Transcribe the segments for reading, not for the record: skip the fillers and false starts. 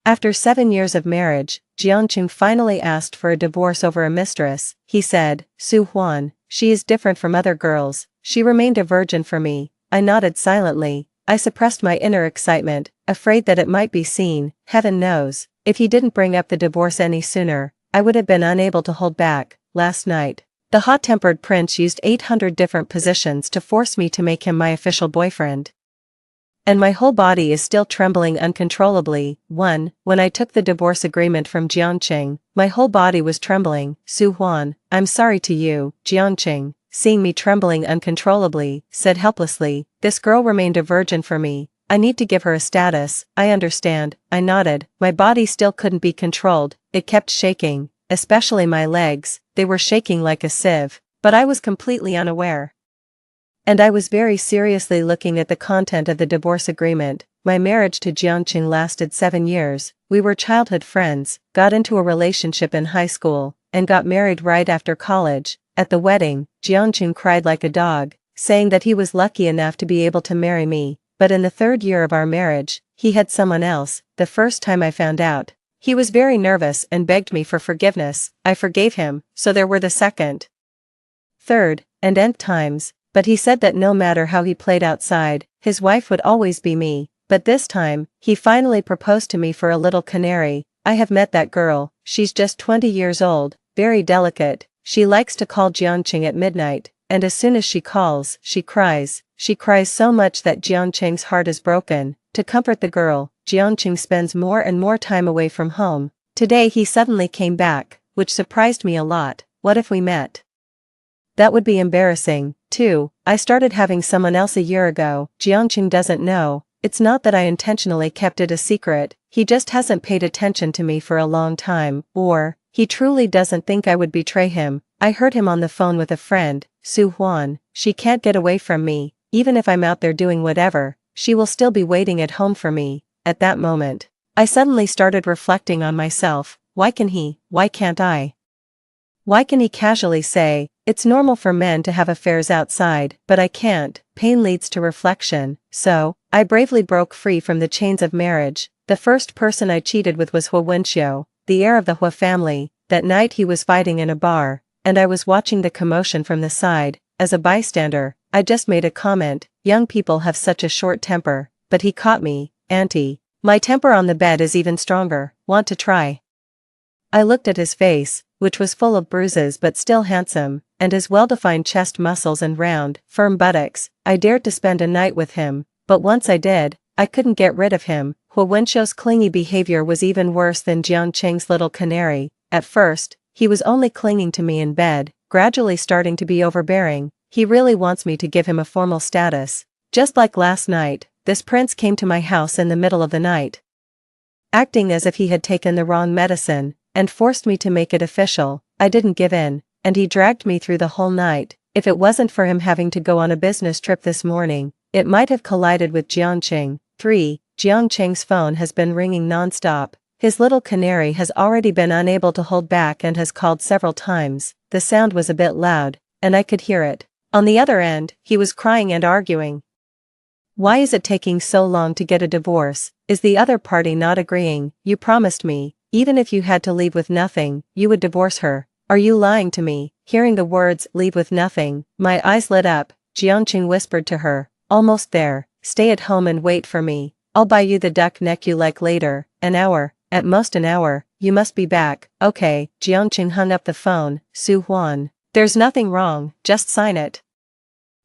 After 7 years of marriage, Jiangqing finally asked for a divorce over a mistress. He said, "Su Huan, she is different from other girls, she remained a virgin for me." I nodded silently. I suppressed my inner excitement, afraid that it might be seen. Heaven knows, if he didn't bring up the divorce any sooner, I would have been unable to hold back. Last night, the hot-tempered prince used 800 different positions to force me to make him my official boyfriend. And my whole body is still trembling uncontrollably. 1. When I took the divorce agreement from Jiangqing, my whole body was trembling. "Su Huan, I'm sorry to you." Jiangqing, seeing me trembling uncontrollably, said helplessly, "This girl remained a virgin for me. I need to give her a status." "I understand." I nodded. My body still couldn't be controlled, it kept shaking, especially my legs, they were shaking like a sieve, but I was completely unaware. And I was very seriously looking at the content of the divorce agreement. My marriage to Jiangqing lasted 7 years, we were childhood friends, got into a relationship in high school, and got married right after college. At the wedding, Jiangqing cried like a dog, saying that he was lucky enough to be able to marry me, but in the 3rd year of our marriage, he had someone else. The first time I found out, he was very nervous and begged me for forgiveness. I forgave him, so there were the 2nd, 3rd, and nth times. But he said that no matter how he played outside, his wife would always be me. But this time, he finally proposed to me for a little canary. I have met that girl, she's just 20 years old, very delicate. She likes to call Jiangqing at midnight, and as soon as she calls, she cries. She cries so much that Jiangqing's heart is broken. To comfort the girl, Jiangqing spends more and more time away from home. Today he suddenly came back, which surprised me a lot. What if we met? That would be embarrassing. 2. I started having someone else a year ago. Jiangqing doesn't know. It's not that I intentionally kept it a secret, he just hasn't paid attention to me for a long time, or, he truly doesn't think I would betray him. I heard him on the phone with a friend. "Su Huan, she can't get away from me, even if I'm out there doing whatever, she will still be waiting at home for me." At that moment, I suddenly started reflecting on myself. Why can he? Why can't I? Why can he casually say, "It's normal for men to have affairs outside," but I can't? Pain leads to reflection, so, I bravely broke free from the chains of marriage. The first person I cheated with was Hua Wenxiu, the heir of the Hua family. That night he was fighting in a bar, and I was watching the commotion from the side. As a bystander, I just made a comment, "Young people have such a short temper," but he caught me. "Auntie, my temper on the bed is even stronger, want to try?" I looked at his face, which was full of bruises but still handsome, and his well-defined chest muscles and round, firm buttocks. I dared to spend a night with him, but once I did, I couldn't get rid of him. Hua Wenxiu's clingy behavior was even worse than Jiangqing's little canary. At first, he was only clinging to me in bed, gradually starting to be overbearing. He really wants me to give him a formal status. Just like last night, this prince came to my house in the middle of the night, acting as if he had taken the wrong medicine, and forced me to make it official. I didn't give in, and he dragged me through the whole night. If it wasn't for him having to go on a business trip this morning, it might have collided with Jiangqing. 3. Jiangqing's phone has been ringing non-stop. His little canary has already been unable to hold back and has called several times. The sound was a bit loud, and I could hear it. On the other end, he was crying and arguing. Why is it taking so long to get a divorce? Is the other party not agreeing? You promised me, even if you had to leave with nothing, you would divorce her. Are you lying to me? Hearing the words, "leave with nothing," my eyes lit up. Jiangqing whispered to her, "Almost there, stay at home and wait for me. I'll buy you the duck neck you like later." "An hour, at most an hour, you must be back." "Okay." Jiangqing hung up the phone. "Su Huan, there's nothing wrong, just sign it,"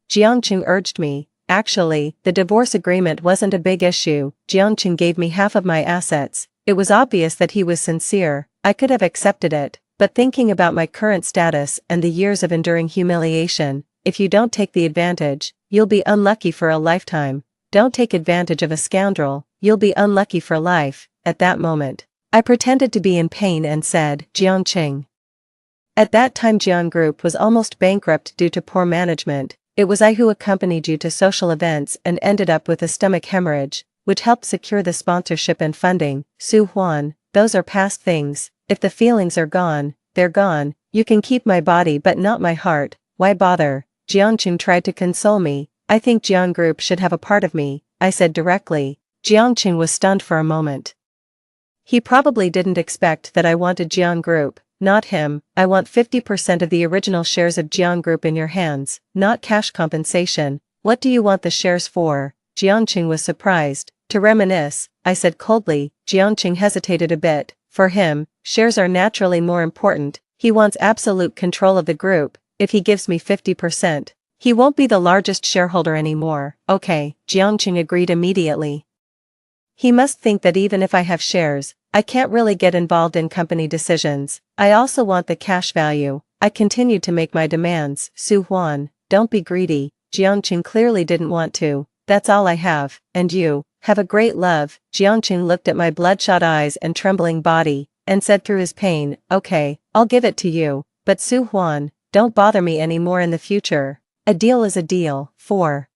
Jiangqing urged me. Actually, the divorce agreement wasn't a big issue. Jiangqing gave me half of my assets. It was obvious that he was sincere. I could have accepted it, but thinking about my current status and the years of enduring humiliation, if you don't take the advantage, you'll be unlucky for a lifetime. Don't take advantage of a scoundrel, you'll be unlucky for life. At that moment, I pretended to be in pain and said, "Jiangqing." At that time Jiang Group was almost bankrupt due to poor management. It was I who accompanied you to social events and ended up with a stomach hemorrhage, which helped secure the sponsorship and funding. Su Huan, those are past things. If the feelings are gone, they're gone. You can keep my body but not my heart. Why bother? Jiangqing tried to console me. "I think Jiang Group should have a part of me," I said directly. Jiangqing was stunned for a moment. He probably didn't expect that I wanted Jiang Group, not him. I want 50% of the original shares of Jiang Group in your hands, not cash compensation. What do you want the shares for? Jiangqing was surprised. To reminisce, I said coldly. Jiangqing hesitated a bit. For him, shares are naturally more important. He wants absolute control of the group. If he gives me 50%, he won't be the largest shareholder anymore. Okay, Jiangqing agreed immediately. He must think that even if I have shares, I can't really get involved in company decisions. I also want the cash value. I continued to make my demands. Su Huan, don't be greedy. Jiangqing clearly didn't want to. That's all I have, and you, have a great love. Jiangqing looked at my bloodshot eyes and trembling body, and said through his pain, okay, I'll give it to you, but Su Huan, don't bother me anymore in the future. A deal is a deal. 4.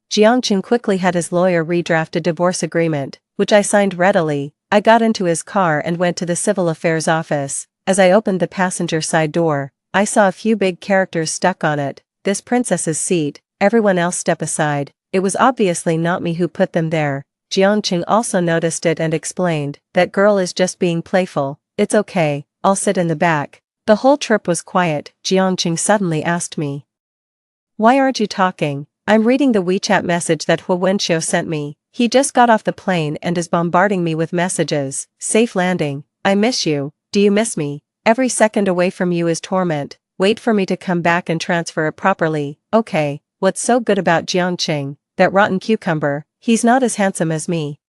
Jiangqing quickly had his lawyer redraft a divorce agreement, which I signed readily. I got into his car and went to the civil affairs office. As I opened the passenger side door, I saw a few big characters stuck on it. This princess's seat, everyone else step aside. It was obviously not me who put them there. Jiangqing also noticed it and explained, that girl is just being playful. It's okay, I'll sit in the back. The whole trip was quiet. Jiangqing suddenly asked me, why aren't you talking? I'm reading the WeChat message that Hu Wenxiu sent me. He just got off the plane and is bombarding me with messages. Safe landing. I miss you. Do you miss me? Every second away from you is torment. Wait for me to come back and transfer it properly. Okay, what's so good about Jiangqing? That rotten cucumber. He's not as handsome as me.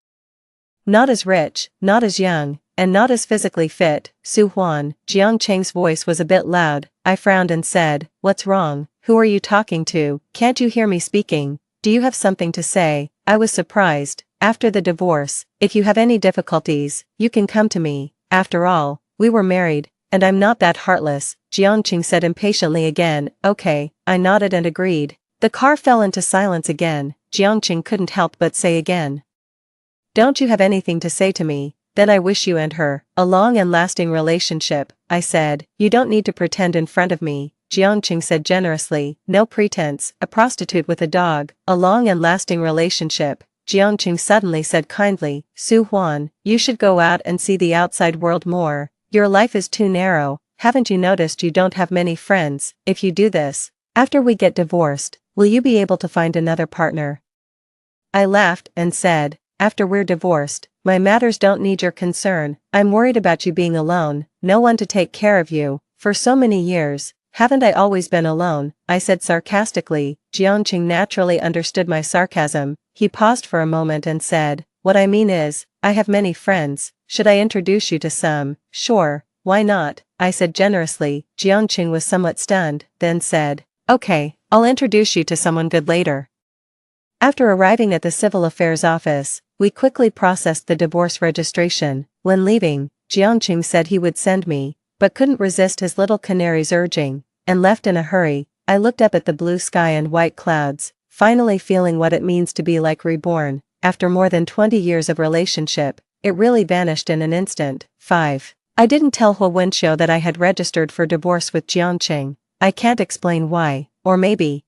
Not as rich, not as young, and not as physically fit. Su Huan, Jiangqing's voice was a bit loud. I frowned and said, what's wrong? Who are you talking to? Can't you hear me speaking? Do you have something to say? I was surprised. After the divorce, if you have any difficulties, you can come to me. After all, we were married, and I'm not that heartless. Jiangqing said impatiently again. Okay, I nodded and agreed. The car fell into silence again. Jiangqing couldn't help but say again, don't you have anything to say to me? Then I wish you and her a long and lasting relationship. I said, you don't need to pretend in front of me. Jiangqing said generously, no pretense, a prostitute with a dog, a long and lasting relationship. Jiangqing suddenly said kindly, Su Huan, you should go out and see the outside world more. Your life is too narrow. Haven't you noticed you don't have many friends? If you do this, after we get divorced, will you be able to find another partner? I laughed and said, after we're divorced, my matters don't need your concern. I'm worried about you being alone, no one to take care of you. For so many years, haven't I always been alone? I said sarcastically. Jiangqing naturally understood my sarcasm. He paused for a moment and said, what I mean is, I have many friends. Should I introduce you to some? Sure, why not? I said generously. Jiangqing was somewhat stunned, then said, okay, I'll introduce you to someone good later. After arriving at the civil affairs office, we quickly processed the divorce registration. When leaving, Jiangqing said he would send me, but couldn't resist his little canary's urging, and left in a hurry. I looked up at the blue sky and white clouds, finally feeling what it means to be like Reborn. After more than 20 years of relationship, it really vanished in an instant. 5. I didn't tell Hu Wenxiu that I had registered for divorce with Jiangqing. I can't explain why, or maybe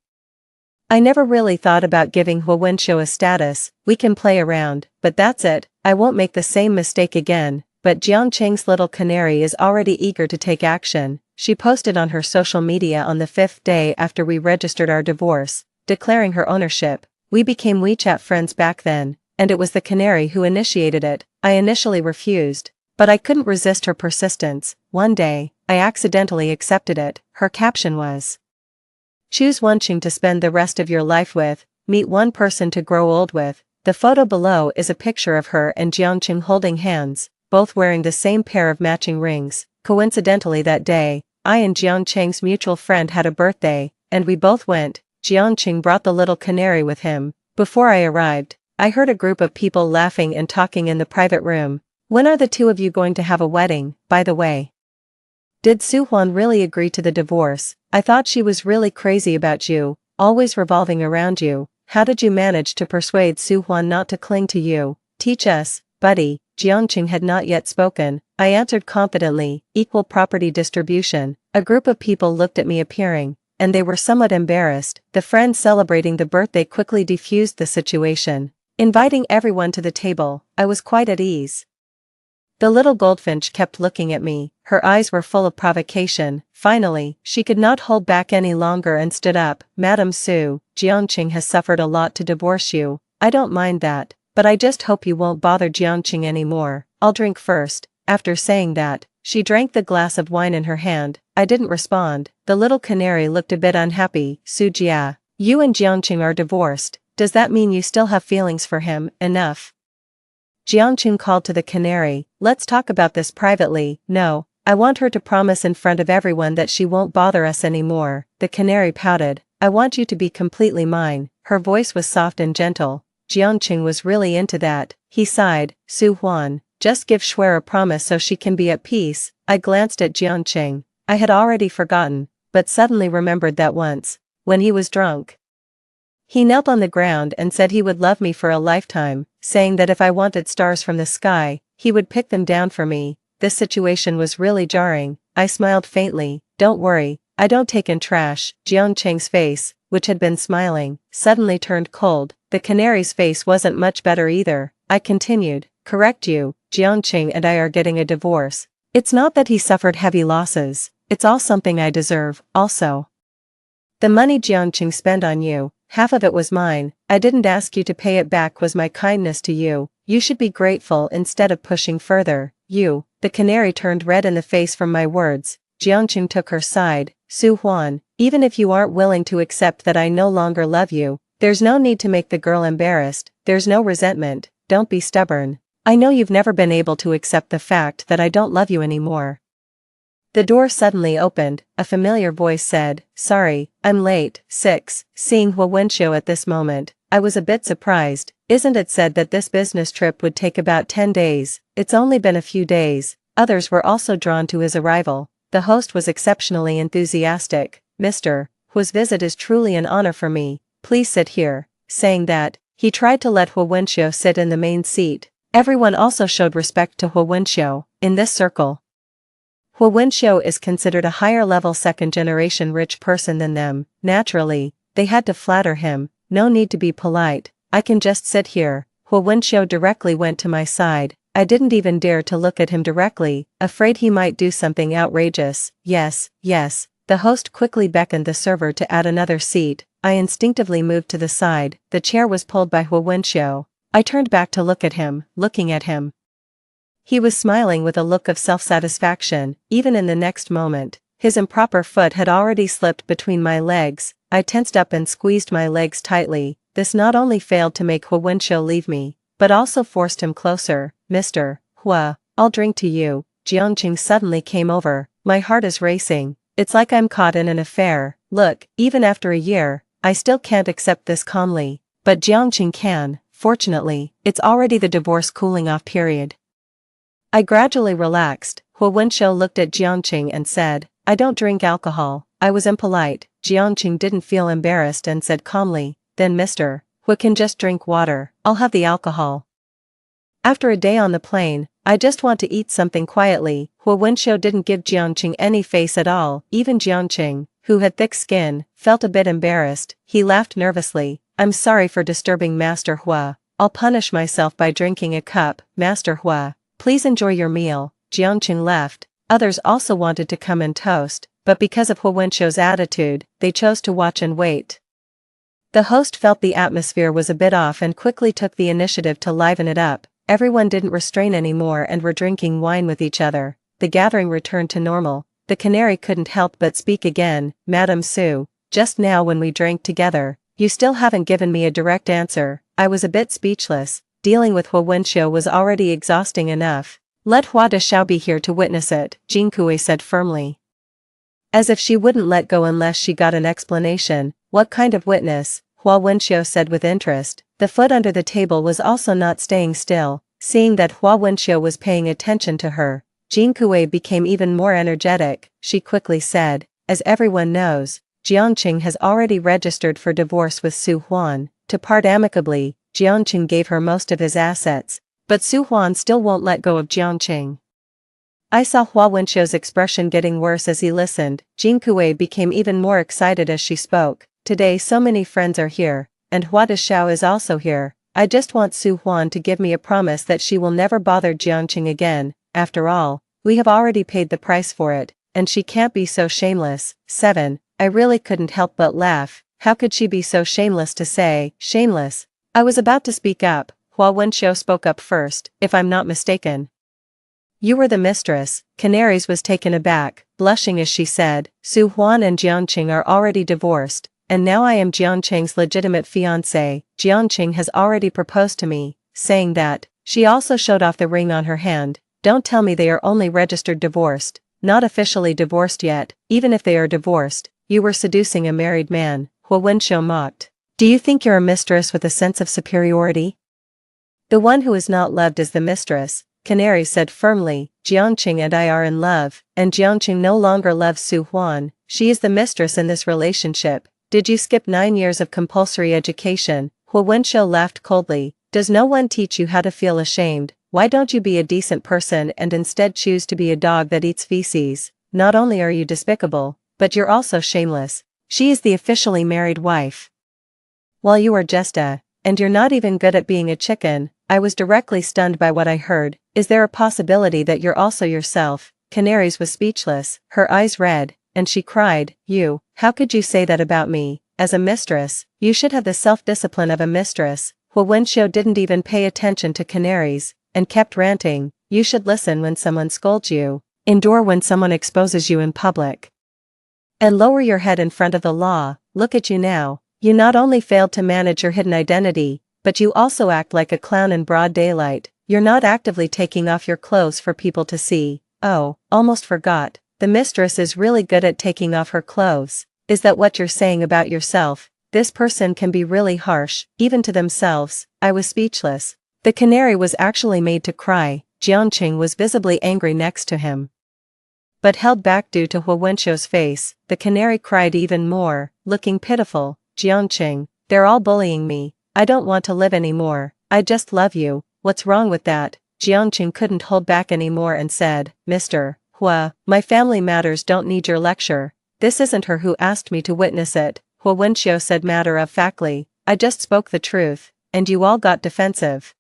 I never really thought about giving Hu Wenxiu a status. We can play around, but that's it. I won't make the same mistake again. But Jiangqing's little canary is already eager to take action. She posted on her social media on the 5th day after we registered our divorce, declaring her ownership. We became WeChat friends back then, and it was the canary who initiated it. I initially refused, but I couldn't resist her persistence. One day, I accidentally accepted it. Her caption was, choose one Qing to spend the rest of your life with, meet one person to grow old with. The photo below is a picture of her and Jiangqing holding hands, both wearing the same pair of matching rings. Coincidentally that day, I and Jiangqing's mutual friend had a birthday, and we both went. Jiangqing brought the little canary with him. Before I arrived, I heard a group of people laughing and talking in the private room. When are the two of you going to have a wedding, by the way? Did Su Huan really agree to the divorce? I thought she was really crazy about you, always revolving around you. How did you manage to persuade Su Huan not to cling to you? Teach us, buddy. Jiangqing had not yet spoken. I answered confidently, equal property distribution. A group of people looked at me appearing, and they were somewhat embarrassed. The friends celebrating the birthday quickly defused the situation. Inviting everyone to the table, I was quite at ease. The little goldfinch kept looking at me, her eyes were full of provocation. Finally, she could not hold back any longer and stood up. Madam Su, Jiangqing has suffered a lot to divorce you. I don't mind that, but I just hope you won't bother Jiangqing anymore. I'll drink first. After saying that, she drank the glass of wine in her hand. I didn't respond. The little canary looked a bit unhappy. Su Jia, you and Jiangqing are divorced. Does that mean you still have feelings for him? Enough. Jiangqing called to the canary, let's talk about this privately. No, I want her to promise in front of everyone that she won't bother us anymore. The canary pouted, I want you to be completely mine. Her voice was soft and gentle. Jiangqing was really into that. He sighed, Su Huan, just give Shuer a promise so she can be at peace. I glanced at Jiangqing. I had already forgotten, but suddenly remembered that once, when he was drunk, he knelt on the ground and said he would love me for a lifetime, saying that if I wanted stars from the sky, he would pick them down for me. This situation was really jarring. I smiled faintly. Don't worry, I don't take in trash. Jiangqing's face, which had been smiling, suddenly turned cold. The canary's face wasn't much better either. I continued, correct you, Jiangqing and I are getting a divorce. It's not that he suffered heavy losses, it's all something I deserve, also. The money Jiangqing spent on you, half of it was mine. I didn't ask you to pay it back, was my kindness to you. You should be grateful instead of pushing further. You, the canary turned red in the face from my words. Jiangqing took her side. Su Huan, even if you aren't willing to accept that I no longer love you, there's no need to make the girl embarrassed. There's no resentment. Don't be stubborn. I know you've never been able to accept the fact that I don't love you anymore. The door suddenly opened. A familiar voice said, sorry, I'm late. 6. Seeing Hua Wenxiu at this moment, I was a bit surprised. Isn't it said that this business trip would take about 10 days? It's only been a few days. Others were also drawn to his arrival. The host was exceptionally enthusiastic. Mr. Hua's visit is truly an honor for me. Please sit here. Saying that, he tried to let Hua Wenxiu sit in the main seat. Everyone also showed respect to Hua Wenxiu. In this circle, Hua Wenxiu is considered a higher-level second-generation rich person than them. Naturally, they had to flatter him. No need to be polite. I can just sit here. Hua Wenxiu directly went to my side. I didn't even dare to look at him directly, afraid he might do something outrageous. Yes, yes. The host quickly beckoned the server to add another seat. I instinctively moved to the side. The chair was pulled by Hua Wenxiu. I turned back to look at him, looking at him. He was smiling with a look of self-satisfaction. Even in the next moment, his improper foot had already slipped between my legs. I tensed up and squeezed my legs tightly. This not only failed to make Hua Wenxiu leave me, but also forced him closer. Mr. Hua, I'll drink to you. Jiangqing suddenly came over. My heart is racing. It's like I'm caught in an affair. Look, even after a year, I still can't accept this calmly. But Jiangqing can. Fortunately, it's already the divorce cooling-off period. I gradually relaxed. Hua Wenxiu looked at Jiangqing and said, I don't drink alcohol. I was impolite. Jiangqing didn't feel embarrassed and said calmly, then Mr. Hua can just drink water. I'll have the alcohol. After a day on the plane, I just want to eat something quietly. Hua Wenxiu didn't give Jiangqing any face at all. Even Jiangqing, who had thick skin, felt a bit embarrassed. He laughed nervously. I'm sorry for disturbing Master Hua. I'll punish myself by drinking a cup. Master Hua, please enjoy your meal. Jiangqing left. Others also wanted to come and toast, but because of Hua Wenxiu's attitude, they chose to watch and wait. The host felt the atmosphere was a bit off and quickly took the initiative to liven it up. Everyone didn't restrain anymore and were drinking wine with each other. The gathering returned to normal. The canary couldn't help but speak again. Madam Su, just now when we drank together, you still haven't given me a direct answer. I was a bit speechless. Dealing with Hua Wenxiu was already exhausting enough. Let Hua Deshao be here to witness it, Jing Kui said firmly. As if she wouldn't let go unless she got an explanation. What kind of witness? Hua Wenxiu said with interest. The foot under the table was also not staying still. Seeing that Hua Wenxiu was paying attention to her, Jing Kui became even more energetic. She quickly said, as everyone knows, Jiangqing has already registered for divorce with Su Huan. To part amicably, Jiangqing gave her most of his assets, but Su Huan still won't let go of Jiangqing. I saw Hua Wenxiu's expression getting worse as he listened. Jing Kui became even more excited as she spoke. Today so many friends are here, and Hua Deshao is also here. I just want Su Huan to give me a promise that she will never bother Jiangqing again. after all, we have already paid the price for it, and she can't be so shameless. 7. I really couldn't help but laugh. How could she be so shameless to say, shameless? I was about to speak up, while Wenxiu spoke up first, if I'm not mistaken. You were the mistress. Canaries was taken aback, blushing as she said, Su Huan and Jiangqing are already divorced, and now I am Jiangqing's legitimate fiancé. Jiangqing has already proposed to me, saying that. She also showed off the ring on her hand. Don't tell me they are only registered divorced, not officially divorced yet. Even if they are divorced, you were seducing a married man, Hu Wenxiu mocked. Do you think you're a mistress with a sense of superiority? The one who is not loved is the mistress, Canary said firmly. Jiangqing and I are in love, and Jiangqing no longer loves Su Huan. She is the mistress in this relationship. Did you skip 9 years of compulsory education? Hu Wenxiu laughed coldly. Does no one teach you how to feel ashamed? Why don't you be a decent person and instead choose to be a dog that eats feces? Not only are you despicable, but you're also shameless. She is the officially married wife, while you are just and you're not even good at being a chicken. I was directly stunned by what I heard. Is there a possibility that you're also yourself? Canaries was speechless, her eyes red, and she cried, You, how could you say that about me? As a mistress, you should have the self-discipline of a mistress. Hu Wenxiu didn't even pay attention to Canaries, and kept ranting, You should listen when someone scolds you, endure when someone exposes you in public, and lower your head in front of the law. Look at you now. You not only failed to manage your hidden identity, but you also act like a clown in broad daylight. You're not actively taking off your clothes for people to see. Oh, almost forgot. The mistress is really good at taking off her clothes. Is that what you're saying about yourself? This person can be really harsh, even to themselves. I was speechless. The canary was actually made to cry. Jiangqing was visibly angry next to him, but held back due to Hu Wenxiu's face. The canary cried even more, looking pitiful. Jiangqing, they're all bullying me. I don't want to live anymore. I just love you. What's wrong with that? Jiangqing couldn't hold back anymore and said, Mr. Hua, my family matters don't need your lecture. This isn't her who asked me to witness it. Hu Wenxiu said matter-of-factly, I just spoke the truth, and you all got defensive.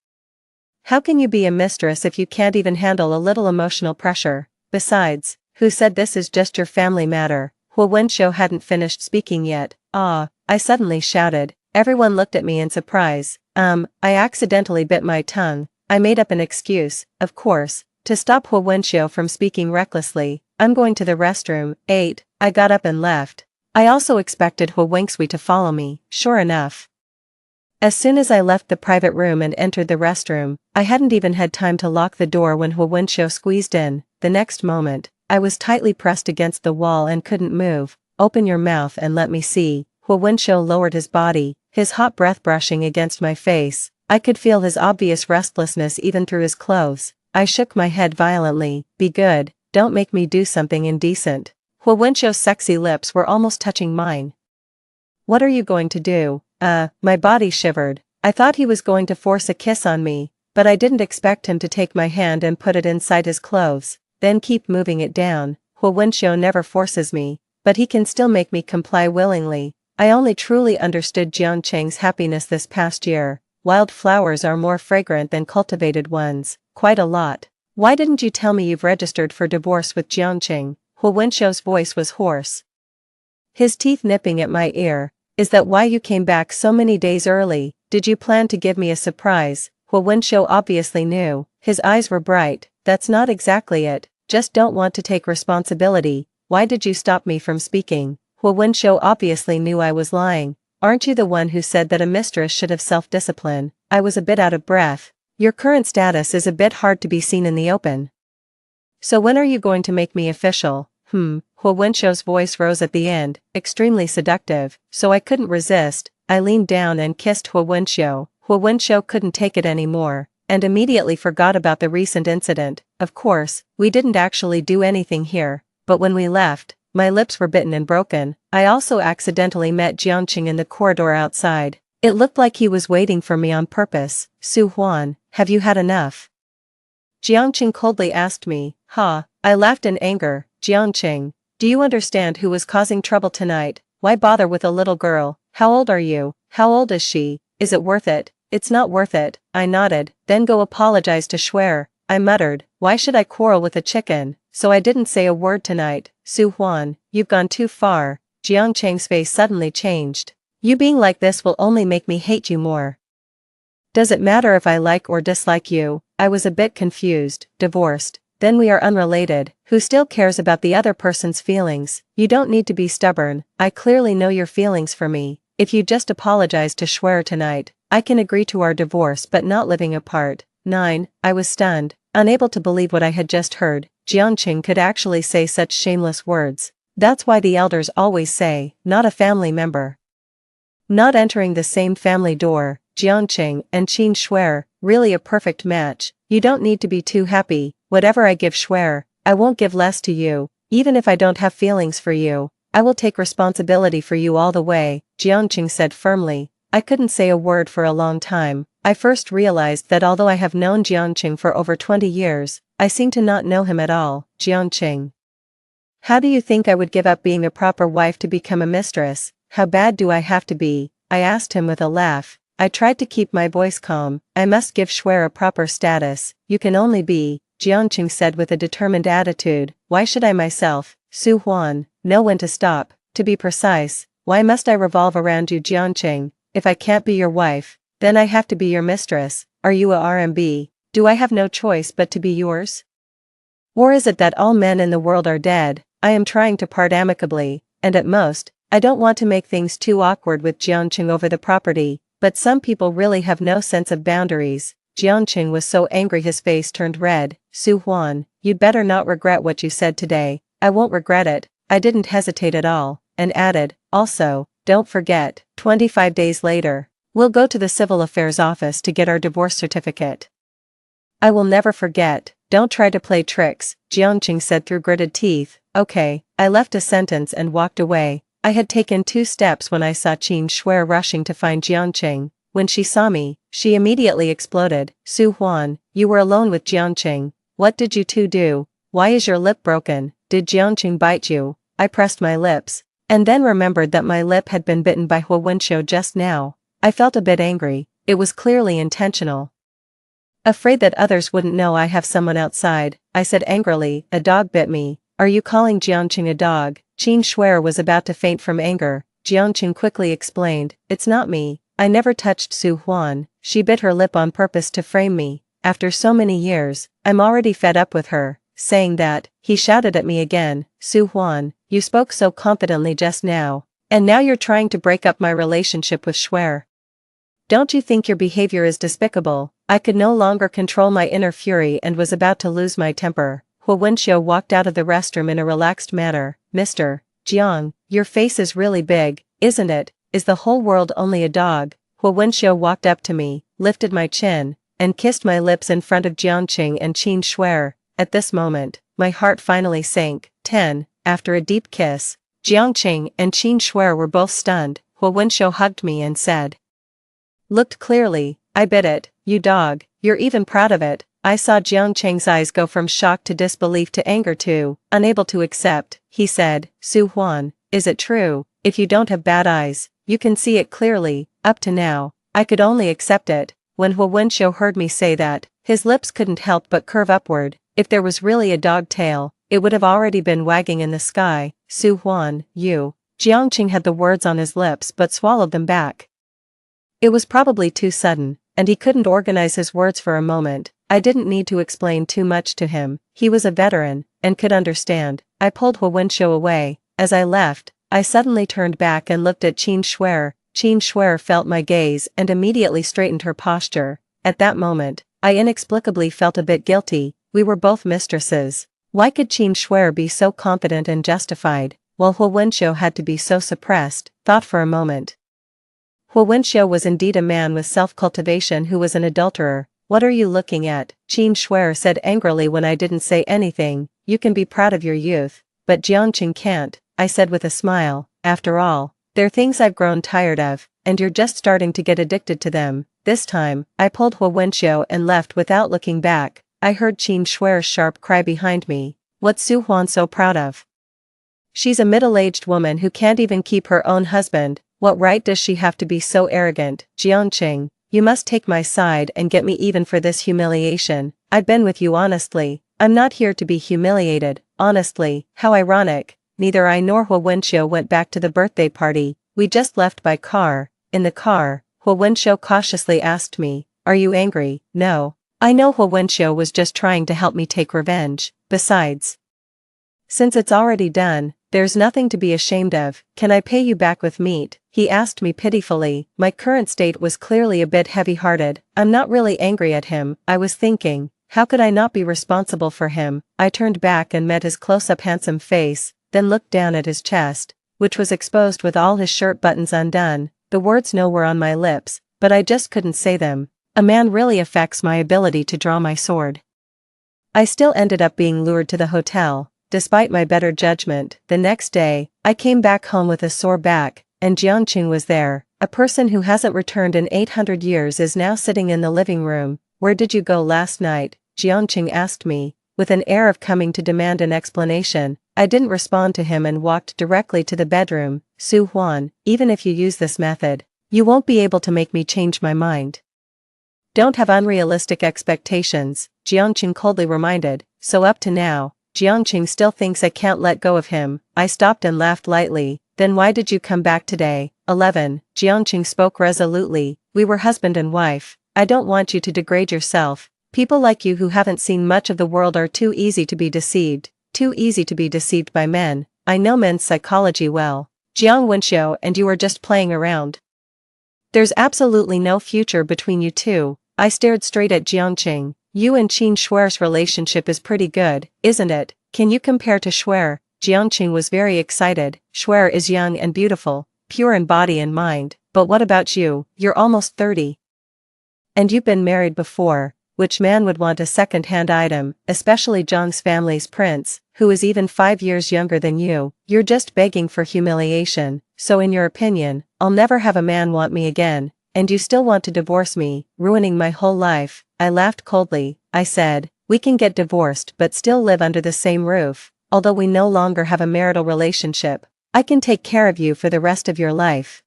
How can you be a mistress if you can't even handle a little emotional pressure? Besides, who said this is just your family matter? Hu Wenxiu hadn't finished speaking yet. I suddenly shouted. Everyone looked at me in surprise. I accidentally bit my tongue. I made up an excuse, of course, to stop Hu Wenxiu from speaking recklessly. I'm going to the restroom. 8. I got up and left. I also expected Hu Wenxiu to follow me. Sure enough, as soon as I left the private room and entered the restroom, I hadn't even had time to lock the door when Hu Wenxiu squeezed in. The next moment, I was tightly pressed against the wall and couldn't move. Open your mouth and let me see. Hu Wenxiu lowered his body, his hot breath brushing against my face. I could feel his obvious restlessness even through his clothes. I shook my head violently. Be good, don't make me do something indecent. Hu Wenxiu's sexy lips were almost touching mine. What are you going to do? My body shivered. I thought he was going to force a kiss on me, but I didn't expect him to take my hand and put it inside his clothes, then keep moving it down. Hu Wenxiu never forces me, but he can still make me comply willingly. I only truly understood Jiangqing's happiness this past year. Wild flowers are more fragrant than cultivated ones, quite a lot. Why didn't you tell me you've registered for divorce with Jiangqing? Hu Wenxiu's voice was hoarse, his teeth nipping at my ear. Is that why you came back so many days early? Did you plan to give me a surprise? Hu Wenxiu obviously knew. His eyes were bright. That's not exactly it. Just don't want to take responsibility. Why did you stop me from speaking? Hu Wenxiu obviously knew I was lying. Aren't you the one who said that a mistress should have self-discipline? I was a bit out of breath. Your current status is a bit hard to be seen in the open. So when are you going to make me official? Hu Wenxiu's voice rose at the end, extremely seductive, so I couldn't resist. I leaned down and kissed Hu Wenxiu. Hu Wenxiu couldn't take it anymore, and immediately forgot about the recent incident. Of course, we didn't actually do anything here, but when we left, my lips were bitten and broken. I also accidentally met Jiangqing in the corridor outside. It looked like he was waiting for me on purpose. Su Huan, have you had enough? Jiangqing coldly asked me. I laughed in anger. Jiangqing, do you understand who was causing trouble tonight? Why bother with a little girl? How old are you? How old is she? Is it worth it? It's not worth it. I nodded. Then go apologize to Schwer. I muttered, why should I quarrel with a chicken? So I didn't say a word tonight. Su Huan, you've gone too far. Jiang Cheng's face suddenly changed. You being like this will only make me hate you more. Does it matter if I like or dislike you? I was a bit confused. Divorced. Then we are unrelated. Who still cares about the other person's feelings? You don't need to be stubborn. I clearly know your feelings for me. If you just apologize to Schwer tonight, I can agree to our divorce but not living apart. 9. I was stunned, unable to believe what I had just heard. Jiangqing could actually say such shameless words. That's why the elders always say, not a family member. Not entering the same family door, Jiangqing and Qin Schwer, really a perfect match. You don't need to be too happy. Whatever I give Schwer, I won't give less to you. Even if I don't have feelings for you, I will take responsibility for you all the way, Jiangqing said firmly. I couldn't say a word for a long time. I first realized that although I have known Jiangqing for over 20 years, I seem to not know him at all. Jiangqing. How do you think I would give up being a proper wife to become a mistress? How bad do I have to be? I asked him with a laugh. I tried to keep my voice calm. I must give Schwer a proper status. You can only be, Jiangqing said with a determined attitude. Why should I myself, Su Huan, know when to stop? To be precise, why must I revolve around you, Jiangqing? If I can't be your wife, then I have to be your mistress. Are you a RMB? Do I have no choice but to be yours? Or is it that all men in the world are dead? I am trying to part amicably, and at most, I don't want to make things too awkward with Jiangqing over the property, but some people really have no sense of boundaries. Jiangqing was so angry his face turned red. Su Huan, you'd better not regret what you said today. I won't regret it. I didn't hesitate at all, and added, also, don't forget, 25 days later, we'll go to the Civil Affairs office to get our divorce certificate. I will never forget. Don't try to play tricks, Jiangqing said through gritted teeth. Okay, I left a sentence and walked away. I had taken 2 steps when I saw Qin Schwer rushing to find Jiangqing. When she saw me, she immediately exploded. Su Huan, you were alone with Jiangqing. What did you two do? Why is your lip broken? Did Jiangqing bite you? I pressed my lips, and then remembered that my lip had been bitten by Hu Wenxiu just now. I felt a bit angry. It was clearly intentional. Afraid that others wouldn't know I have someone outside, I said angrily, a dog bit me. Are you calling Jiangqing a dog? Qin Schwer was about to faint from anger. Jiangqing quickly explained, it's not me. I never touched Su Huan. She bit her lip on purpose to frame me. After so many years, I'm already fed up with her. Saying that, he shouted at me again, Su Huan, you spoke so confidently just now, and now you're trying to break up my relationship with Schwer. Don't you think your behavior is despicable? I could no longer control my inner fury and was about to lose my temper. Hu Wenxiu walked out of the restroom in a relaxed manner. Mr. Jiang, your face is really big, isn't it? Is the whole world only a dog? Hu Wenxiu walked up to me, lifted my chin, and kissed my lips in front of Jiangqing and Qin Schwer. At this moment, my heart finally sank. 10. After a deep kiss, Jiangqing and Qin Schwer were both stunned. Hu Wenxiu hugged me and said, looked clearly, I bit it, you dog, you're even proud of it. I saw Jiangqing's eyes go from shock to disbelief to anger to, unable to accept. He said, Su Huan, is it true? If you don't have bad eyes, you can see it clearly. Up to now, I could only accept it. When Hu Wenxiu heard me say that, his lips couldn't help but curve upward. If there was really a dog tail, it would have already been wagging in the sky. Su Huan, you. Jiangqing had the words on his lips but swallowed them back. It was probably too sudden, and he couldn't organize his words for a moment. I didn't need to explain too much to him. He was a veteran, and could understand. I pulled Hu Wenxiu away. As I left, I suddenly turned back and looked at Qin Schwer. Qin Schwer felt my gaze and immediately straightened her posture. At that moment, I inexplicably felt a bit guilty. We were both mistresses. Why could Qin Schwer be so confident and justified, while Hu Wenxiu had to be so suppressed? Thought for a moment. Hu Wenxiu was indeed a man with self-cultivation who was an adulterer. What are you looking at? Qin Schwer said angrily when I didn't say anything. You can be proud of your youth, but Jiangqing can't, I said with a smile. After all, they're things I've grown tired of, and you're just starting to get addicted to them. This time, I pulled Hu Wenxiu and left without looking back. I heard Qin Schwer's sharp cry behind me. What's Su Huan so proud of? She's a middle-aged woman who can't even keep her own husband. What right does she have to be so arrogant? Jiangqing, you must take my side and get me even for this humiliation. I've been with you honestly. I'm not here to be humiliated, honestly. How ironic. Neither I nor Hua Wenxiu went back to the birthday party, we just left by car. In the car, Hua Wenxiu cautiously asked me, are you angry? No. I know Hua Wenxiu was just trying to help me take revenge. Besides, since it's already done, there's nothing to be ashamed of. Can I pay you back with meat? He asked me pitifully. My current state was clearly a bit heavy-hearted. I'm not really angry at him, I was thinking. How could I not be responsible for him? I turned back and met his close-up handsome face, then looked down at his chest, which was exposed with all his shirt buttons undone. The words no were on my lips, but I just couldn't say them. A man really affects my ability to draw my sword. I still ended up being lured to the hotel. Despite my better judgment, the next day, I came back home with a sore back, and Jiangqing was there. A person who hasn't returned in 800 years is now sitting in the living room. Where did you go last night? Jiangqing asked me, with an air of coming to demand an explanation. I didn't respond to him and walked directly to the bedroom. Su Huan, even if you use this method, you won't be able to make me change my mind. Don't have unrealistic expectations, Jiangqing coldly reminded. So up to now, Jiangqing still thinks I can't let go of him. I stopped and laughed lightly. Then why did you come back today? 11. Jiangqing spoke resolutely. We were husband and wife. I don't want you to degrade yourself. People like you who haven't seen much of the world are too easy to be deceived. Too easy to be deceived by men. I know men's psychology well. Jiang Wenxiu and you are just playing around. There's absolutely no future between you two. I stared straight at Jiangqing. You and Qin Shuer's relationship is pretty good, isn't it? Can you compare to Shuer? Jiangqing was very excited. Shuer is young and beautiful, pure in body and mind. But what about you? You're almost 30. And you've been married before. Which man would want a second-hand item, especially Zhang's family's prince, who is even 5 years younger than you? You're just begging for humiliation. So in your opinion, I'll never have a man want me again, and you still want to divorce me, ruining my whole life. I laughed coldly. I said, we can get divorced but still live under the same roof. Although we no longer have a marital relationship, I can take care of you for the rest of your life.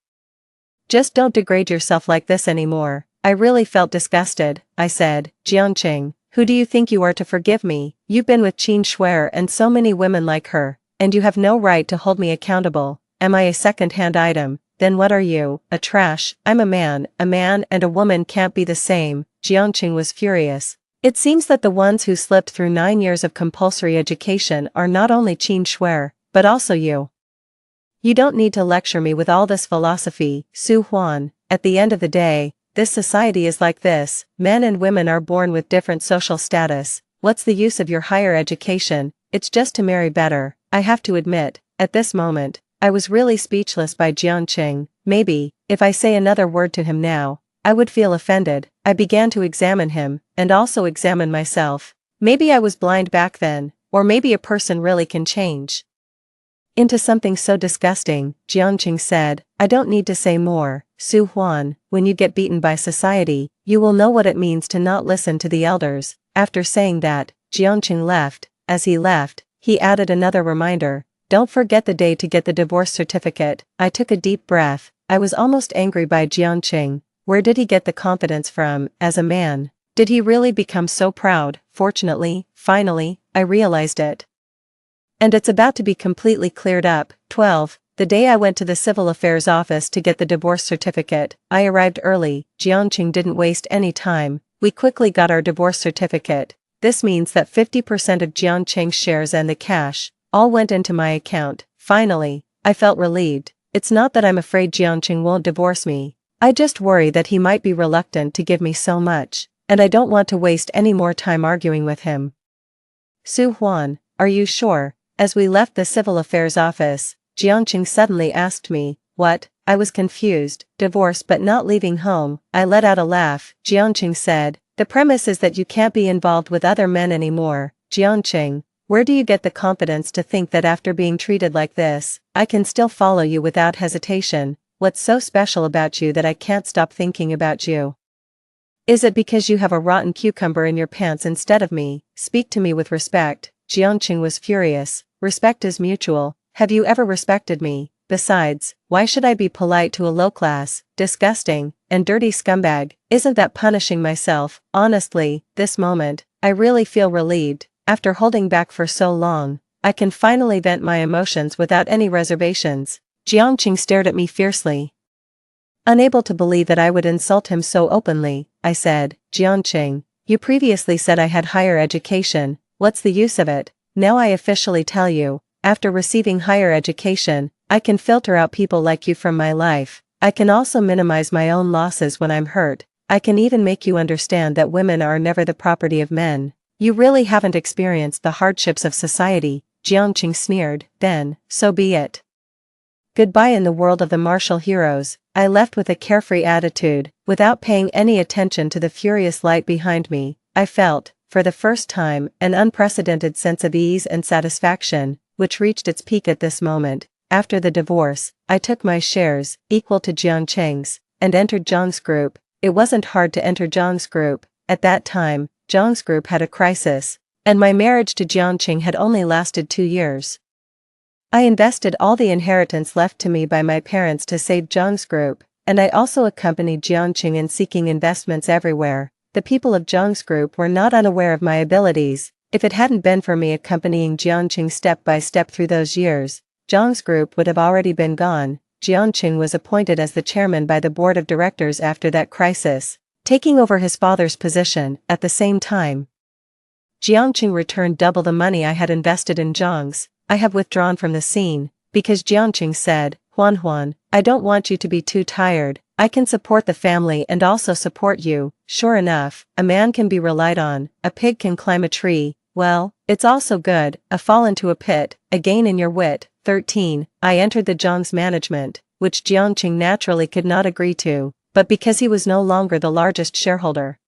Just don't degrade yourself like this anymore. I really felt disgusted. I said, Jiangqing, who do you think you are to forgive me? You've been with Qin Shuer and so many women like her, and you have no right to hold me accountable. Am I a second-hand item? Then what are you? A trash? I'm a man and a woman can't be the same. Jiangqing was furious. It seems that the ones who slipped through 9 years of compulsory education are not only Qin Shuer, but also you. You don't need to lecture me with all this philosophy, Su Huan. At the end of the day, this society is like this. Men and women are born with different social status. What's the use of your higher education? It's just to marry better. I have to admit, at this moment, I was really speechless by Jiangqing. Maybe, if I say another word to him now, I would feel offended. I began to examine him, and also examine myself. Maybe I was blind back then, or maybe a person really can change into something so disgusting. Jiangqing said, I don't need to say more. Su Huan, when you get beaten by society, you will know what it means to not listen to the elders. After saying that, Jiangqing left. As he left, he added another reminder. Don't forget the day to get the divorce certificate. I took a deep breath. I was almost angry by Jiangqing. Where did he get the confidence from, as a man? Did he really become so proud? Fortunately, finally, I realized it. And it's about to be completely cleared up. 12. The day I went to the civil affairs office to get the divorce certificate, I arrived early. Jiangqing didn't waste any time. We quickly got our divorce certificate. This means that 50% of Jiangqing's shares and the cash all went into my account. Finally, I felt relieved. It's not that I'm afraid Jiangqing won't divorce me. I just worry that he might be reluctant to give me so much, and I don't want to waste any more time arguing with him. Su Huan, are you sure? As we left the civil affairs office, Jiangqing suddenly asked me, what? I was confused. Divorce but not leaving home. I let out a laugh. Jiangqing said, the premise is that you can't be involved with other men anymore. Jiangqing, where do you get the confidence to think that after being treated like this, I can still follow you without hesitation? What's so special about you that I can't stop thinking about you? Is it because you have a rotten cucumber in your pants instead of me? Speak to me with respect. Jiangqing was furious. Respect is mutual. Have you ever respected me? Besides, why should I be polite to a low-class, disgusting, and dirty scumbag? Isn't that punishing myself? Honestly, this moment, I really feel relieved. After holding back for so long, I can finally vent my emotions without any reservations. Jiangqing stared at me fiercely. Unable to believe that I would insult him so openly, I said, Jiangqing, you previously said I had higher education. What's the use of it? Now I officially tell you, after receiving higher education, I can filter out people like you from my life. I can also minimize my own losses when I'm hurt. I can even make you understand that women are never the property of men. You really haven't experienced the hardships of society, Jiangqing sneered. Then, so be it. Goodbye. In the world of the martial heroes, I left with a carefree attitude, without paying any attention to the furious light behind me. I felt, for the first time, an unprecedented sense of ease and satisfaction, which reached its peak at this moment. After the divorce, I took my shares, equal to Jiangqing's, and entered Zhang's group. It wasn't hard to enter Zhang's group. At that time, Zhang's group had a crisis, and my marriage to Jiangqing had only lasted 2 years. I invested all the inheritance left to me by my parents to save Zhang's group, and I also accompanied Jiangqing in seeking investments everywhere. The people of Zhang's group were not unaware of my abilities. If it hadn't been for me accompanying Jiangqing step by step through those years, Zhang's group would have already been gone. Jiangqing was appointed as the chairman by the board of directors after that crisis, taking over his father's position. At the same time, Jiangqing returned double the money I had invested in Zhang's. I have withdrawn from the scene, because Jiangqing said, Huan, I don't want you to be too tired. I can support the family and also support you. Sure enough, a man can be relied on, a pig can climb a tree. Well, it's also good, a fall into a pit, a gain in your wit. 13. I entered the Zhang's management, which Jiangqing naturally could not agree to, but because he was no longer the largest shareholder,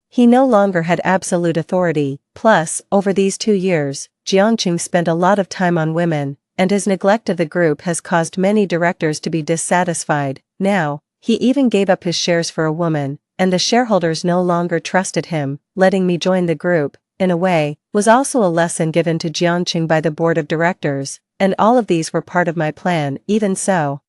he no longer had absolute authority. Plus, over these 2 years, Jiangqing spent a lot of time on women, and his neglect of the group has caused many directors to be dissatisfied. Now, he even gave up his shares for a woman, and the shareholders no longer trusted him. Letting me join the group, in a way, was also a lesson given to Jiangqing by the board of directors, and all of these were part of my plan. Even so,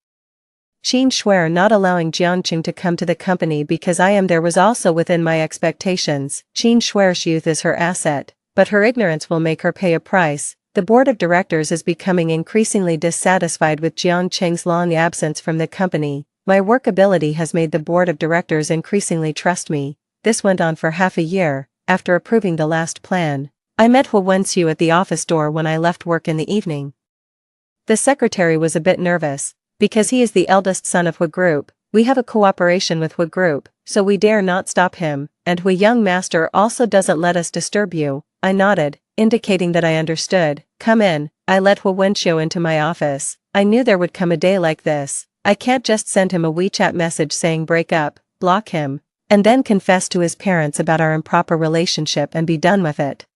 Qin Shuer not allowing Jiangqing to come to the company because I am there was also within my expectations. Qin Shuer's youth is her asset, but her ignorance will make her pay a price. The board of directors is becoming increasingly dissatisfied with Jiangqing's long absence from the company. My work ability has made the board of directors increasingly trust me. This went on for half a year. After approving the last plan, I met Hu Wenxiu at the office door when I left work in the evening. The secretary was a bit nervous, because he is the eldest son of Hu Group. We have a cooperation with Hu Group, so we dare not stop him, and Hu young master also doesn't let us disturb you. I nodded, indicating that I understood. Come in. I led Hu Wenxiu into my office. I knew there would come a day like this. I can't just send him a WeChat message saying break up, block him, and then confess to his parents about our improper relationship and be done with it.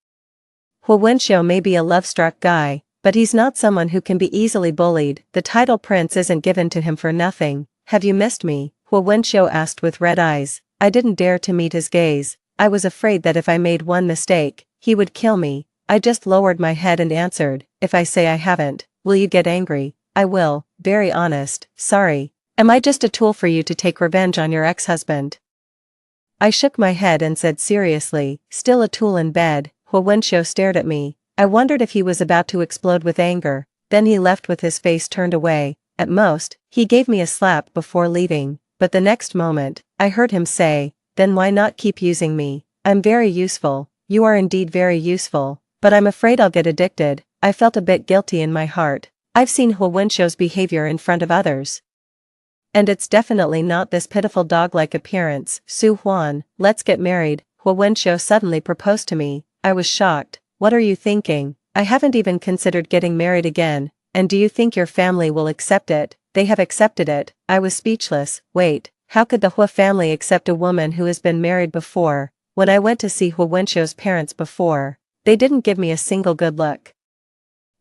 Hu Wenxiu may be a love-struck guy, but he's not someone who can be easily bullied. The title prince isn't given to him for nothing. Have you missed me? Hu Wenxiu asked with red eyes. I didn't dare to meet his gaze. I was afraid that if I made one mistake, he would kill me. I just lowered my head and answered, if I say I haven't, will you get angry? I will, very honest. Sorry. Am I just a tool for you to take revenge on your ex-husband? I shook my head and said seriously, still a tool in bed. Hu Wenxiu stared at me. I wondered if he was about to explode with anger. Then he left with his face turned away. At most, he gave me a slap before leaving, but the next moment, I heard him say, then why not keep using me? I'm very useful. You are indeed very useful, but I'm afraid I'll get addicted. I felt a bit guilty in my heart. I've seen Hu Wenxiu's behavior in front of others, and it's definitely not this pitiful dog-like appearance. Su Huan, let's get married. Hu Wenxiu suddenly proposed to me. I was shocked. What are you thinking? I haven't even considered getting married again, and do you think your family will accept it? They have accepted it. I was speechless. Wait, how could the Hu family accept a woman who has been married before? When I went to see Hu Wenxiu's parents before, they didn't give me a single good look.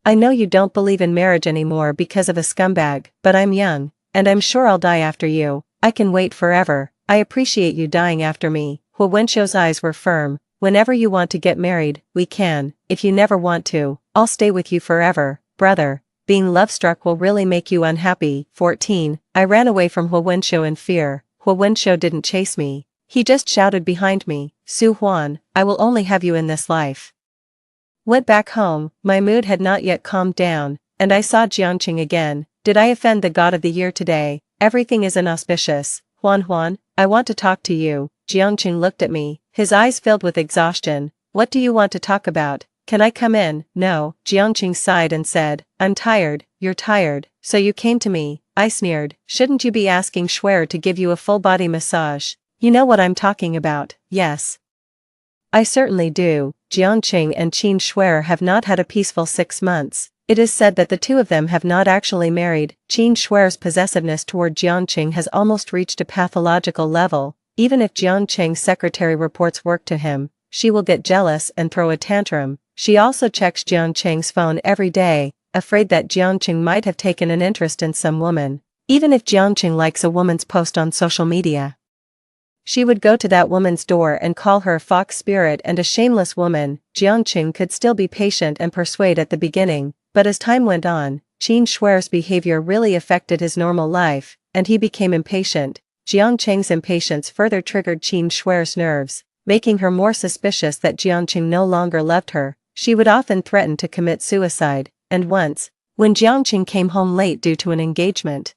I know you don't believe in marriage anymore because of a scumbag, but I'm young, and I'm sure I'll die after you. I can wait forever. I appreciate you dying after me. Hu Wenxiu's eyes were firm. Whenever you want to get married, we can. If you never want to, I'll stay with you forever. Brother, being love-struck will really make you unhappy. 14. I ran away from Hua Wenxiu in fear. Hua Wenxiu didn't chase me. He just shouted behind me, Su Huan, I will only have you in this life. Went back home, my mood had not yet calmed down, and I saw Jiangqing again. Did I offend the god of the year today? Everything is inauspicious. Huan, I want to talk to you. Jiangqing looked at me, his eyes filled with exhaustion. What do you want to talk about? Can I come in? No. Jiangqing sighed and said, I'm tired. You're tired, so you came to me. I sneered, shouldn't you be asking Schwer to give you a full-body massage? You know what I'm talking about, yes. I certainly do. Jiangqing and Qin Schwer have not had a peaceful 6 months. It is said that the two of them have not actually married. Qin Schwer's possessiveness toward Jiangqing has almost reached a pathological level. Even if Jiangqing's secretary reports work to him, she will get jealous and throw a tantrum. She also checks Jiangqing's phone every day, afraid that Jiangqing might have taken an interest in some woman. Even if Jiangqing likes a woman's post on social media, she would go to that woman's door and call her a fox spirit and a shameless woman. Jiangqing could still be patient and persuade at the beginning, but as time went on, Qin Schwer's behavior really affected his normal life, and he became impatient. Jiangqing's impatience further triggered Qin Schwer's nerves, making her more suspicious that Jiangqing no longer loved her. She would often threaten to commit suicide, and once, when Jiangqing came home late due to an engagement,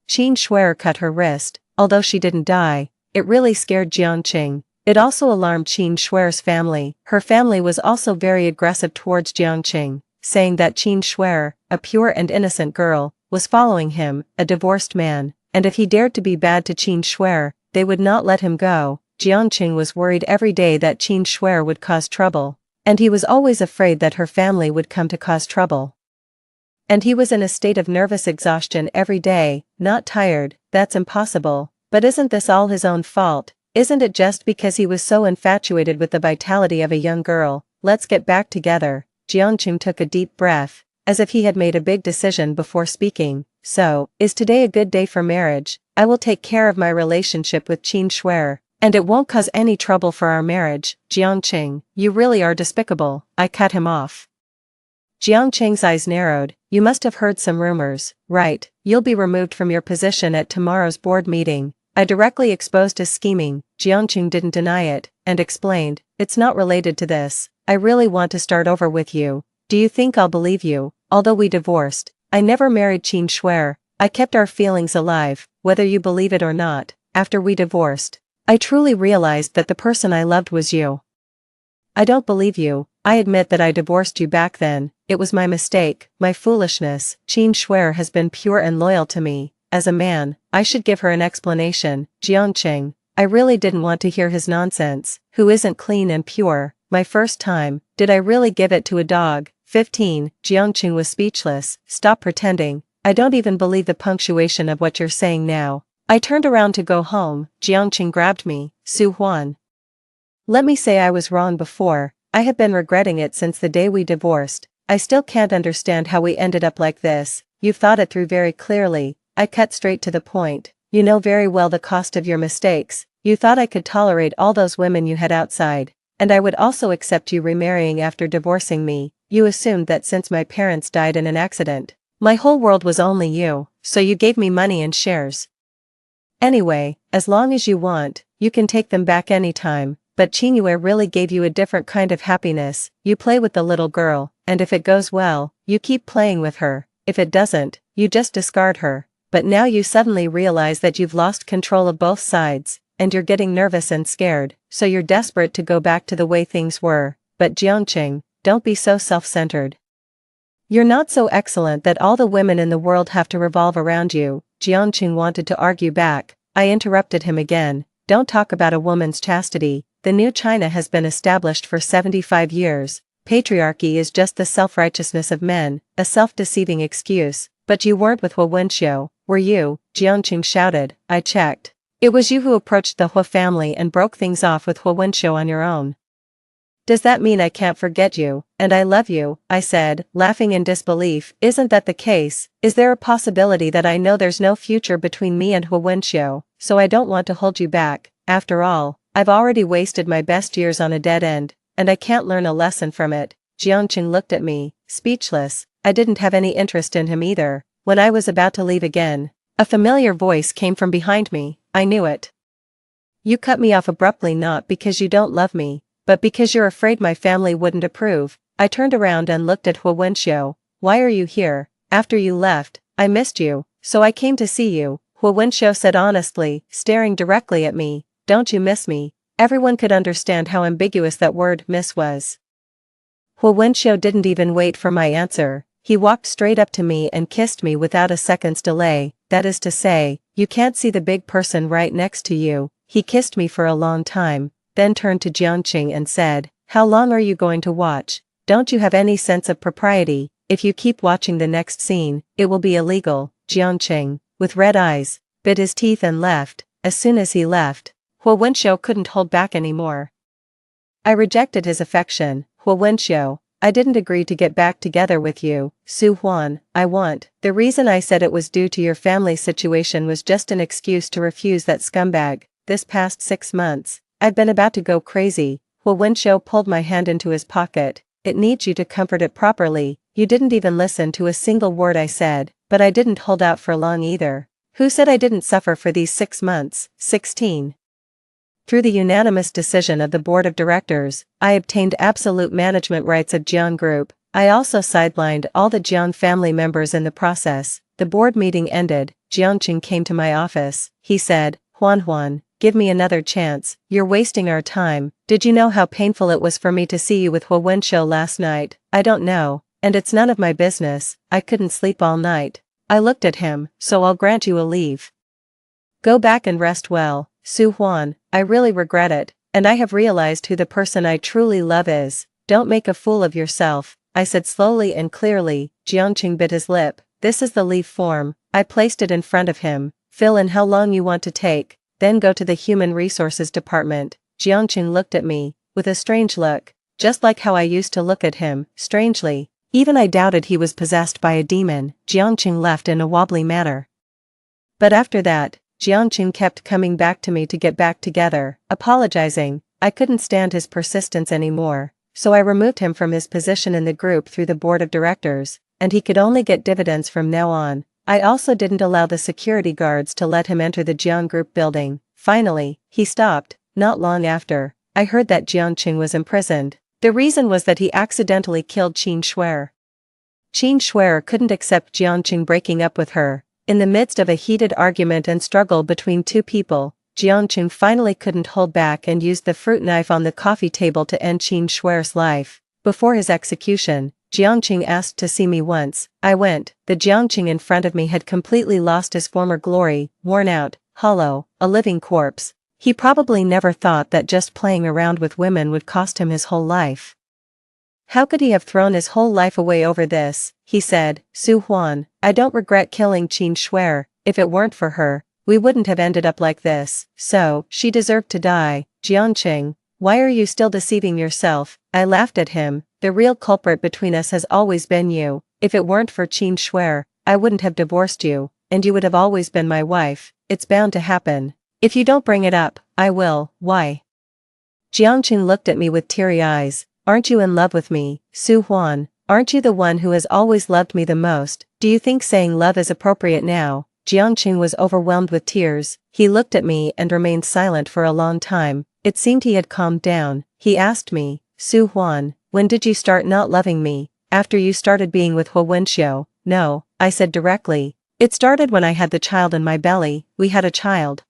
Qin Schwer cut her wrist. Although she didn't die, it really scared Jiangqing. It also alarmed Qin Schwer's family. Her family was also very aggressive towards Jiangqing, saying that Qin Schwer, a pure and innocent girl, was following him, a divorced man, and if he dared to be bad to Qin Schwer, they would not let him go. Jiangqing was worried every day that Qin Schwer would cause trouble, and he was always afraid that her family would come to cause trouble. And he was in a state of nervous exhaustion every day. Not tired, that's impossible. But isn't this all his own fault? Isn't it just because he was so infatuated with the vitality of a young girl? Let's get back together. Jiangqing took a deep breath, as if he had made a big decision before speaking. So, is today a good day for marriage? I will take care of my relationship with Qin Schwer, and it won't cause any trouble for our marriage. Jiangqing, you really are despicable. I cut him off. Jiangqing's eyes narrowed. You must have heard some rumors, right? You'll be removed from your position at tomorrow's board meeting. I directly exposed his scheming. Jiangqing didn't deny it, and explained, it's not related to this. I really want to start over with you. Do you think I'll believe you? Although we divorced, I never married Qin Schwer. I kept our feelings alive, whether you believe it or not. After we divorced, I truly realized that the person I loved was you. I don't believe you. I admit that I divorced you back then. It was my mistake, my foolishness. Qin Schwer has been pure and loyal to me. As a man, I should give her an explanation. Jiangqing, I really didn't want to hear his nonsense. Who isn't clean and pure? My first time, did I really give it to a dog? 15. Jiangqing was speechless. Stop pretending. I don't even believe the punctuation of what you're saying now. I turned around to go home. Jiangqing grabbed me. Su Huan, let me say I was wrong before. I have been regretting it since the day we divorced. I still can't understand how we ended up like this. You've thought it through very clearly. I cut straight to the point. You know very well the cost of your mistakes. You thought I could tolerate all those women you had outside, and I would also accept you remarrying after divorcing me. You assumed that since my parents died in an accident, my whole world was only you, so you gave me money and shares. Anyway, as long as you want, you can take them back anytime. But Qingyue really gave you a different kind of happiness. You play with the little girl, and if it goes well, you keep playing with her. If it doesn't, you just discard her. But now you suddenly realize that you've lost control of both sides, and you're getting nervous and scared, so you're desperate to go back to the way things were. But Jiangqing, don't be so self-centered. You're not so excellent that all the women in the world have to revolve around you. Jiangqing wanted to argue back. I interrupted him again. Don't talk about a woman's chastity. The new China has been established for 75 years. Patriarchy is just the self-righteousness of men, a self-deceiving excuse. But you weren't with Hua Wenxiu, were you? Jiangqing shouted. I checked. It was you who approached the Hua family and broke things off with Hua Wenxiu on your own. Does that mean I can't forget you, and I love you? I said, laughing in disbelief. Isn't that the case? Is there a possibility that I know there's no future between me and Hua Wenxiu, so I don't want to hold you back? After all, I've already wasted my best years on a dead end, and I can't learn a lesson from it. Jiangqing looked at me, speechless. I didn't have any interest in him either. When I was about to leave again, a familiar voice came from behind me. I knew it. You cut me off abruptly not because you don't love me, but because you're afraid my family wouldn't approve. I turned around and looked at Hu Wenxiu. Why are you here? After you left, I missed you, so I came to see you, Hu Wenxiu said honestly, staring directly at me. Don't you miss me? Everyone could understand how ambiguous that word miss was. Hu Wenxiu didn't even wait for my answer. He walked straight up to me and kissed me without a second's delay. That is to say, you can't see the big person right next to you. He kissed me for a long time, then turned to Jiangqing and said, how long are you going to watch? Don't you have any sense of propriety? If you keep watching the next scene, it will be illegal. Jiangqing, with red eyes, bit his teeth and left. As soon as he left, Hu Wenxiu couldn't hold back anymore. I rejected his affection. Hu Wenxiu, I didn't agree to get back together with you, Su Huan. The reason I said it was due to your family situation was just an excuse to refuse that scumbag. This past 6 months, I'd been about to go crazy. Hu Wenxiu pulled my hand into his pocket. It needs you to comfort it properly. You didn't even listen to a single word I said, but I didn't hold out for long either. Who said I didn't suffer for these 6 months? 16. Through the unanimous decision of the board of directors, I obtained absolute management rights of Jiang Group. I also sidelined all the Jiang family members in the process. The board meeting ended. Jiangqing came to my office. He said, Huan, give me another chance. You're wasting our time. Did you know how painful it was for me to see you with Hu Wenxiu last night? I don't know, and it's none of my business. I couldn't sleep all night. I looked at him, so I'll grant you a leave. Go back and rest well, Su Huan. I really regret it, and I have realized who the person I truly love is. Don't make a fool of yourself, I said slowly and clearly. Jiangqing bit his lip. This is the leave form. I placed it in front of him. Fill in how long you want to take, then go to the Human Resources Department. Jiangqing looked at me, with a strange look, just like how I used to look at him. Strangely, even I doubted he was possessed by a demon. Jiangqing left in a wobbly manner. But after that, Jiangqing kept coming back to me to get back together, apologizing. I couldn't stand his persistence anymore, so I removed him from his position in the group through the board of directors, and he could only get dividends from now on. I also didn't allow the security guards to let him enter the Jiang Group building. Finally, he stopped. Not long after, I heard that Jiangqing was imprisoned. The reason was that he accidentally killed Qin Shuer. Qin Shuer couldn't accept Jiangqing breaking up with her. In the midst of a heated argument and struggle between two people, Jiangqing finally couldn't hold back and used the fruit knife on the coffee table to end Qin Shuer's life. Before his execution, Jiangqing asked to see me once. I went. The Jiangqing in front of me had completely lost his former glory, worn out, hollow, a living corpse. He probably never thought that just playing around with women would cost him his whole life. How could he have thrown his whole life away over this? He said, Su Huan, I don't regret killing Qin Shuer. If it weren't for her, we wouldn't have ended up like this. So, she deserved to die. Jiangqing, why are you still deceiving yourself? I laughed at him. The real culprit between us has always been you. If it weren't for Qin Shuer, I wouldn't have divorced you, and you would have always been my wife. It's bound to happen. If you don't bring it up, I will. Why? Jiangqing looked at me with teary eyes. Aren't you in love with me, Su Huan? Aren't you the one who has always loved me the most? Do you think saying love is appropriate now? Jiangqing was overwhelmed with tears. He looked at me and remained silent for a long time. It seemed he had calmed down. He asked me, Su Huan, when did you start not loving me? After you started being with Hu Wenxiu? No, I said directly. It started when I had the child in my belly. We had a child.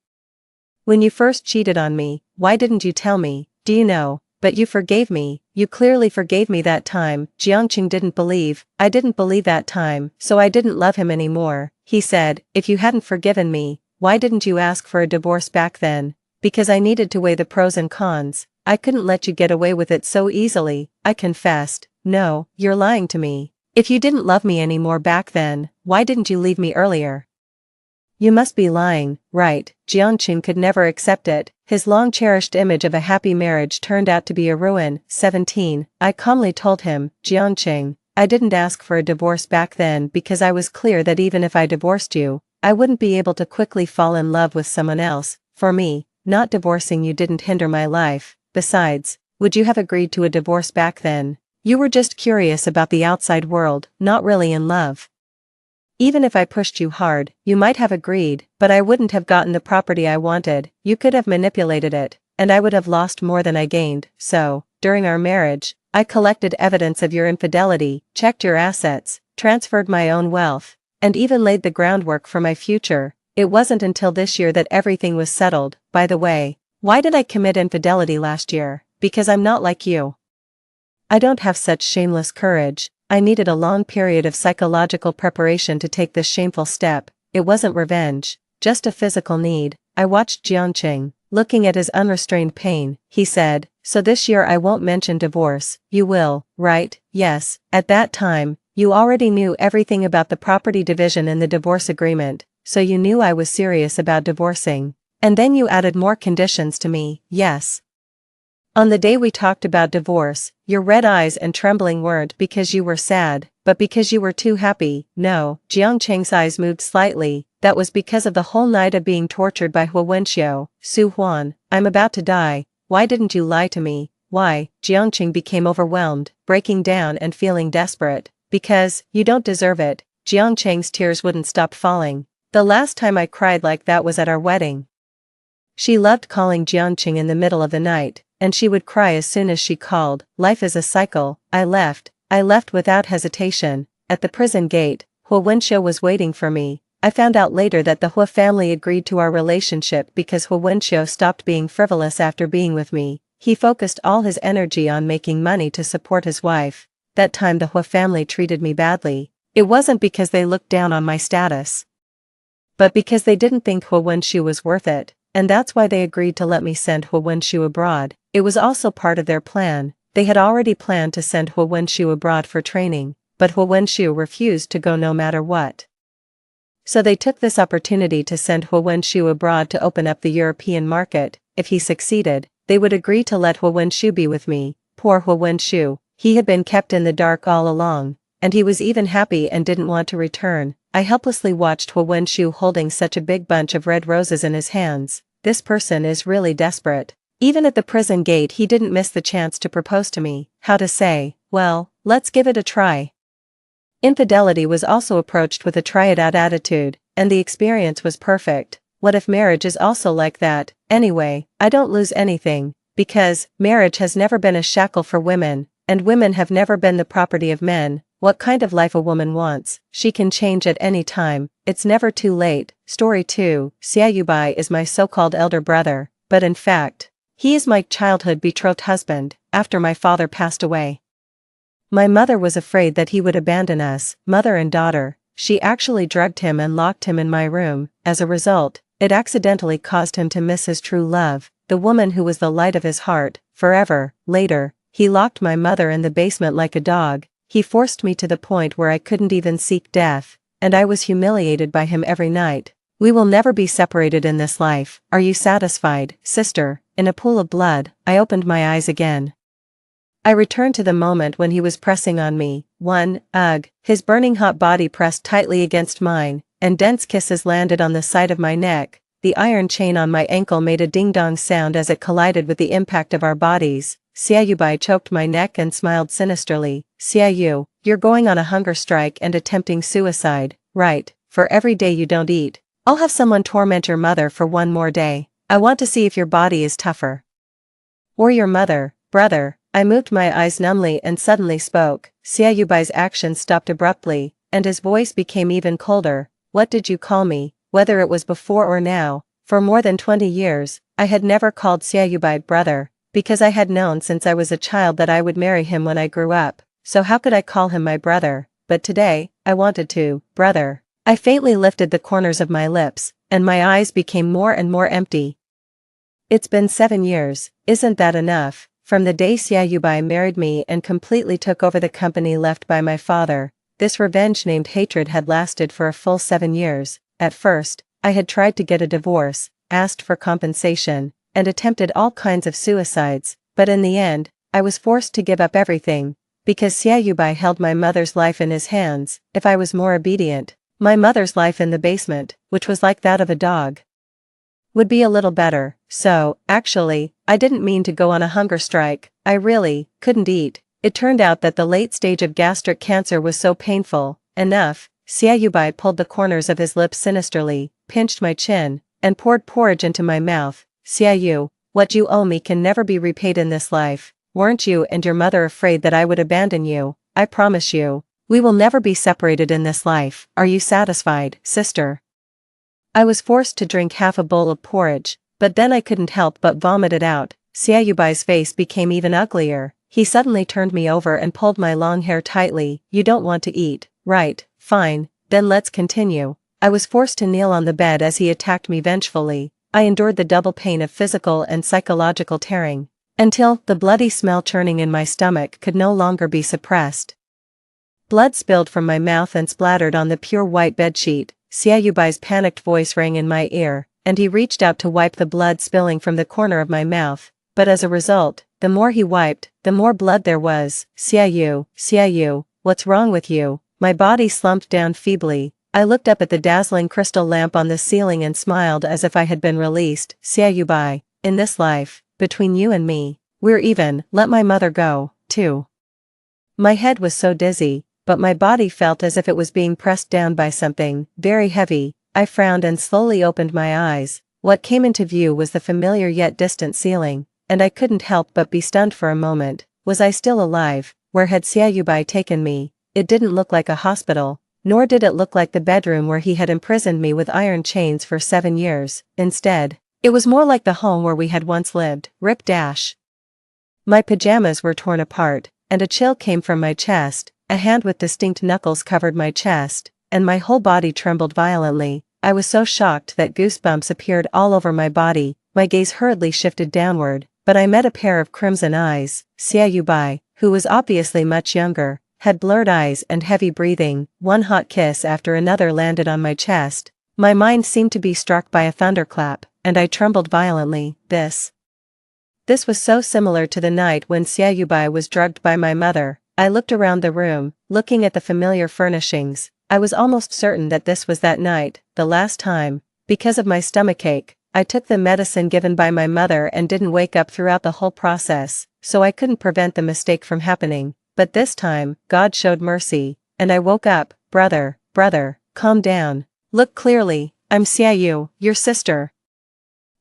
When you first cheated on me, why didn't you tell me? Do you know? But you forgave me. You clearly forgave me that time. Jiangqing didn't believe. I didn't believe that time, so I didn't love him anymore. He said, if you hadn't forgiven me, why didn't you ask for a divorce back then? Because I needed to weigh the pros and cons. I couldn't let you get away with it so easily. I confessed. No, you're lying to me. If you didn't love me anymore back then, why didn't you leave me earlier? You must be lying, right? Jiangqing could never accept it. His long-cherished image of a happy marriage turned out to be a ruin. 17. I calmly told him, Jiangqing, I didn't ask for a divorce back then because I was clear that even if I divorced you, I wouldn't be able to quickly fall in love with someone else. For me, not divorcing you didn't hinder my life. Besides, would you have agreed to a divorce back then? You were just curious about the outside world, not really in love. Even if I pushed you hard, you might have agreed, but I wouldn't have gotten the property I wanted. You could have manipulated it, and I would have lost more than I gained. So, during our marriage, I collected evidence of your infidelity, checked your assets, transferred my own wealth, and even laid the groundwork for my future. It wasn't until this year that everything was settled. By the way, why did I commit infidelity last year? Because I'm not like you. I don't have such shameless courage. I needed a long period of psychological preparation to take this shameful step. It wasn't revenge, just a physical need. I watched Jiangqing, looking at his unrestrained pain. He said, "So this year I won't mention divorce." "You will, right?" "Yes." At that time, you already knew everything about the property division in the divorce agreement, so you knew I was serious about divorcing. And then you added more conditions to me. "Yes." On the day we talked about divorce, your red eyes and trembling weren't because you were sad, but because you were too happy. "No." Jiangqing's eyes moved slightly. "That was because of the whole night of being tortured by Hu Wenxiu." "Su Huan, I'm about to die. Why didn't you lie to me?" "Why?" Jiangqing became overwhelmed, breaking down and feeling desperate. "Because, you don't deserve it." Jiangqing's tears wouldn't stop falling. "The last time I cried like that was at our wedding." She loved calling Jiangqing in the middle of the night, and she would cry as soon as she called. Life is a cycle. I left without hesitation. At the prison gate, Hu Wenxiu was waiting for me. I found out later that the Hu family agreed to our relationship because Hu Wenxiu stopped being frivolous after being with me. He focused all his energy on making money to support his wife. That time the Hu family treated me badly. It wasn't because they looked down on my status, but because they didn't think Hu Wenxiu was worth it, and that's why they agreed to let me send Hu Wenxiu abroad. It was also part of their plan. They had already planned to send Hu Wenxiu abroad for training, but Hu Wenxiu refused to go no matter what. So they took this opportunity to send Hu Wenxiu abroad to open up the European market. If he succeeded, they would agree to let Hu Wenxiu be with me. Poor Hu Wenxiu, he had been kept in the dark all along, and he was even happy and didn't want to return. I helplessly watched Hu Wenxiu holding such a big bunch of red roses in his hands. This person is really desperate. Even at the prison gate he didn't miss the chance to propose to me. How to say, well, let's give it a try. Infidelity was also approached with a try-it-out attitude, and the experience was perfect. What if marriage is also like that? Anyway, I don't lose anything, because marriage has never been a shackle for women, and women have never been the property of men. What kind of life a woman wants, she can change at any time. It's never too late. Story 2, Xiaoyubai is my so-called elder brother, but in fact, he is my childhood betrothed husband. After my father passed away, my mother was afraid that he would abandon us, mother and daughter. She actually drugged him and locked him in my room. As a result, it accidentally caused him to miss his true love, the woman who was the light of his heart, forever. Later, he locked my mother in the basement like a dog. He forced me to the point where I couldn't even seek death, and I was humiliated by him every night. We will never be separated in this life. Are you satisfied, sister? In a pool of blood, I opened my eyes again. I returned to the moment when he was pressing on me. Ugh, his burning hot body pressed tightly against mine, and dense kisses landed on the side of my neck. The iron chain on my ankle made a ding-dong sound as it collided with the impact of our bodies. Xiaoyubai choked my neck and smiled sinisterly. Xiaoyu, you're going on a hunger strike and attempting suicide, right? For every day you don't eat, I'll have someone torment your mother for one more day. I want to see if your body is tougher. Or your mother, brother. I moved my eyes numbly and suddenly spoke. Xiaoyubai's action stopped abruptly, and his voice became even colder. What did you call me? Whether it was before or now, for more than 20 years, I had never called Xiaoyubai brother, because I had known since I was a child that I would marry him when I grew up, so how could I call him my brother? But today, I wanted to. Brother. I faintly lifted the corners of my lips, and my eyes became more and more empty. It's been 7 years, isn't that enough? From the day Xiaoyubai married me and completely took over the company left by my father, this revenge named hatred had lasted for a full 7 years. At first, I had tried to get a divorce, asked for compensation, and attempted all kinds of suicides, but in the end, I was forced to give up everything, because Xiaoyubai held my mother's life in his hands. If I was more obedient, my mother's life in the basement, which was like that of a dog, would be a little better. So, actually, I didn't mean to go on a hunger strike. I really couldn't eat. It turned out that the late stage of gastric cancer was so painful, enough. Xiaobai pulled the corners of his lips sinisterly, pinched my chin, and poured porridge into my mouth. Xiaoyu, what you owe me can never be repaid in this life. Weren't you and your mother afraid that I would abandon you? I promise you, we will never be separated in this life. Are you satisfied, sister? I was forced to drink half a bowl of porridge, but then I couldn't help but vomit it out. Xiaobai's face became even uglier. He suddenly turned me over and pulled my long hair tightly. You don't want to eat, right? Fine, then let's continue. I was forced to kneel on the bed as he attacked me vengefully. I endured the double pain of physical and psychological tearing, until the bloody smell churning in my stomach could no longer be suppressed. Blood spilled from my mouth and splattered on the pure white bedsheet. Xiaobai's panicked voice rang in my ear, and he reached out to wipe the blood spilling from the corner of my mouth, but as a result, the more he wiped, the more blood there was. Xiaoyu, what's wrong with you? My body slumped down feebly. I looked up at the dazzling crystal lamp on the ceiling and smiled as if I had been released. Xiaobai, in this life, between you and me, we're even. Let my mother go, too. My head was so dizzy, but my body felt as if it was being pressed down by something very heavy. I frowned and slowly opened my eyes. What came into view was the familiar yet distant ceiling, and I couldn't help but be stunned for a moment. Was I still alive? Where had Xiaobai taken me? It didn't look like a hospital, nor did it look like the bedroom where he had imprisoned me with iron chains for 7 years. Instead, it was more like the home where we had once lived. Rip dash. My pajamas were torn apart, and a chill came from my chest. A hand with distinct knuckles covered my chest, and my whole body trembled violently. I was so shocked that goosebumps appeared all over my body. My gaze hurriedly shifted downward, but I met a pair of crimson eyes. Xiaobai, who was obviously much younger, had blurred eyes and heavy breathing. One hot kiss after another landed on my chest. My mind seemed to be struck by a thunderclap, and I trembled violently. This was so similar to the night when Xiaobai was drugged by my mother. I looked around the room, looking at the familiar furnishings. I was almost certain that this was that night, the last time. Because of my stomachache, I took the medicine given by my mother and didn't wake up throughout the whole process, so I couldn't prevent the mistake from happening. But this time, God showed mercy, and I woke up. Brother, calm down. Look clearly, I'm Xiaoyu, your sister.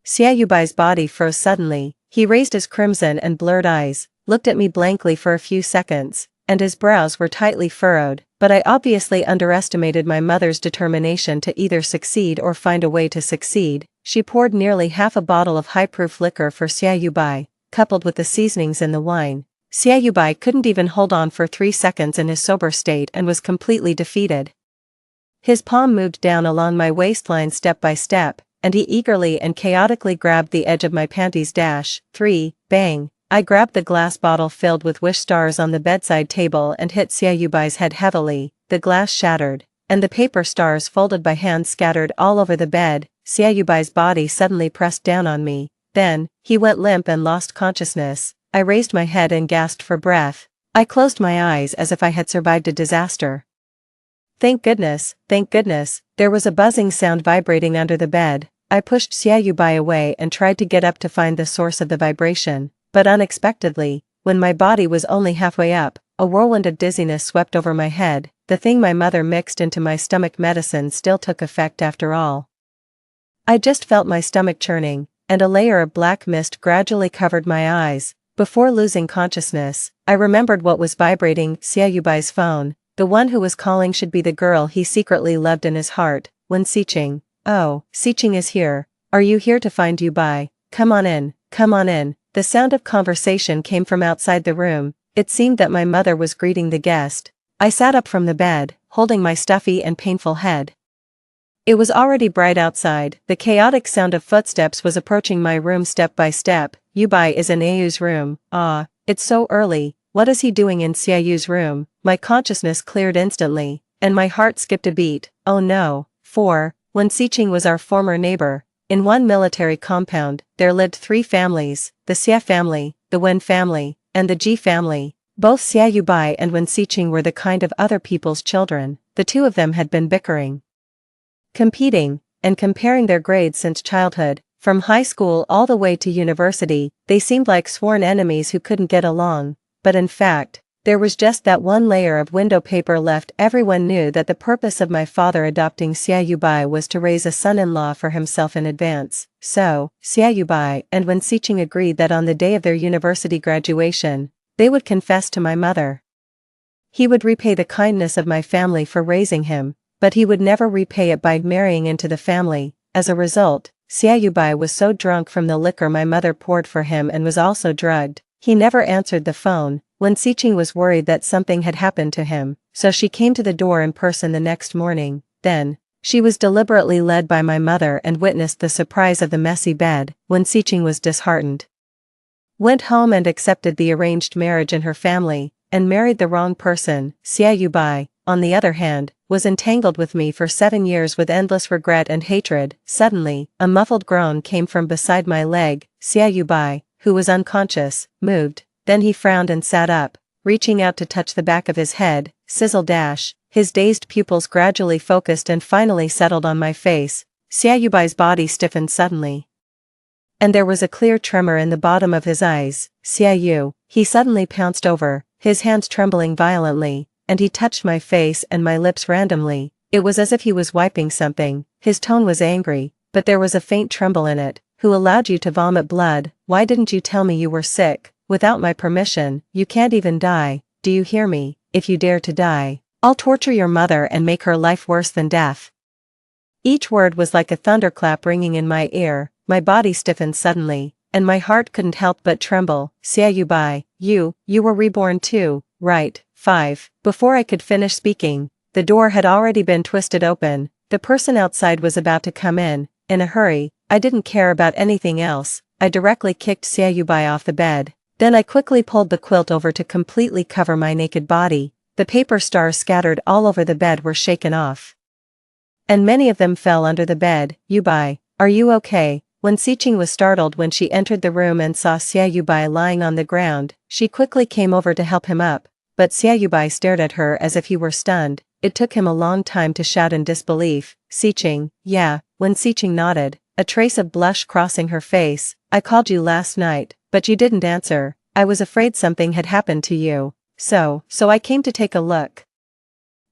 Xiaobai's body froze suddenly. He raised his crimson and blurred eyes, looked at me blankly for a few seconds, and his brows were tightly furrowed, but I obviously underestimated my mother's determination to either succeed or find a way to succeed. She poured nearly half a bottle of high-proof liquor for Xiaobai, coupled with the seasonings in the wine. Xiaobai couldn't even hold on for 3 seconds in his sober state and was completely defeated. His palm moved down along my waistline step by step, and he eagerly and chaotically grabbed the edge of my panties. 3, bang. I grabbed the glass bottle filled with wish stars on the bedside table and hit Xiaobai's head heavily. The glass shattered, and the paper stars folded by hand scattered all over the bed. Xiaobai's body suddenly pressed down on me. Then, he went limp and lost consciousness. I raised my head and gasped for breath. I closed my eyes as if I had survived a disaster. Thank goodness, there was a buzzing sound vibrating under the bed. I pushed Xiaobai away and tried to get up to find the source of the vibration, but unexpectedly, when my body was only halfway up, a whirlwind of dizziness swept over my head. The thing my mother mixed into my stomach medicine still took effect after all. I just felt my stomach churning, and a layer of black mist gradually covered my eyes. Before losing consciousness, I remembered what was vibrating. Xiaobai's phone. The one who was calling should be the girl he secretly loved in his heart. Wen Xiqing. Oh, Xiqing is here. Are you here to find you by? Come on in. The sound of conversation came from outside the room. It seemed that my mother was greeting the guest. I sat up from the bed, holding my stuffy and painful head. It was already bright outside. The chaotic sound of footsteps was approaching my room step by step. Yubai is in Ayu's room. Ah, it's so early. What is he doing in Xiaoyu's room? My consciousness cleared instantly, and my heart skipped a beat. Oh no. 4. Wen Xiqing was our former neighbor. In one military compound, there lived 3 families, the Xia family, the Wen family, and the Ji family. Both Xiaobai and Wen Xiqing were the kind of other people's children. The two of them had been bickering, competing, and comparing their grades since childhood. From high school all the way to university, they seemed like sworn enemies who couldn't get along. But in fact, There was just that one layer of window paper left. Everyone knew that the purpose of my father adopting Xia Yubai was to raise a son-in-law for himself in advance. So, Xia Yubai and Wen Xiqing agreed that on the day of their university graduation, they would confess to my mother. He would repay the kindness of my family for raising him, but he would never repay it by marrying into the family. As a result, Xia Yubai was so drunk from the liquor my mother poured for him and was also drugged. He never answered the phone. Wen Xiqing was worried that something had happened to him, so she came to the door in person the next morning. Then, she was deliberately led by my mother and witnessed the surprise of the messy bed. Wen Xiqing was disheartened. Went home and accepted the arranged marriage in her family, and married the wrong person. Xia Yubai, on the other hand, was entangled with me for 7 years with endless regret and hatred. Suddenly, a muffled groan came from beside my leg. Xia Yubai, who was unconscious, moved. Then he frowned and sat up, reaching out to touch the back of his head. Sizzle dash, his dazed pupils gradually focused and finally settled on my face. Xia Yubai's body stiffened suddenly, and there was a clear tremor in the bottom of his eyes. Xia Yu, he suddenly pounced over, his hands trembling violently, and he touched my face and my lips randomly. It was as if he was wiping something. His tone was angry, but there was a faint tremble in it. Who allowed you to vomit blood? Why didn't you tell me you were sick? Without my permission, you can't even die. Do you hear me? If you dare to die, I'll torture your mother and make her life worse than death. Each word was like a thunderclap ringing in my ear. My body stiffened suddenly, and my heart couldn't help but tremble. Xia Yubai, you were reborn too, right? 5. Before I could finish speaking, the door had already been twisted open. The person outside was about to come in a hurry. I didn't care about anything else. I directly kicked Xia Yubai off the bed. Then I quickly pulled the quilt over to completely cover my naked body. The paper stars scattered all over the bed were shaken off, and many of them fell under the bed. Yubai, are you okay? Wen Xiqing was startled when she entered the room and saw Xia Yubai lying on the ground. She quickly came over to help him up, but Xia Yubai stared at her as if he were stunned. It took him a long time to shout in disbelief. Xiqing, yeah. Wen Xiqing nodded, a trace of blush crossing her face. I called you last night, but you didn't answer. I was afraid something had happened to you. So I came to take a look.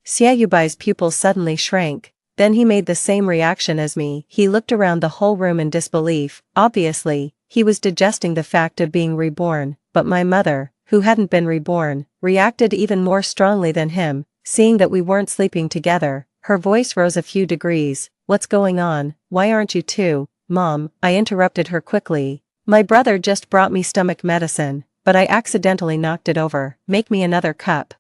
Xia Yubai's pupils suddenly shrank. Then he made the same reaction as me. He looked around the whole room in disbelief. Obviously, he was digesting the fact of being reborn, but my mother, who hadn't been reborn, reacted even more strongly than him. Seeing that we weren't sleeping together, her voice rose a few degrees. What's going on? Why aren't you too? Mom, I interrupted her quickly. My brother just brought me stomach medicine, but I accidentally knocked it over. Make me another cup.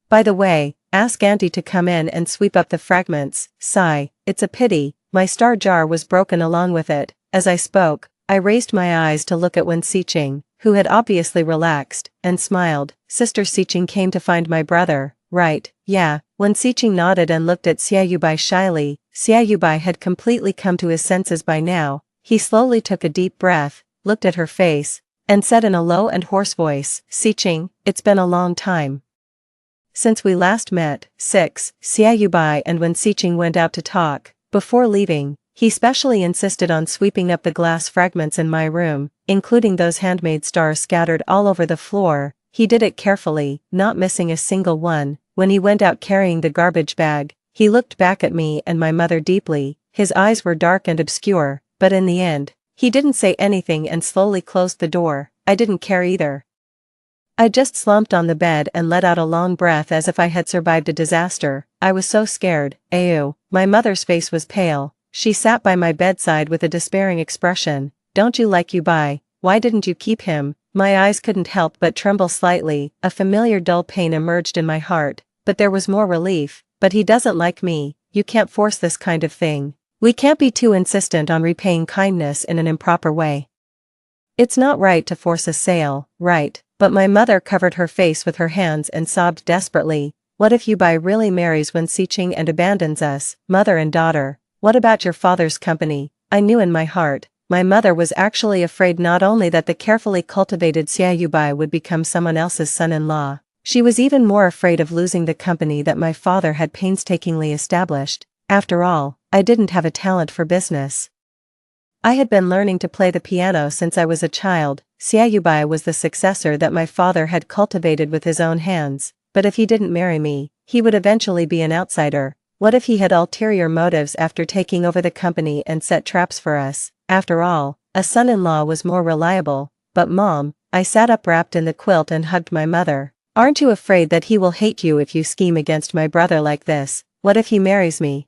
By the way, ask Auntie to come in and sweep up the fragments. Sigh, it's a pity, my star jar was broken along with it. As I spoke, I raised my eyes to look at Wen Xiqing, who had obviously relaxed, and smiled. Sister Xiqing came to find my brother, right? Yeah. Wen Xiqing nodded and looked at Xia Yubai shyly. Xia Yubai had completely come to his senses by now. He slowly took a deep breath, looked at her face, and said in a low and hoarse voice, Xiqing, it's been a long time since we last met. 6. Xia Yubai and Wen Xiqing went out to talk. Before leaving, he specially insisted on sweeping up the glass fragments in my room, including those handmade stars scattered all over the floor. He did it carefully, not missing a single one. When he went out carrying the garbage bag, he looked back at me and my mother deeply. His eyes were dark and obscure, but in the end, he didn't say anything and slowly closed the door. I didn't care either. I just slumped on the bed and let out a long breath as if I had survived a disaster. I was so scared. Ew. My mother's face was pale. She sat by my bedside with a despairing expression. Don't you like Yubai? Why didn't you keep him? My eyes couldn't help but tremble slightly. A familiar dull pain emerged in my heart, but there was more relief. But he doesn't like me. You can't force this kind of thing. We can't be too insistent on repaying kindness in an improper way. It's not right to force a sale, right? But my mother covered her face with her hands and sobbed desperately. What if Yubai really marries Wen Xiqing and abandons us, mother and daughter? What about your father's company? I knew in my heart, my mother was actually afraid not only that the carefully cultivated Xia Yubai would become someone else's son-in-law, she was even more afraid of losing the company that my father had painstakingly established. After all, I didn't have a talent for business. I had been learning to play the piano since I was a child. Xiaobai was the successor that my father had cultivated with his own hands, but if he didn't marry me, he would eventually be an outsider. What if he had ulterior motives after taking over the company and set traps for us? After all, a son-in-law was more reliable. But Mom, I sat up wrapped in the quilt and hugged my mother. Aren't you afraid that he will hate you if you scheme against my brother like this? What if he marries me,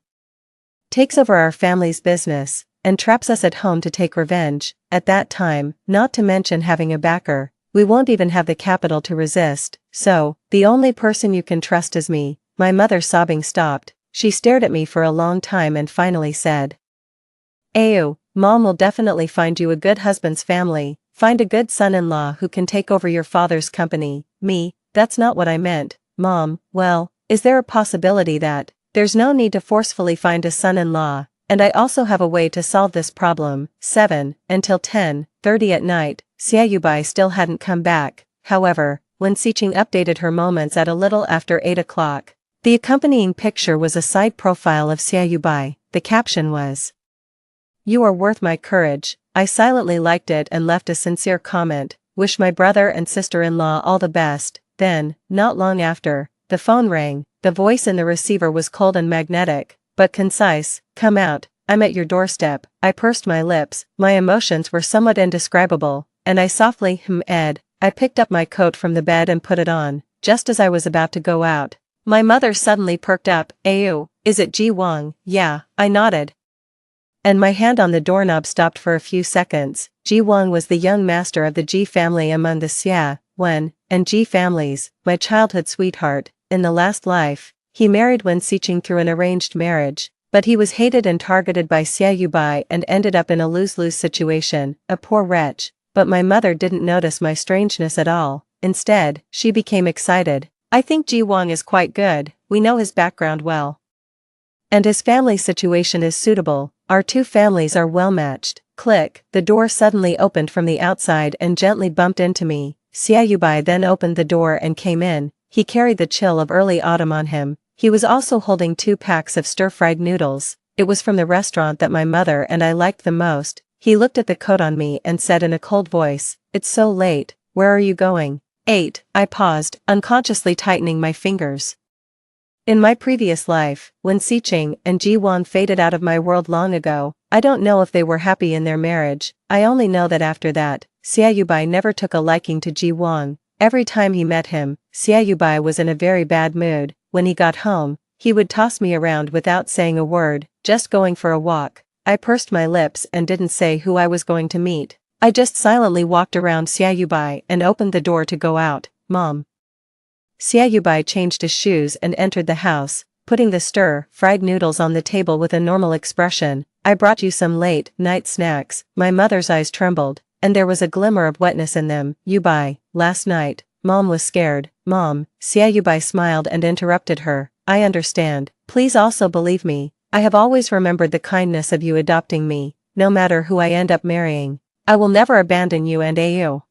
takes over our family's business, and traps us at home to take revenge? At that time, not to mention having a backer, we won't even have the capital to resist. So, the only person you can trust is me. My mother's sobbing stopped. She stared at me for a long time and finally said, "Ayu, Mom will definitely find you a good husband's family. Find a good son-in-law who can take over your father's company." Me, that's not what I meant, Mom. Well, is there a possibility that there's no need to forcefully find a son-in-law, and I also have a way to solve this problem. 7. Until 10:30 at night, Xiaobai still hadn't come back. However, when Xiqing updated her moments at a little after 8 o'clock, the accompanying picture was a side profile of Xiaobai. The caption was, "You are worth my courage." I silently liked it and left a sincere comment, "Wish my brother and sister-in-law all the best." Then, not long after, the phone rang. The voice in the receiver was cold and magnetic, but concise. "Come out, I'm at your doorstep." I pursed my lips, my emotions were somewhat indescribable, and I softly Ed. I picked up my coat from the bed and put it on, just as I was about to go out. My mother suddenly perked up. "Ayu, is it Ji Wang?" "Yeah," I nodded, and my hand on the doorknob stopped for a few seconds. Ji Wang was the young master of the Ji family among the Xia, Wen, and Ji families, my childhood sweetheart. In the last life, he married Wen Xiqing through an arranged marriage, but he was hated and targeted by Xiaobai and ended up in a lose-lose situation, a poor wretch. But my mother didn't notice my strangeness at all. Instead, she became excited. "I think Ji Wang is quite good. We know his background well, and his family situation is suitable. Our two families are well matched." Click, the door suddenly opened from the outside and gently bumped into me. Xiaobai then opened the door and came in. He carried the chill of early autumn on him. He was also holding 2 packs of stir-fried noodles. It was from the restaurant that my mother and I liked the most. He looked at the coat on me and said in a cold voice, "It's so late, where are you going?" 8. I paused, unconsciously tightening my fingers. In my previous life, when Xiqing and Ji Wang faded out of my world long ago, I don't know if they were happy in their marriage. I only know that after that, Xiaobai never took a liking to Ji Wang. Every time he met him, Xiaobai was in a very bad mood. When he got home, he would toss me around without saying a word, just going for a walk. I pursed my lips and didn't say who I was going to meet. I just silently walked around Xiaobai and opened the door to go out. "Mom." Xiaobai changed his shoes and entered the house, putting the stir-fried noodles on the table with a normal expression. "I brought you some late-night snacks." My mother's eyes trembled, and there was a glimmer of wetness in them. "Yubai, last night, Mom was scared." "Mom," Xiaobai smiled and interrupted her. "I understand. Please also believe me. I have always remembered the kindness of you adopting me. No matter who I end up marrying, I will never abandon you and Ayu.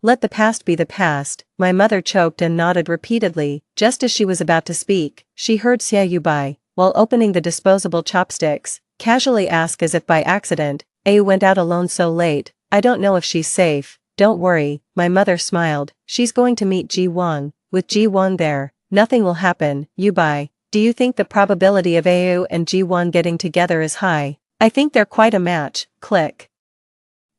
Let the past be the past." My mother choked and nodded repeatedly. Just as she was about to speak, she heard Xiaobai, while opening the disposable chopsticks, casually ask as if by accident, "Ayu went out alone so late. I don't know if she's safe." "Don't worry," my mother smiled. "She's going to meet Ji Wang. With Ji Wang there, nothing will happen." "Yubai, do you think the probability of Ayu and Ji Wang getting together is high?" "I think they're quite a match." Click.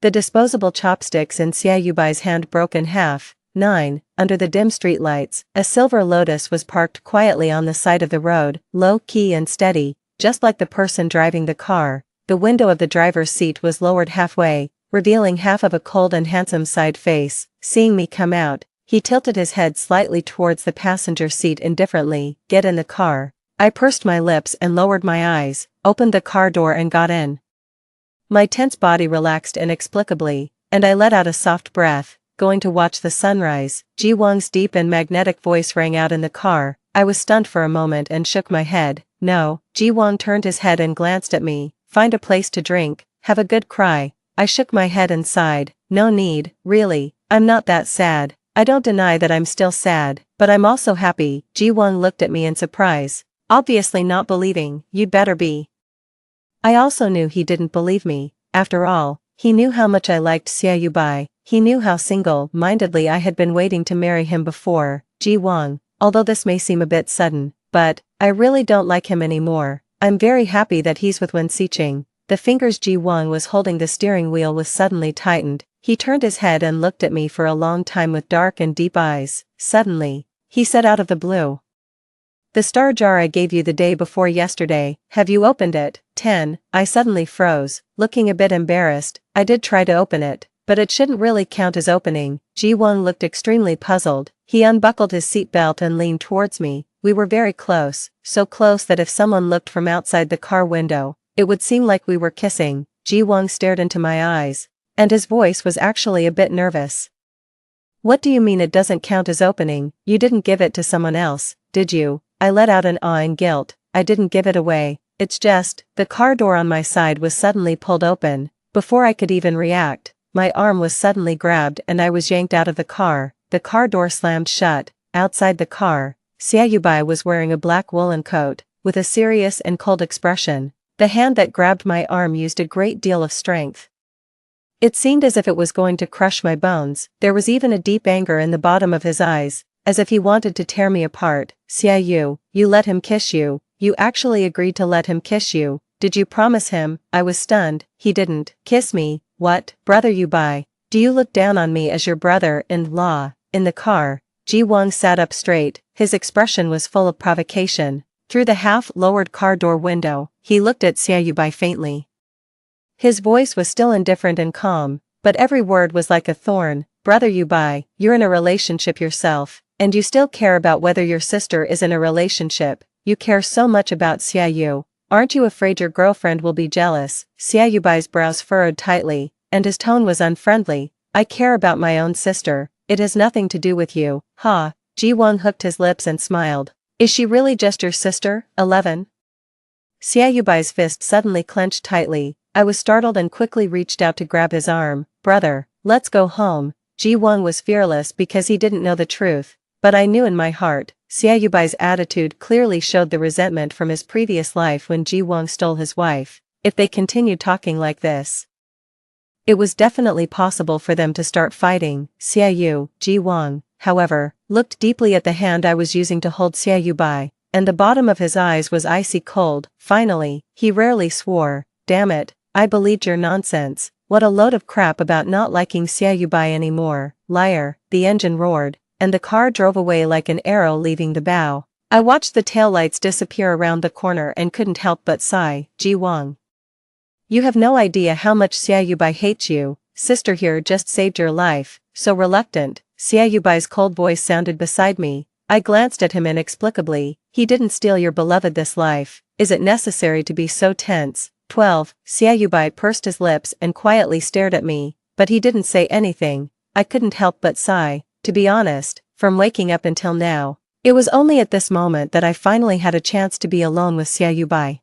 The disposable chopsticks in Xiaoyubai's hand broke in half. 9. Under the dim streetlights, a silver Lotus was parked quietly on the side of the road, low-key and steady, just like the person driving the car. The window of the driver's seat was lowered halfway, revealing half of a cold and handsome side face. Seeing me come out, he tilted his head slightly towards the passenger seat indifferently. "Get in the car." I pursed my lips and lowered my eyes, opened the car door and got in. My tense body relaxed inexplicably, and I let out a soft breath. "Going to watch the sunrise?" Ji Wang's deep and magnetic voice rang out in the car. I was stunned for a moment and shook my head. "No." Ji Wang turned his head and glanced at me. "Find a place to drink, have a good cry." I shook my head and sighed. "No need, really, I'm not that sad." "I don't deny that I'm still sad, but I'm also happy." Ji Wang looked at me in surprise, obviously not believing. "You'd better be." I also knew he didn't believe me, After all, he knew how much I liked Xiaoyu. He knew how single-mindedly I had been waiting to marry him before. Ji Wang, although this may seem a bit sudden, but I really don't like him anymore. I'm very happy that he's with Wen Xiqing. The fingers Ji Wang was holding the steering wheel was suddenly tightened. He turned his head and looked at me for a long time with dark and deep eyes. Suddenly, he said out of the blue, "The star jar I gave you the day before yesterday, have you opened it?" 10. I suddenly froze, looking a bit embarrassed. I did try to open it, but it shouldn't really count as opening. Ji Wang looked extremely puzzled. He unbuckled his seatbelt and leaned towards me. We were very close, so close that if someone looked from outside the car window, it would seem like we were kissing. Ji Wang stared into my eyes, and his voice was actually a bit nervous. "What do you mean it doesn't count as opening? You didn't give it to someone else, did you?" I let out an ah in guilt. "I didn't give it away. It's just, the car door on my side was suddenly pulled open. Before I could even react, my arm was suddenly grabbed and I was yanked out of the car. The car door slammed shut. Outside the car, Xiaoyu was wearing a black woolen coat, with a serious and cold expression. The hand that grabbed my arm used a great deal of strength. It seemed as if it was going to crush my bones. There was even a deep anger in the bottom of his eyes, as if he wanted to tear me apart. "Xiaoyu, you let him kiss you? You actually agreed to let him kiss you? Did you promise him?" I was stunned. "He didn't kiss me." "What? Brother Yubai, do you look down on me as your brother-in-law?" In the car, Ji Wang sat up straight. His expression was full of provocation. Through the half-lowered car door window, he looked at Xiaoyu faintly. His voice was still indifferent and calm, but every word was like a thorn. "Brother Yubai, you're in a relationship yourself, and you still care about whether your sister is in a relationship. You care so much about Xiaoyu. Aren't you afraid your girlfriend will be jealous?" Xiaoyu's brows furrowed tightly, and his tone was unfriendly. "I care about my own sister. It has nothing to do with you." "Ha." Ji Wang hooked his lips and smiled. "Is she really just your sister?" 11. Xiaoyu's fist suddenly clenched tightly. I was startled and quickly reached out to grab his arm. "Brother, let's go home." Ji Wang was fearless because he didn't know the truth, but I knew in my heart. Xiaoyu's attitude clearly showed the resentment from his previous life when Ji Wang stole his wife. If they continued talking like this, it was definitely possible for them to start fighting. Ji Wang, however, looked deeply at the hand I was using to hold Xiaoyu, and the bottom of his eyes was icy cold. Finally, he rarely swore. "Damn it, I believed your nonsense. What a load of crap about not liking Xiaoyu anymore. Liar." The engine roared, and the car drove away like an arrow leaving the bow. I watched the taillights disappear around the corner and couldn't help but sigh. "Ji Wang, you have no idea how much Xiaoyu hates you. Sister here just saved your life." So reluctant, Xiaoyu's cold voice sounded beside me. I glanced at him inexplicably. "He didn't steal your beloved this life. Is it necessary to be so tense?" 12. Xiaoyu pursed his lips and quietly stared at me, but he didn't say anything. I couldn't help but sigh. To be honest, from waking up until now, it was only at this moment that I finally had a chance to be alone with Xiaoyu.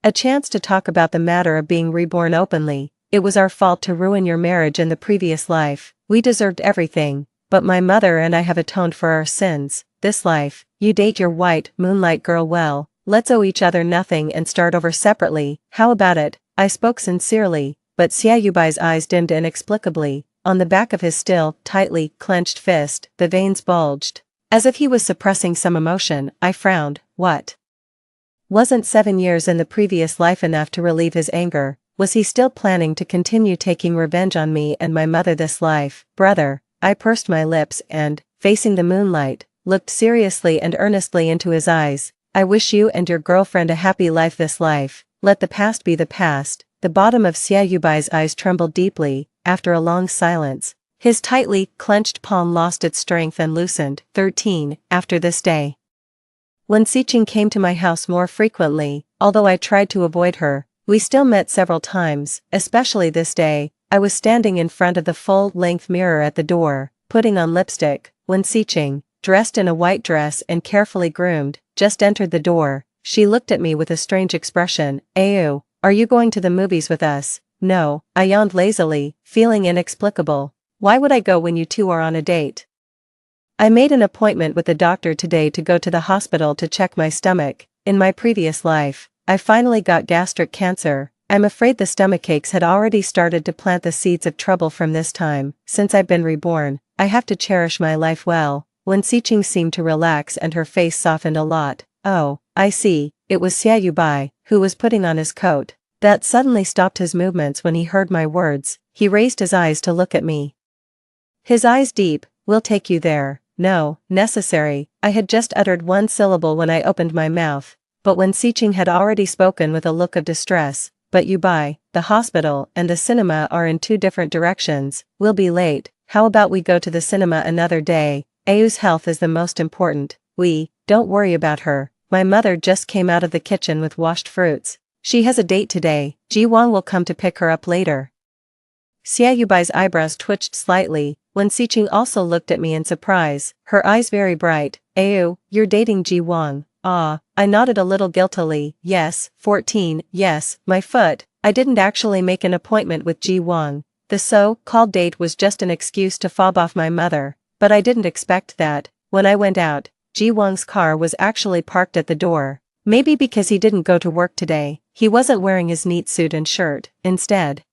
A chance to talk about the matter of being reborn openly. "It was our fault to ruin your marriage in the previous life. We deserved everything, but my mother and I have atoned for our sins. This life, you date your white moonlight girl well. Let's owe each other nothing and start over separately. How about it?" I spoke sincerely, but Xiaoyu's eyes dimmed inexplicably. On the back of his still, tightly clenched fist, the veins bulged. As if he was suppressing some emotion, I frowned. What? Wasn't 7 years in the previous life enough to relieve his anger? Was he still planning to continue taking revenge on me and my mother this life? "Brother," I pursed my lips and, facing the moonlight, looked seriously and earnestly into his eyes. "I wish you and your girlfriend a happy life this life. Let the past be the past." The bottom of Xiaoyu's eyes trembled deeply. After a long silence, his tightly clenched palm lost its strength and loosened. 13. After this day, when Xiqing came to my house more frequently, although I tried to avoid her, we still met several times. Especially this day, I was standing in front of the full-length mirror at the door, putting on lipstick, when Xiqing, dressed in a white dress and carefully groomed, just entered the door. She looked at me with a strange expression. "Ayu, are you going to the movies with us?" "No," I yawned lazily, feeling inexplicable. "Why would I go when you two are on a date?" "I made an appointment with the doctor today to go to the hospital to check my stomach. In my previous life, I finally got gastric cancer. I'm afraid the stomachaches had already started to plant the seeds of trouble from this time. Since I've been reborn, I have to cherish my life well. Wen Xiqing seemed to relax and her face softened a lot. Oh, I see, it was Xia Bai, who was putting on his coat. That suddenly stopped his movements when he heard my words. He raised his eyes to look at me. His eyes deep. We'll take you there. No, necessary. I had just uttered one syllable when I opened my mouth, but Wen Xiqing had already spoken with a look of distress. But you Bai, the hospital and the cinema are in two different directions. We'll be late. How about we go to the cinema another day? Ayu's health is the most important. Don't worry about her. My mother just came out of the kitchen with washed fruits. She has a date today. Ji Wang will come to pick her up later. Xia Yubai's eyebrows twitched slightly. Wen Xiqing also looked at me in surprise, her eyes very bright. Ayu, you're dating Ji Wang. Ah, I nodded a little guiltily. Yes, 14, yes, my foot. I didn't actually make an appointment with Ji Wang. The so-called date was just an excuse to fob off my mother, but I didn't expect that. When I went out, Ji Wang's car was actually parked at the door. Maybe because he didn't go to work today, he wasn't wearing his neat suit and shirt. Instead,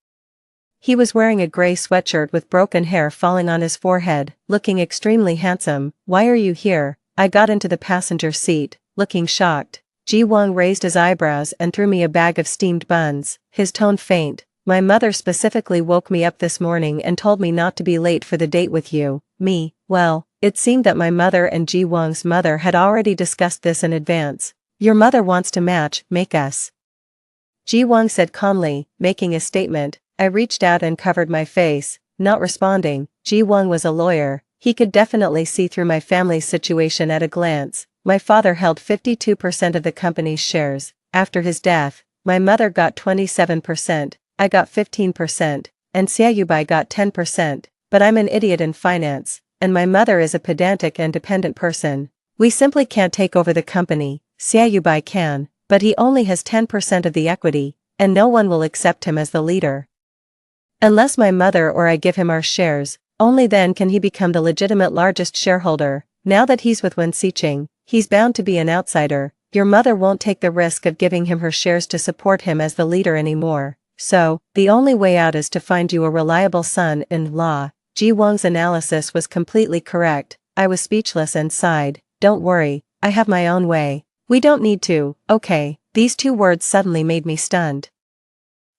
he was wearing a gray sweatshirt with broken hair falling on his forehead, looking extremely handsome. Why are you here? I got into the passenger seat, looking shocked. Ji Wang raised his eyebrows and threw me a bag of steamed buns, his tone faint. My mother specifically woke me up this morning and told me not to be late for the date with you. Well, it seemed that my mother and Ji Wang's mother had already discussed this in advance. Your mother wants to make us. Ji Wang said calmly, making a statement. I reached out and covered my face, not responding. Ji Wang was a lawyer. He could definitely see through my family's situation at a glance. My father held 52% of the company's shares. After his death, my mother got 27%, I got 15%, and Xia Yubai got 10%, but I'm an idiot in finance, and my mother is a pedantic and dependent person. We simply can't take over the company. Xia Yubai can, but he only has 10% of the equity, and no one will accept him as the leader. Unless my mother or I give him our shares, only then can he become the legitimate largest shareholder. Now that he's with Wen Xiqing, he's bound to be an outsider. Your mother won't take the risk of giving him her shares to support him as the leader anymore. So, the only way out is to find you a reliable son-in-law. Ji Wang's analysis was completely correct. I was speechless and sighed. Don't worry, I have my own way. We don't need to. Okay. These two words suddenly made me stunned.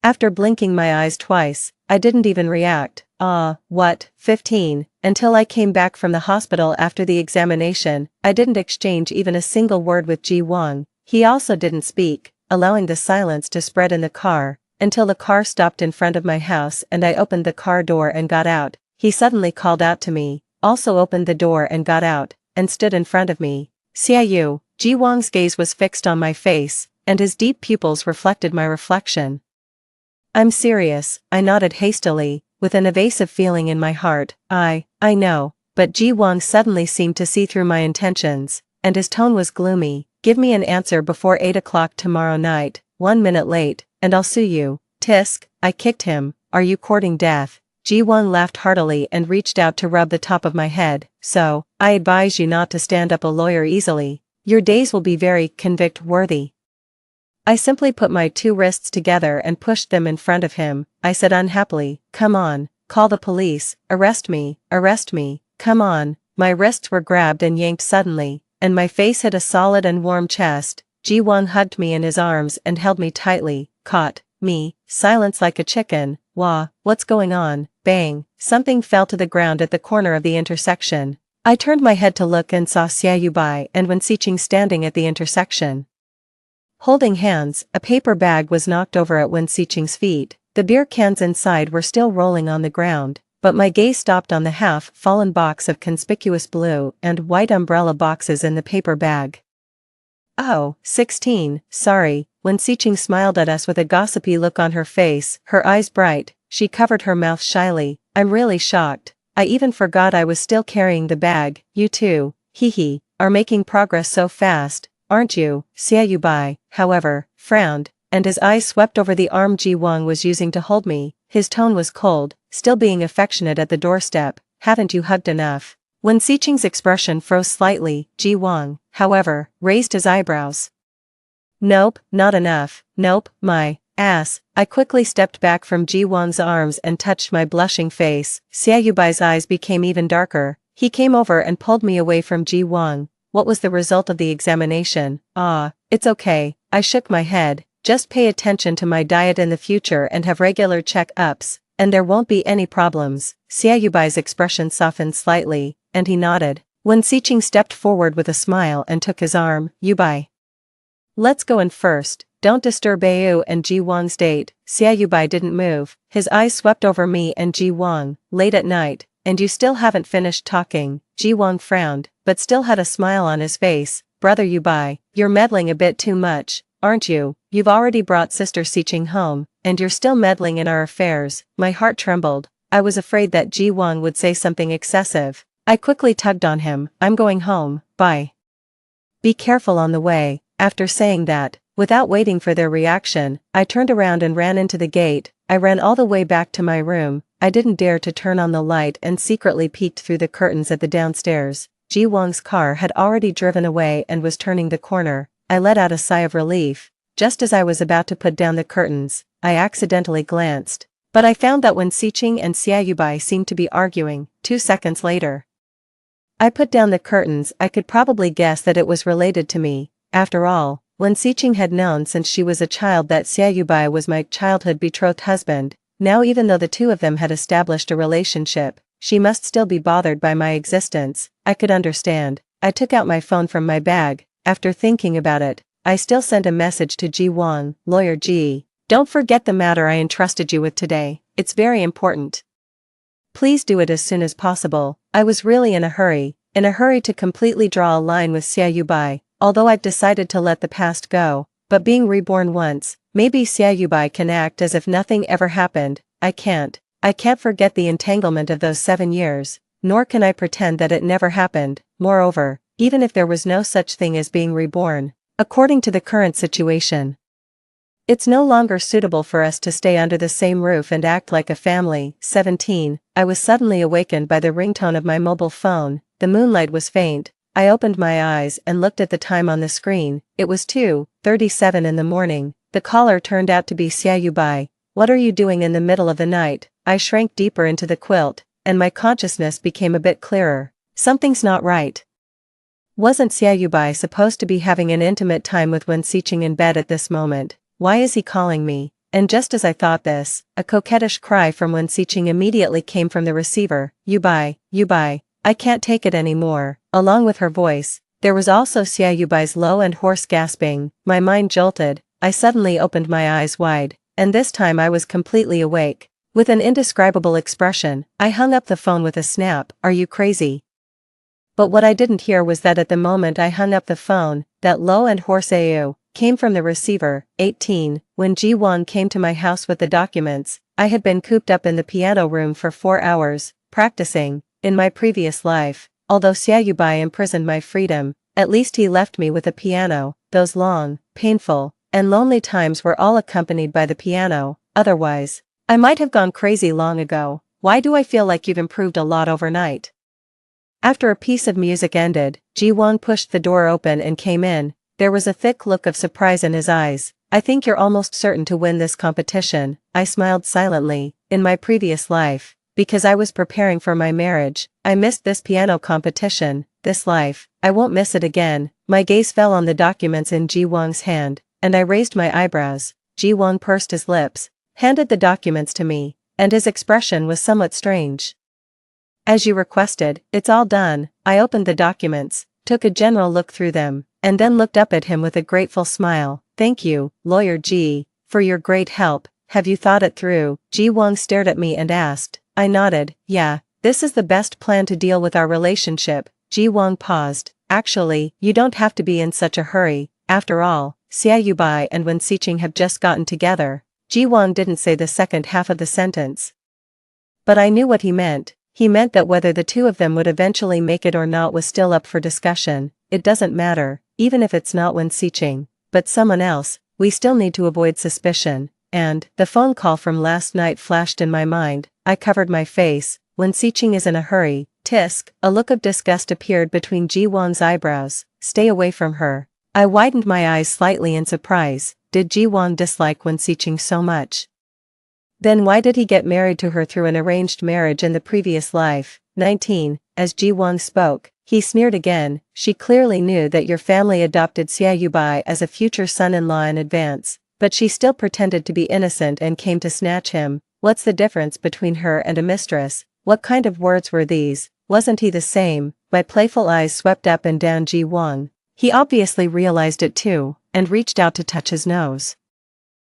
After blinking my eyes twice, I didn't even react. What, 15? Until I came back from the hospital after the examination, I didn't exchange even a single word with Ji Wang. He also didn't speak, allowing the silence to spread in the car, until the car stopped in front of my house and I opened the car door and got out. He suddenly called out to me, also opened the door and got out, and stood in front of me. Xia Yu. Ji Wang's gaze was fixed on my face, and his deep pupils reflected my reflection. I'm serious, I nodded hastily, with an evasive feeling in my heart. I know, but Ji Wang suddenly seemed to see through my intentions, and his tone was gloomy. Give me an answer before 8 o'clock tomorrow night, 1 minute late, and I'll sue you. Tisk, I kicked him. Are you courting death? Ji Wang laughed heartily and reached out to rub the top of my head. So, I advise you not to stand up a lawyer easily. Your days will be very convict-worthy. I simply put my two wrists together and pushed them in front of him. I said unhappily, come on, call the police, arrest me, come on. My wrists were grabbed and yanked suddenly, and my face hit a solid and warm chest. Ji Wang hugged me in his arms and held me tightly, caught me, silence like a chicken. Wah, what's going on? Bang, something fell to the ground at the corner of the intersection. I turned my head to look and saw Xia Yubai and Wen Xiqing standing at the intersection. Holding hands, a paper bag was knocked over at Wen Xiqing's feet. The beer cans inside were still rolling on the ground, but my gaze stopped on the half-fallen box of conspicuous blue and white umbrella boxes in the paper bag. Oh, 16, sorry. Wen Xiqing smiled at us with a gossipy look on her face, her eyes bright. She covered her mouth shyly. I'm really shocked. I even forgot I was still carrying the bag. You two, are making progress so fast, aren't you? Xia Yubai, however, frowned, and his eyes swept over the arm Ji Wang was using to hold me. His tone was cold, still being affectionate at the doorstep. Haven't you hugged enough? Wen Xiqing's expression froze slightly. Ji Wang, however, raised his eyebrows. Nope, not enough. Nope, my Ass. I quickly stepped back from Ji Wang's arms and touched my blushing face. Xia Yubai's eyes became even darker. He came over and pulled me away from Ji Wang. What was the result of the examination? Ah, it's okay. I shook my head. Just pay attention to my diet in the future and have regular check-ups, and there won't be any problems. Xia Yubai's expression softened slightly, and he nodded. Wen Xiqing stepped forward with a smile and took his arm. Yubai, let's go in first. Don't disturb Au and Ji Wang's date. Xia Yubai didn't move. His eyes swept over me and Ji Wang. Late at night, and you still haven't finished talking. Ji Wang frowned, but still had a smile on his face. Brother Yubai, you're meddling a bit too much, aren't you? You've already brought Sister Xiqing home, and you're still meddling in our affairs. My heart trembled. I was afraid that Ji Wang would say something excessive. I quickly tugged on him. I'm going home, bye. Be careful on the way. After saying that, without waiting for their reaction, I turned around and ran into the gate. I ran all the way back to my room. I didn't dare to turn on the light and secretly peeked through the curtains at the downstairs. Ji Wang's car had already driven away and was turning the corner. I let out a sigh of relief. Just as I was about to put down the curtains, I accidentally glanced. But I found that Wen Xiqing and Xia Yubai seemed to be arguing. 2 seconds later, I put down the curtains. I could probably guess that it was related to me. After all, Wen Xiqing had known since she was a child that Xia Yubai was my childhood betrothed husband. Now even though the two of them had established a relationship, she must still be bothered by my existence. I could understand. I took out my phone from my bag. After thinking about it, I still sent a message to Ji Wang. Lawyer Ji, don't forget the matter I entrusted you with today. It's very important. Please do it as soon as possible. I was really in a hurry to completely draw a line with Xia Yubai, although I've decided to let the past go. But being reborn once, maybe Xia Yubai can act as if nothing ever happened. I can't forget the entanglement of those 7 years, nor can I pretend that it never happened. Moreover, even if there was no such thing as being reborn, according to the current situation, it's no longer suitable for us to stay under the same roof and act like a family. 17. I was suddenly awakened by the ringtone of my mobile phone. The moonlight was faint. I opened my eyes and looked at the time on the screen. It was 2:37 in the morning. The caller turned out to be Xia Yubai. What are you doing in the middle of the night? I shrank deeper into the quilt, and my consciousness became a bit clearer. Something's not right. Wasn't Xia Yubai supposed to be having an intimate time with Wen Xiqing in bed at this moment? Why is he calling me? And just as I thought this, a coquettish cry from Wen Xiqing immediately came from the receiver. Yubai, Yubai, I can't take it anymore. Along with her voice, there was also Xia Yubai's low and hoarse gasping. My mind jolted. I suddenly opened my eyes wide, and this time I was completely awake. With an indescribable expression, I hung up the phone with a snap. Are you crazy? But what I didn't hear was that at the moment I hung up the phone, that low and hoarse AU came from the receiver. 18. When Ji Wang came to my house with the documents, I had been cooped up in the piano room for 4 hours, practicing. In my previous life, although Xia Yubai imprisoned my freedom, at least he left me with a piano. Those long, painful, and lonely times were all accompanied by the piano. Otherwise, I might have gone crazy long ago. Why do I feel like you've improved a lot overnight? After a piece of music ended, Ji Wang pushed the door open and came in. There was a thick look of surprise in his eyes. I think you're almost certain to win this competition. I smiled silently. In my previous life, because I was preparing for my marriage, I missed this piano competition. This life, I won't miss it again. My gaze fell on the documents in Ji Wang's hand, and I raised my eyebrows. Ji Wang pursed his lips, handed the documents to me, and his expression was somewhat strange. As you requested, it's all done. I opened the documents, took a general look through them, and then looked up at him with a grateful smile. Thank you, Lawyer Ji, for your great help. Have you thought it through? Ji Wang stared at me and asked. I nodded. Yeah, this is the best plan to deal with our relationship. Ji Wang paused. Actually, you don't have to be in such a hurry. After all, Xia Yubai and Wen Xiqing have just gotten together. Ji Wang didn't say the second half of the sentence, but I knew what he meant. He meant that whether the two of them would eventually make it or not was still up for discussion. It doesn't matter, even if it's not Wen Xiqing, but someone else. We still need to avoid suspicion. And the phone call from last night flashed in my mind. I covered my face. Wen Xiqing is in a hurry. Tisk. A look of disgust appeared between Ji Wang's eyebrows. Stay away from her. I widened my eyes slightly in surprise. Did Ji-won dislike Wen Xiqing so much? Then why did he get married to her through an arranged marriage in the previous life? 19. As Ji-won spoke, he sneered again. She clearly knew that your family adopted Xia Yubai as a future son-in-law in advance, but she still pretended to be innocent and came to snatch him. What's the difference between her and a mistress? What kind of words were these? Wasn't he the same? My playful eyes swept up and down Ji-won. He obviously realized it too, and reached out to touch his nose.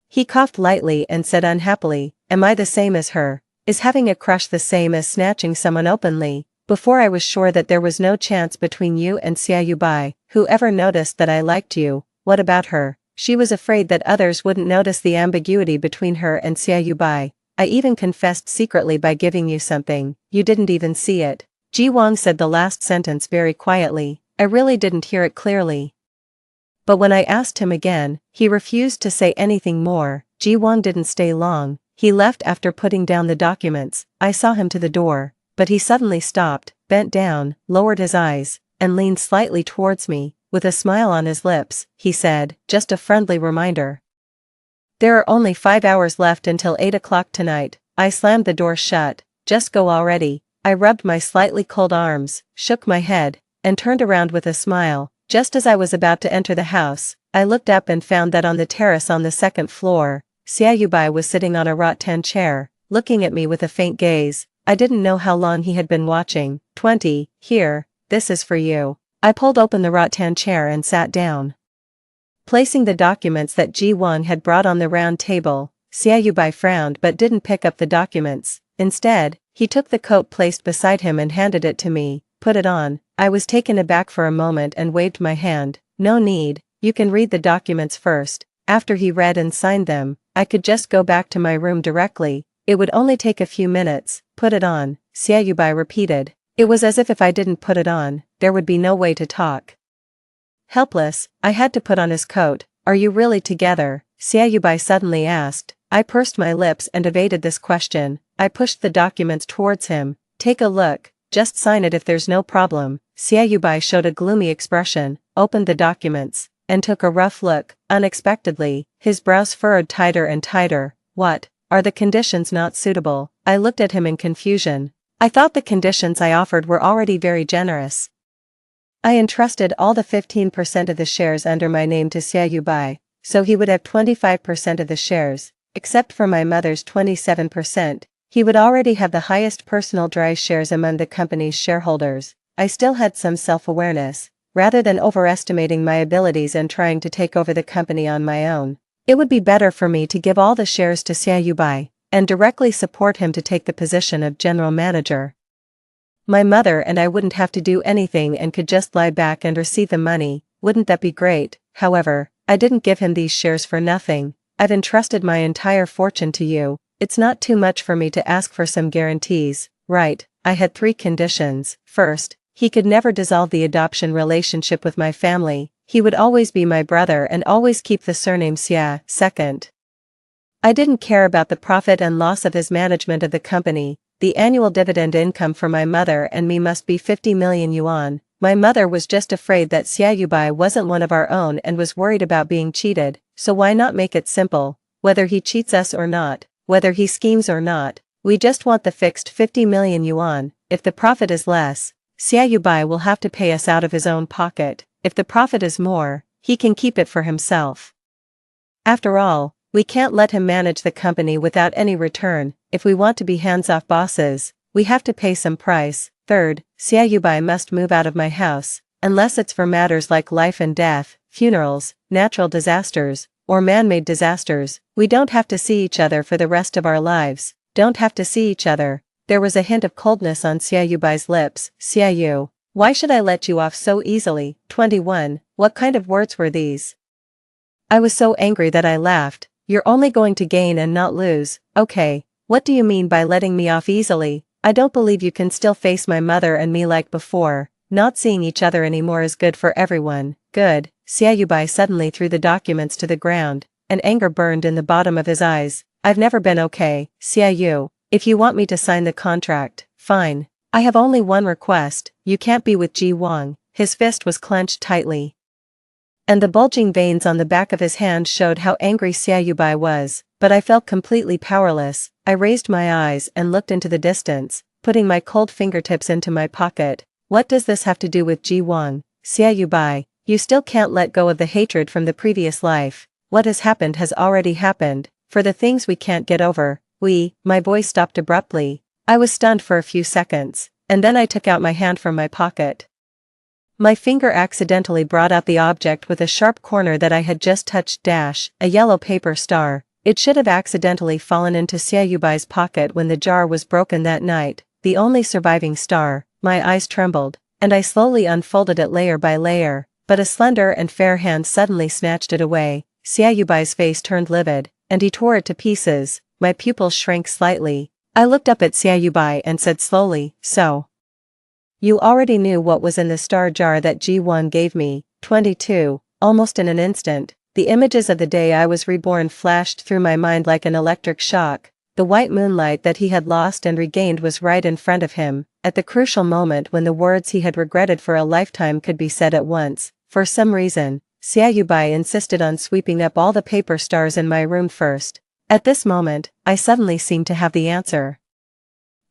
He coughed lightly and said unhappily, am I the same as her? Is having a crush the same as snatching someone openly? Before I was sure that there was no chance between you and Xia Yubai. Whoever noticed that I liked you? What about her? She was afraid that others wouldn't notice the ambiguity between her and Xia Yubai. I even confessed secretly by giving you something. You didn't even see it. Ji Wang said the last sentence very quietly. I really didn't hear it clearly. But when I asked him again, he refused to say anything more. Ji Wang didn't stay long. He left after putting down the documents. I saw him to the door, but he suddenly stopped, bent down, lowered his eyes, and leaned slightly towards me. With a smile on his lips, he said, just a friendly reminder. There are only 5 hours left until 8 o'clock tonight. I slammed the door shut. Just go already. I rubbed my slightly cold arms, shook my head, and turned around with a smile. Just as I was about to enter the house, I looked up and found that on the terrace on the second floor, Xia Yubai was sitting on a rattan chair, looking at me with a faint gaze. I didn't know how long he had been watching. 20, here, this is for you. I pulled open the rattan chair and sat down. Placing the documents that Ji Wang had brought on the round table, Xia Yubai frowned but didn't pick up the documents. Instead, he took the coat placed beside him and handed it to me. Put it on. I was taken aback for a moment and waved my hand. No need, you can read the documents first. After he read and signed them, I could just go back to my room directly. It would only take a few minutes. Put it on, Xia Yubai repeated. It was as if I didn't put it on, there would be no way to talk. Helpless, I had to put on his coat. Are you really together? Xia Yubai suddenly asked. I pursed my lips and evaded this question. I pushed the documents towards him. Take a look, just sign it if there's no problem. Xia Yubai showed a gloomy expression, opened the documents, and took a rough look. Unexpectedly, his brows furrowed tighter and tighter. What? Are the conditions not suitable? I looked at him in confusion. I thought the conditions I offered were already very generous. I entrusted all the 15% of the shares under my name to Xia Yubai, so he would have 25% of the shares, except for my mother's 27%. He would already have the highest personal dry shares among the company's shareholders. I still had some self-awareness. Rather than overestimating my abilities and trying to take over the company on my own, it would be better for me to give all the shares to Xia Yubai, and directly support him to take the position of general manager. My mother and I wouldn't have to do anything and could just lie back and receive the money. Wouldn't that be great? However, I didn't give him these shares for nothing. I've entrusted my entire fortune to you. It's not too much for me to ask for some guarantees, right? I had 3 conditions. First, he could never dissolve the adoption relationship with my family. He would always be my brother and always keep the surname Xia. Second, I didn't care about the profit and loss of his management of the company. The annual dividend income for my mother and me must be 50 million yuan. My mother was just afraid that Xia Yubai wasn't one of our own and was worried about being cheated, so why not make it simple? Whether he cheats us or not, whether he schemes or not, we just want the fixed 50 million yuan. If the profit is less, Xia Yubai will have to pay us out of his own pocket. If the profit is more, he can keep it for himself. After all, we can't let him manage the company without any return. If we want to be hands-off bosses, we have to pay some price. Third, Xia Yubai must move out of my house, unless it's for matters like life and death, funerals, natural disasters, or man-made disasters. We don't have to see each other for the rest of our lives. Don't have to see each other. There was a hint of coldness on Xia Yubai's lips. Xia Yu, why should I let you off so easily? 21. What kind of words were these? I was so angry that I laughed. You're only going to gain and not lose. Okay, what do you mean by letting me off easily? I don't believe you can still face my mother and me like before. Not seeing each other anymore is good for everyone. Good. Xia Yubai suddenly threw the documents to the ground, and anger burned in the bottom of his eyes. I've never been okay. Xia Yu, if you want me to sign the contract, fine. I have only one request. You can't be with Ji Wang. His fist was clenched tightly. And the bulging veins on the back of his hand showed how angry Xiaobai was, but I felt completely powerless. I raised my eyes and looked into the distance, putting my cold fingertips into my pocket. What does this have to do with Ji Wang? Xiaobai, you still can't let go of the hatred from the previous life. What has already happened. For the things we can't get over, my voice stopped abruptly. I was stunned for a few seconds, and then I took out my hand from my pocket. My finger accidentally brought out the object with a sharp corner that I had just touched. A yellow paper star. It should have accidentally fallen into Xiaobai's pocket when the jar was broken that night, the only surviving star. My eyes trembled, and I slowly unfolded it layer by layer, but a slender and fair hand suddenly snatched it away. Xiaobai's face turned livid, and he tore it to pieces. My pupils shrank slightly. I looked up at Xiaobai and said slowly, "So you already knew what was in the star jar that Ji Wang gave me?" 22. Almost in an instant, the images of the day I was reborn flashed through my mind like an electric shock. The white moonlight that he had lost and regained was right in front of him, at the crucial moment when the words he had regretted for a lifetime could be said at once. For some reason, Xiaobai insisted on sweeping up all the paper stars in my room first. At this moment, I suddenly seemed to have the answer.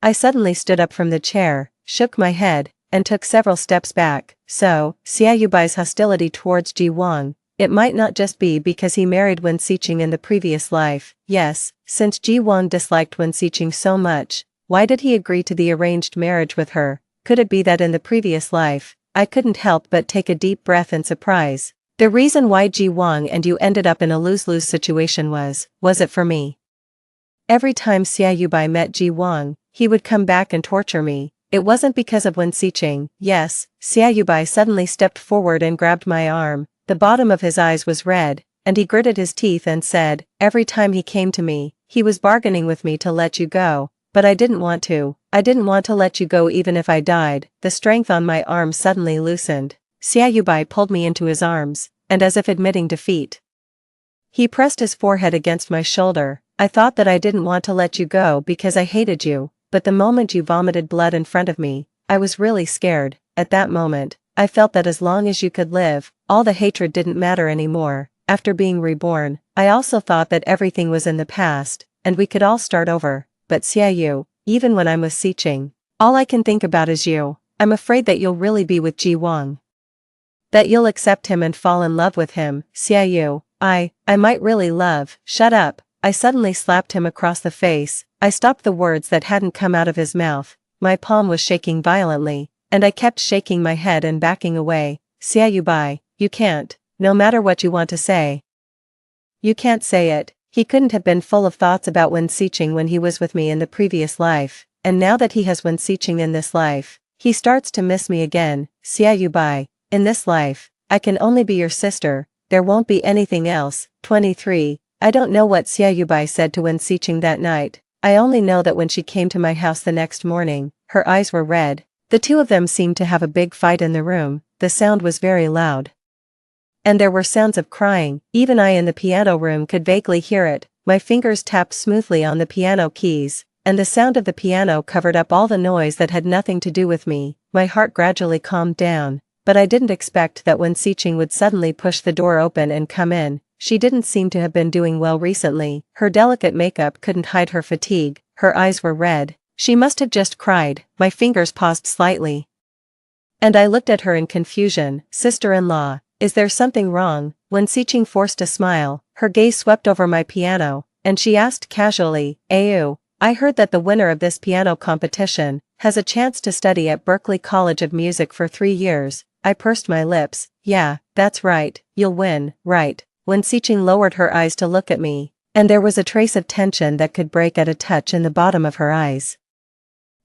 I suddenly stood up from the chair, shook my head, and took several steps back. So, Xiaobai's hostility towards Ji Wang, it might not just be because he married Wen Xiqing in the previous life. Yes, since Ji Wang disliked Wen Xiqing so much, why did he agree to the arranged marriage with her? Could it be that in the previous life, I couldn't help but take a deep breath in surprise? The reason why Ji Wang and you ended up in a lose-lose situation was it for me? Every time Xiaobai met Ji Wang, he would come back and torture me. It wasn't because of Wen Xiqing. Yes, Xiaobai suddenly stepped forward and grabbed my arm. The bottom of his eyes was red, and he gritted his teeth and said, "Every time he came to me, he was bargaining with me to let you go, but I didn't want to. I didn't want to let you go even if I died." The strength on my arm suddenly loosened. Xiaobai pulled me into his arms, and as if admitting defeat, he pressed his forehead against my shoulder. "I thought that I didn't want to let you go because I hated you, but the moment you vomited blood in front of me, I was really scared. At that moment, I felt that as long as you could live, all the hatred didn't matter anymore. After being reborn, I also thought that everything was in the past, and we could all start over. But Xiaoyu, even when I'm with Xiqing, all I can think about is you. I'm afraid that you'll really be with Ji Wang. That you'll accept him and fall in love with him. Xiaoyu, I might really love." "Shut up." I suddenly slapped him across the face. I stopped the words that hadn't come out of his mouth. My palm was shaking violently, and I kept shaking my head and backing away. "Xiaobai, you can't. No matter what you want to say, you can't say it." He couldn't have been full of thoughts about Wen Xiqing when he was with me in the previous life, and now that he has Wen Xiqing in this life, he starts to miss me again. "Xiaobai, in this life, I can only be your sister, there won't be anything else." 23. I don't know what Xiaobai said to Wen Xiqing that night. I only know that when she came to my house the next morning, her eyes were red. The two of them seemed to have a big fight in the room. The sound was very loud, and there were sounds of crying. Even I in the piano room could vaguely hear it. My fingers tapped smoothly on the piano keys, and the sound of the piano covered up all the noise that had nothing to do with me. My heart gradually calmed down, but I didn't expect that Wen Xiqing would suddenly push the door open and come in. She didn't seem to have been doing well recently. Her delicate makeup couldn't hide her fatigue. Her eyes were red. She must have just cried. My fingers paused slightly, and I looked at her in confusion. "Sister-in-law, is there something wrong?" Wen Xiqing forced a smile. Her gaze swept over my piano, and she asked casually, "Ayu, I heard that the winner of this piano competition has a chance to study at Berklee College of Music for 3 years." I pursed my lips. "Yeah, that's right, you'll win, right?" Wen Xiqing lowered her eyes to look at me, and there was a trace of tension that could break at a touch in the bottom of her eyes.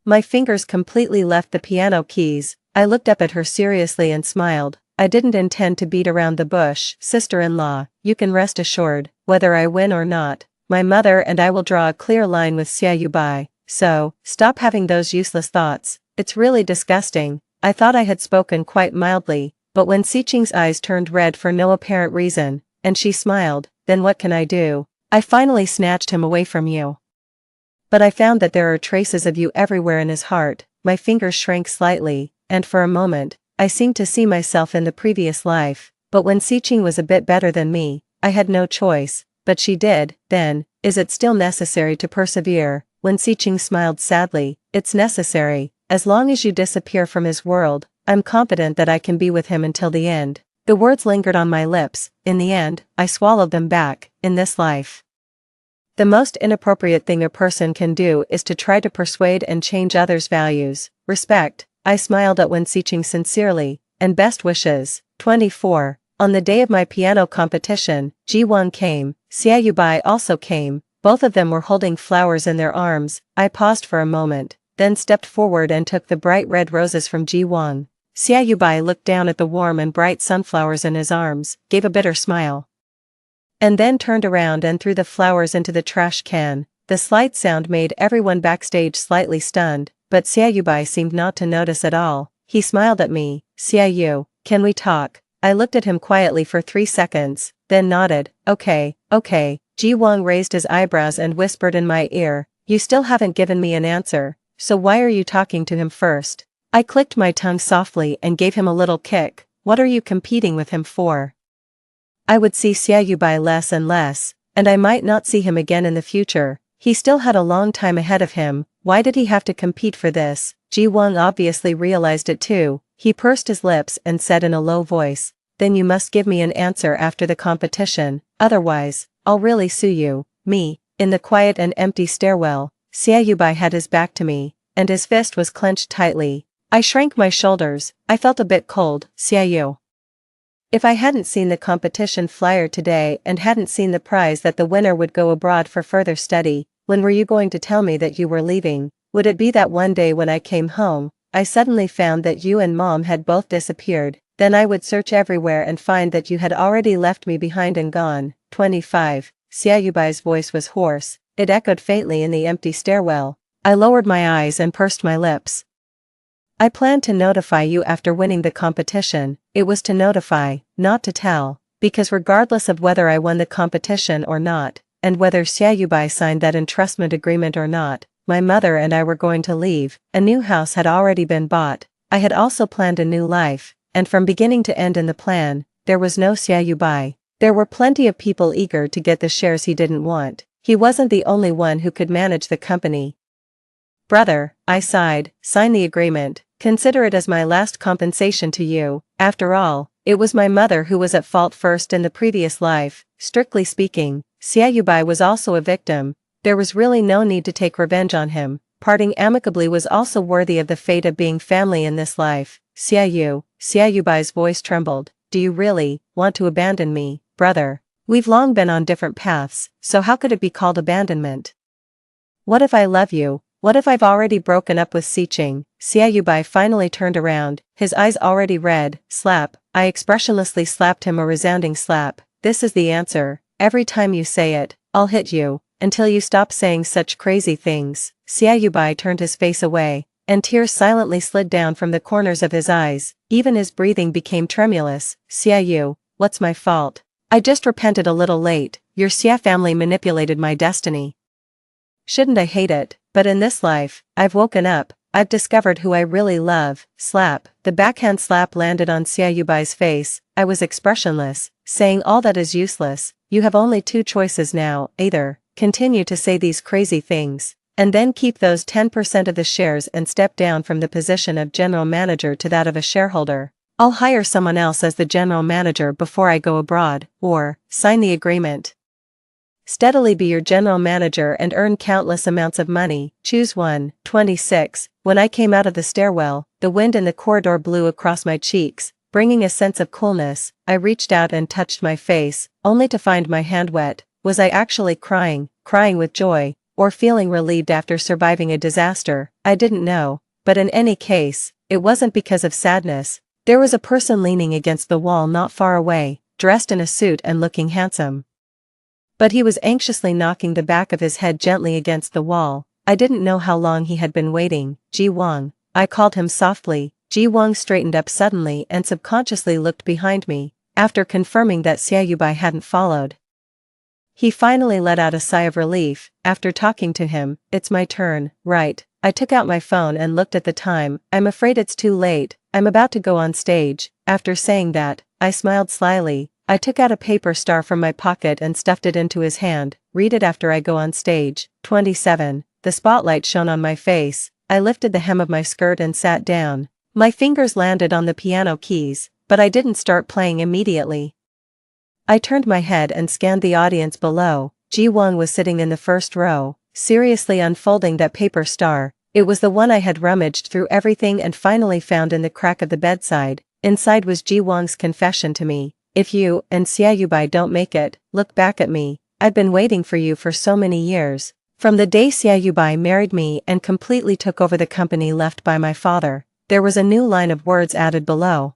My fingers completely left the piano keys. I looked up at her seriously and smiled. "I didn't intend to beat around the bush. Sister-in-law, you can rest assured, whether I win or not, my mother and I will draw a clear line with Xiaobai. So, stop having those useless thoughts. It's really disgusting." I thought I had spoken quite mildly, but when Xiqing's eyes turned red for no apparent reason, and she smiled, "Then what can I do? I finally snatched him away from you, but I found that there are traces of you everywhere in his heart." My fingers shrank slightly, and for a moment, I seemed to see myself in the previous life. But when Siqing was a bit better than me, I had no choice, but she did. Then, is it still necessary to persevere? When Siqing smiled sadly, it's necessary. As long as you disappear from his world, I'm confident that I can be with him until the end. The words lingered on my lips. In the end, I swallowed them back. In this life, the most inappropriate thing a person can do is to try to persuade and change others' values. Respect. I smiled at Wen Siqing sincerely, and best wishes. 24. On the day of my piano competition, Ji Wang came, Xia Yubai also came, both of them were holding flowers in their arms. I paused for a moment, then stepped forward and took the bright red roses from Ji Wang. Xia Yubai looked down at the warm and bright sunflowers in his arms, gave a bitter smile, and then turned around and threw the flowers into the trash can. The slight sound made everyone backstage slightly stunned, but Xia Yubai seemed not to notice at all. He smiled at me. Xia Yu, can we talk? I looked at him quietly for 3 seconds, then nodded. Okay. Ji Wang raised his eyebrows and whispered in my ear, you still haven't given me an answer, so why are you talking to him first? I clicked my tongue softly and gave him a little kick. What are you competing with him for? I would see Xia Yubai less and less, and I might not see him again in the future. He still had a long time ahead of him. Why did he have to compete for this? Ji Wang obviously realized it too. He pursed his lips and said in a low voice, then you must give me an answer after the competition, otherwise, I'll really sue you. Me. In the quiet and empty stairwell, Xia Yubai had his back to me, and his fist was clenched tightly. I shrank my shoulders. I felt a bit cold. Xia Yu. If I hadn't seen the competition flyer today and hadn't seen the prize that the winner would go abroad for further study, when were you going to tell me that you were leaving? Would it be that one day when I came home, I suddenly found that you and Mom had both disappeared, then I would search everywhere and find that you had already left me behind and gone. 25. Xia Yubai's voice was hoarse. It echoed faintly in the empty stairwell. I lowered my eyes and pursed my lips. I planned to notify you after winning the competition. It was to notify, not to tell, because regardless of whether I won the competition or not, and whether Xia Yubai signed that entrustment agreement or not, my mother and I were going to leave. A new house had already been bought. I had also planned a new life, and from beginning to end in the plan, there was no Xia Yubai. There were plenty of people eager to get the shares he didn't want. He wasn't the only one who could manage the company. Brother, I sighed, sign the agreement. Consider it as my last compensation to you. After all, it was my mother who was at fault first in the previous life. Strictly speaking, Xia Yubai was also a victim. There was really no need to take revenge on him. Parting amicably was also worthy of the fate of being family in this life. Xia Yubai's voice trembled. Do you really want to abandon me, brother? We've long been on different paths, so how could it be called abandonment? What if I love you? What if I've already broken up with Siqing? Xia Yubai finally turned around, his eyes already red. Slap. I expressionlessly slapped him a resounding slap. This is the answer. Every time you say it, I'll hit you, until you stop saying such crazy things. Xia Yubai turned his face away, and tears silently slid down from the corners of his eyes. Even his breathing became tremulous. Xia Yu, what's my fault? I just repented a little late. Your Xia family manipulated my destiny. Shouldn't I hate it? But in this life, I've woken up, I've discovered who I really love. Slap. The backhand slap landed on Xia Yubai's face. I was expressionless, saying all that is useless. You have only 2 choices now, either continue to say these crazy things, and then keep those 10% of the shares and step down from the position of general manager to that of a shareholder. I'll hire someone else as the general manager before I go abroad, or sign the agreement. Steadily be your general manager and earn countless amounts of money. Choose one. 26. When I came out of the stairwell, the wind in the corridor blew across my cheeks, bringing a sense of coolness. I reached out and touched my face, only to find my hand wet. Was I actually crying with joy, or feeling relieved after surviving a disaster? I didn't know, but in any case, it wasn't because of sadness. There was a person leaning against the wall not far away, dressed in a suit and looking handsome. But he was anxiously knocking the back of his head gently against the wall. I didn't know how long he had been waiting. Ji Wang. I called him softly. Ji Wang straightened up suddenly and subconsciously looked behind me, after confirming that Xia Yubai hadn't followed. He finally let out a sigh of relief. After talking to him, it's my turn, right? I took out my phone and looked at the time. I'm afraid it's too late. I'm about to go on stage. After saying that, I smiled slyly. I took out a paper star from my pocket and stuffed it into his hand. Read it after I go on stage. 27. The spotlight shone on my face. I lifted the hem of my skirt and sat down. My fingers landed on the piano keys, but I didn't start playing immediately. I turned my head and scanned the audience below. Ji Wang was sitting in the first row, seriously unfolding that paper star. It was the one I had rummaged through everything and finally found in the crack of the bedside. Inside was Ji Wang's confession to me. If you and Xiaoyubai don't make it, look back at me. I've been waiting for you for so many years. From the day Xiaoyubai married me and completely took over the company left by my father. There was a new line of words added below.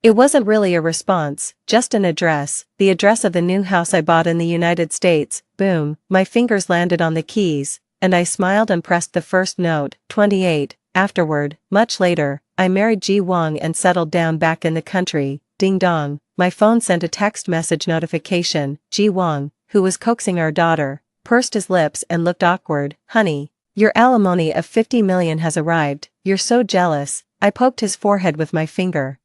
It wasn't really a response, just an address, the address of the new house I bought in the United States. Boom, my fingers landed on the keys, and I smiled and pressed the first note. 28. Afterward, much later, I married Ji Wang and settled down back in the country. Ding dong, my phone sent a text message notification. Ji Wang, who was coaxing our daughter, pursed his lips and looked awkward. Honey, your alimony of 50 million has arrived. You're so jealous. I poked his forehead with my finger.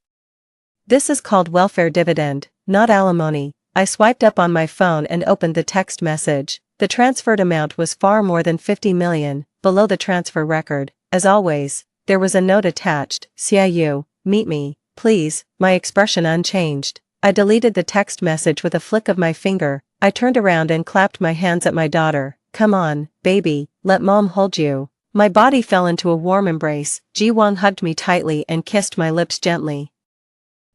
This is called welfare dividend, not alimony. I swiped up on my phone and opened the text message. The transferred amount was far more than 50 million, below the transfer record. As always, there was a note attached. Xiaoyu, meet me, please. My expression unchanged. I deleted the text message with a flick of my finger. I turned around and clapped my hands at my daughter. Come on, baby, let mom hold you. My body fell into a warm embrace. Ji Wang hugged me tightly and kissed my lips gently.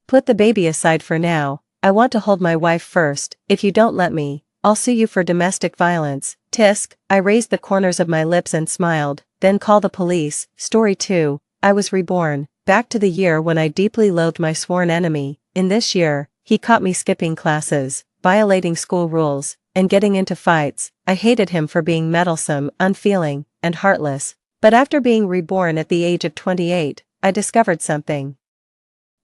Put the baby aside for now. I want to hold my wife first. If you don't let me, I'll sue you for domestic violence. Tisk, I raised the corners of my lips and smiled. Then call the police. Story 2. I was reborn. Back to the year when I deeply loathed my sworn enemy. In this year, he caught me skipping classes, violating school rules, and getting into fights. I hated him for being meddlesome, unfeeling, and heartless. But after being reborn at the age of 28, I discovered something.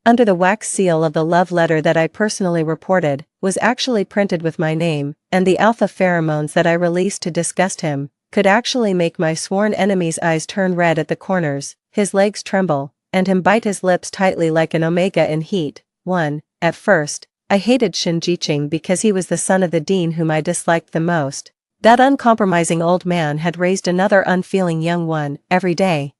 Under the wax seal of the love letter that I personally reported, was actually printed with my name, and the alpha pheromones that I released to disgust him, could actually make my sworn enemy's eyes turn red at the corners, his legs tremble, and him bite his lips tightly like an omega in heat. 1. At first, I hated Shen Jiqing because he was the son of the dean whom I disliked the most. That uncompromising old man had raised another unfeeling young one, every day.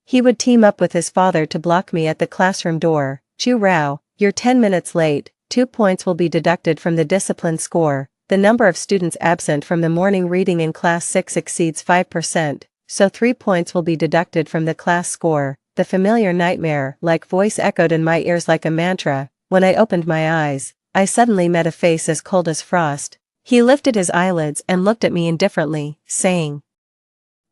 He would team up with his father to block me at the classroom door. Chu Rao, you're 10 minutes late, 2 points will be deducted from the discipline score. The number of students absent from the morning reading in class 6 exceeds 5%, so 3 points will be deducted from the class score. The familiar nightmare-like voice echoed in my ears like a mantra. When I opened my eyes, I suddenly met a face as cold as frost. He lifted his eyelids and looked at me indifferently, saying,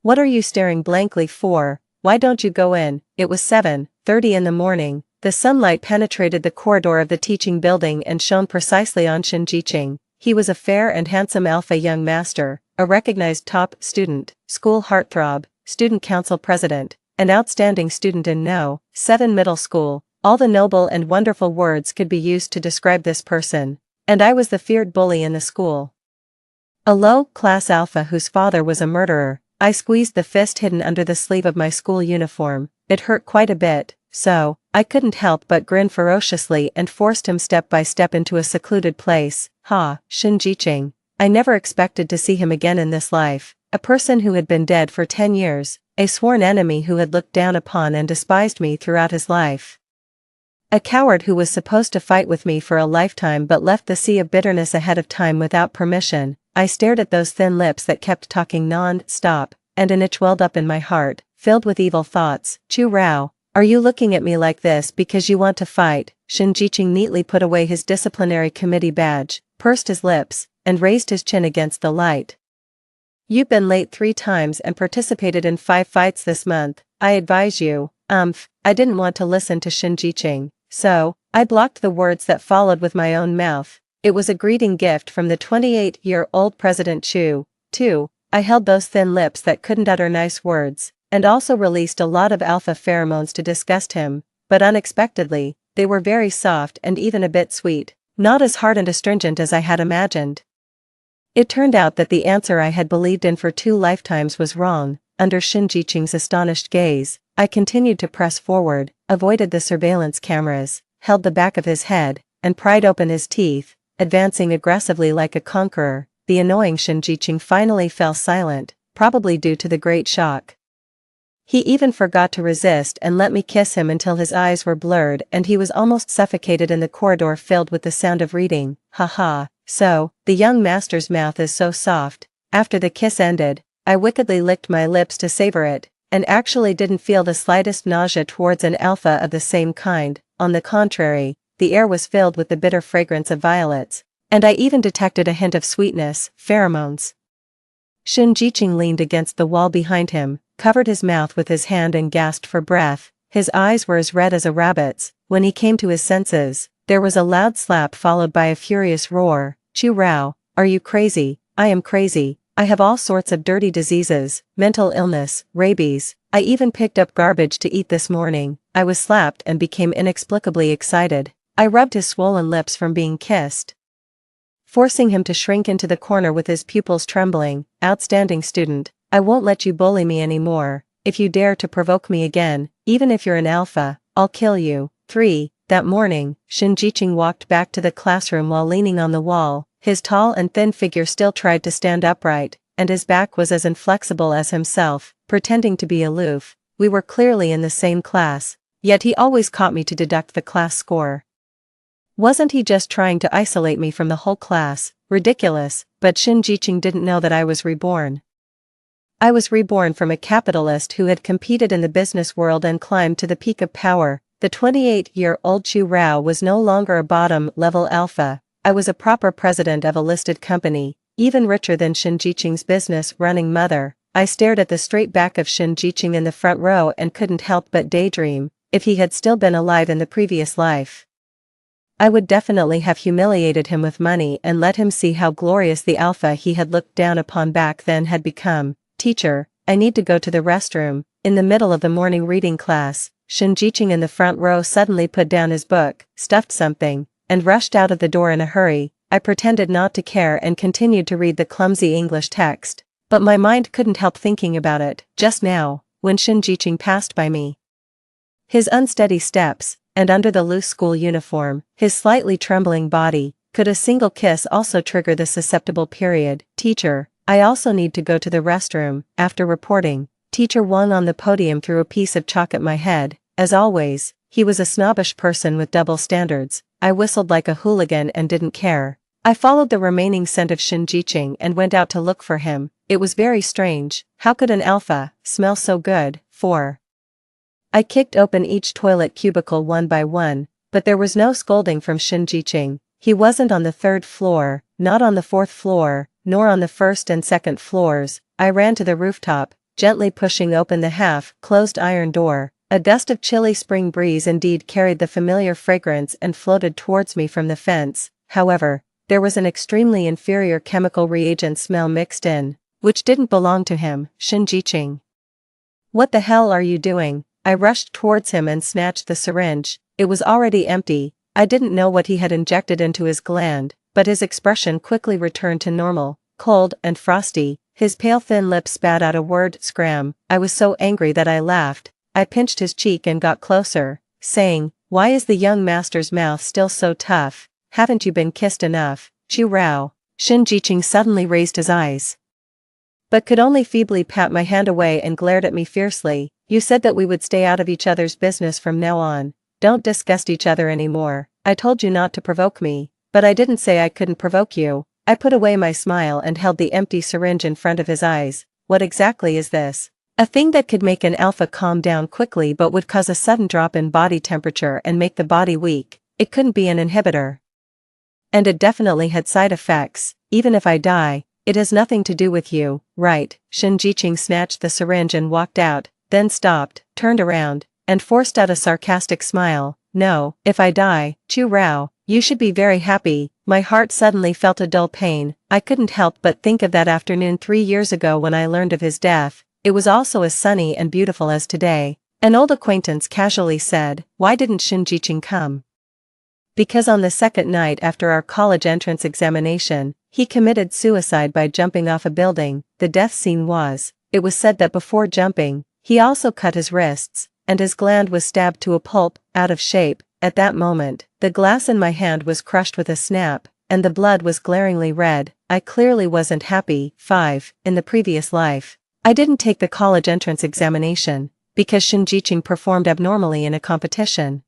"What are you staring blankly for? Why don't you go in?" It was 7:30 in the morning. The sunlight penetrated the corridor of the teaching building and shone precisely on Shen Jiqing. He was a fair and handsome alpha young master, a recognized top student, school heartthrob, student council president, an outstanding student in No. 7 middle school. All the noble and wonderful words could be used to describe this person. And I was the feared bully in the school. A low-class alpha whose father was a murderer. I squeezed the fist hidden under the sleeve of my school uniform. It hurt quite a bit, so I couldn't help but grin ferociously and forced him step by step into a secluded place. Shen Jiqing. I never expected to see him again in this life. A person who had been dead for 10 years, a sworn enemy who had looked down upon and despised me throughout his life. A coward who was supposed to fight with me for a lifetime but left the sea of bitterness ahead of time without permission. I stared at those thin lips that kept talking non-stop, and an itch welled up in my heart, filled with evil thoughts. Chu Rao, are you looking at me like this because you want to fight? Shen Jiqing neatly put away his disciplinary committee badge, pursed his lips, and raised his chin against the light. You've been late 3 times and participated in 5 fights this month. I advise you. I didn't want to listen to Shen Jiqing, so I blocked the words that followed with my own mouth. It was a greeting gift from the 28-year-old President Chu. 2. I held those thin lips that couldn't utter nice words, and also released a lot of alpha pheromones to disgust him, but unexpectedly, they were very soft and even a bit sweet, not as hard and astringent as I had imagined. It turned out that the answer I had believed in for 2 lifetimes was wrong. under Shin Jiqing's astonished gaze. I continued to press forward, avoided the surveillance cameras, held the back of his head, and pried open his teeth, advancing aggressively like a conqueror. The annoying Shin Jiqing finally fell silent, probably due to the great shock. He even forgot to resist and let me kiss him until his eyes were blurred and he was almost suffocated in the corridor filled with the sound of reading. Haha, so, the young master's mouth is so soft. After the kiss ended, I wickedly licked my lips to savor it, and actually didn't feel the slightest nausea towards an alpha of the same kind. On the contrary, the air was filled with the bitter fragrance of violets, and I even detected a hint of sweetness, pheromones. Shin Jiqing leaned against the wall behind him, covered his mouth with his hand and gasped for breath. His eyes were as red as a rabbit's. When he came to his senses, there was a loud slap followed by a furious roar. Chu Rao, are you crazy? I am crazy. I have all sorts of dirty diseases, mental illness, rabies. I even picked up garbage to eat this morning. I was slapped and became inexplicably excited. I rubbed his swollen lips from being kissed, forcing him to shrink into the corner with his pupils trembling. Outstanding student, I won't let you bully me anymore. If you dare to provoke me again, even if you're an alpha, I'll kill you. 3. That morning, Shin Jiqing walked back to the classroom while leaning on the wall. His tall and thin figure still tried to stand upright, and his back was as inflexible as himself, pretending to be aloof. We were clearly in the same class, yet he always caught me to deduct the class score. Wasn't he just trying to isolate me from the whole class? Ridiculous, but Shin Jiqing didn't know that I was reborn. I was reborn from a capitalist who had competed in the business world and climbed to the peak of power. The 28-year-old Chu Rao was no longer a bottom-level alpha. I was a proper president of a listed company, even richer than Shin Jiqing's business-running mother. I stared at the straight back of Shin Jiqing in the front row and couldn't help but daydream, if he had still been alive in the previous life, I would definitely have humiliated him with money and let him see how glorious the alpha he had looked down upon back then had become. Teacher, I need to go to the restroom. In the middle of the morning reading class, Shin Jiqing in the front row suddenly put down his book, stuffed something, and rushed out of the door in a hurry. I pretended not to care and continued to read the clumsy English text, but my mind couldn't help thinking about it. Just now, when Shin Jiqing passed by me, his unsteady steps, and under the loose school uniform, his slightly trembling body, could a single kiss also trigger the susceptible period? Teacher, I also need to go to the restroom. After reporting, Teacher Wang on the podium threw a piece of chalk at my head. As always, he was a snobbish person with double standards. I whistled like a hooligan and didn't care. I followed the remaining scent of Shin Jiqing and went out to look for him. It was very strange. How could an alpha smell so good? 4. I kicked open each toilet cubicle one by one, but there was no scolding from Shin Jiqing. He wasn't on the 3rd floor, not on the 4th floor, nor on the 1st and 2nd floors. I ran to the rooftop, gently pushing open the half-closed iron door. A gust of chilly spring breeze indeed carried the familiar fragrance and floated towards me from the fence. However, there was an extremely inferior chemical reagent smell mixed in, which didn't belong to him. Shin Jiqing, what the hell are you doing? I rushed towards him and snatched the syringe. It was already empty. I didn't know what he had injected into his gland, but his expression quickly returned to normal, cold and frosty. His pale thin lips spat out a word, scram. I was so angry that I laughed. I pinched his cheek and got closer, saying, why is the young master's mouth still so tough? Haven't you been kissed enough? Chu Rao. Shin Jiqing suddenly raised his eyes, but could only feebly pat my hand away and glared at me fiercely. You said that we would stay out of each other's business from now on. Don't disgust each other anymore. I told you not to provoke me, but I didn't say I couldn't provoke you. I put away my smile and held the empty syringe in front of his eyes. What exactly is this? A thing that could make an alpha calm down quickly but would cause a sudden drop in body temperature and make the body weak. It couldn't be an inhibitor. And it definitely had side effects. Even if I die, it has nothing to do with you, right? Shin Jiqing snatched the syringe and walked out, then stopped, turned around, and forced out a sarcastic smile. No, if I die, Chu Rao, you should be very happy. My heart suddenly felt a dull pain. I couldn't help but think of that afternoon 3 years ago when I learned of his death. It was also as sunny and beautiful as today. An old acquaintance casually said, why didn't Shin Jiqing come? Because on the second night after our college entrance examination, he committed suicide by jumping off a building. The death scene was it was said that before jumping, he also cut his wrists, and his gland was stabbed to a pulp, out of shape. At that moment, the glass in my hand was crushed with a snap, and the blood was glaringly red. I clearly wasn't happy. 5. In the previous life, I didn't take the college entrance examination, because Shinjiqing performed abnormally in a competition.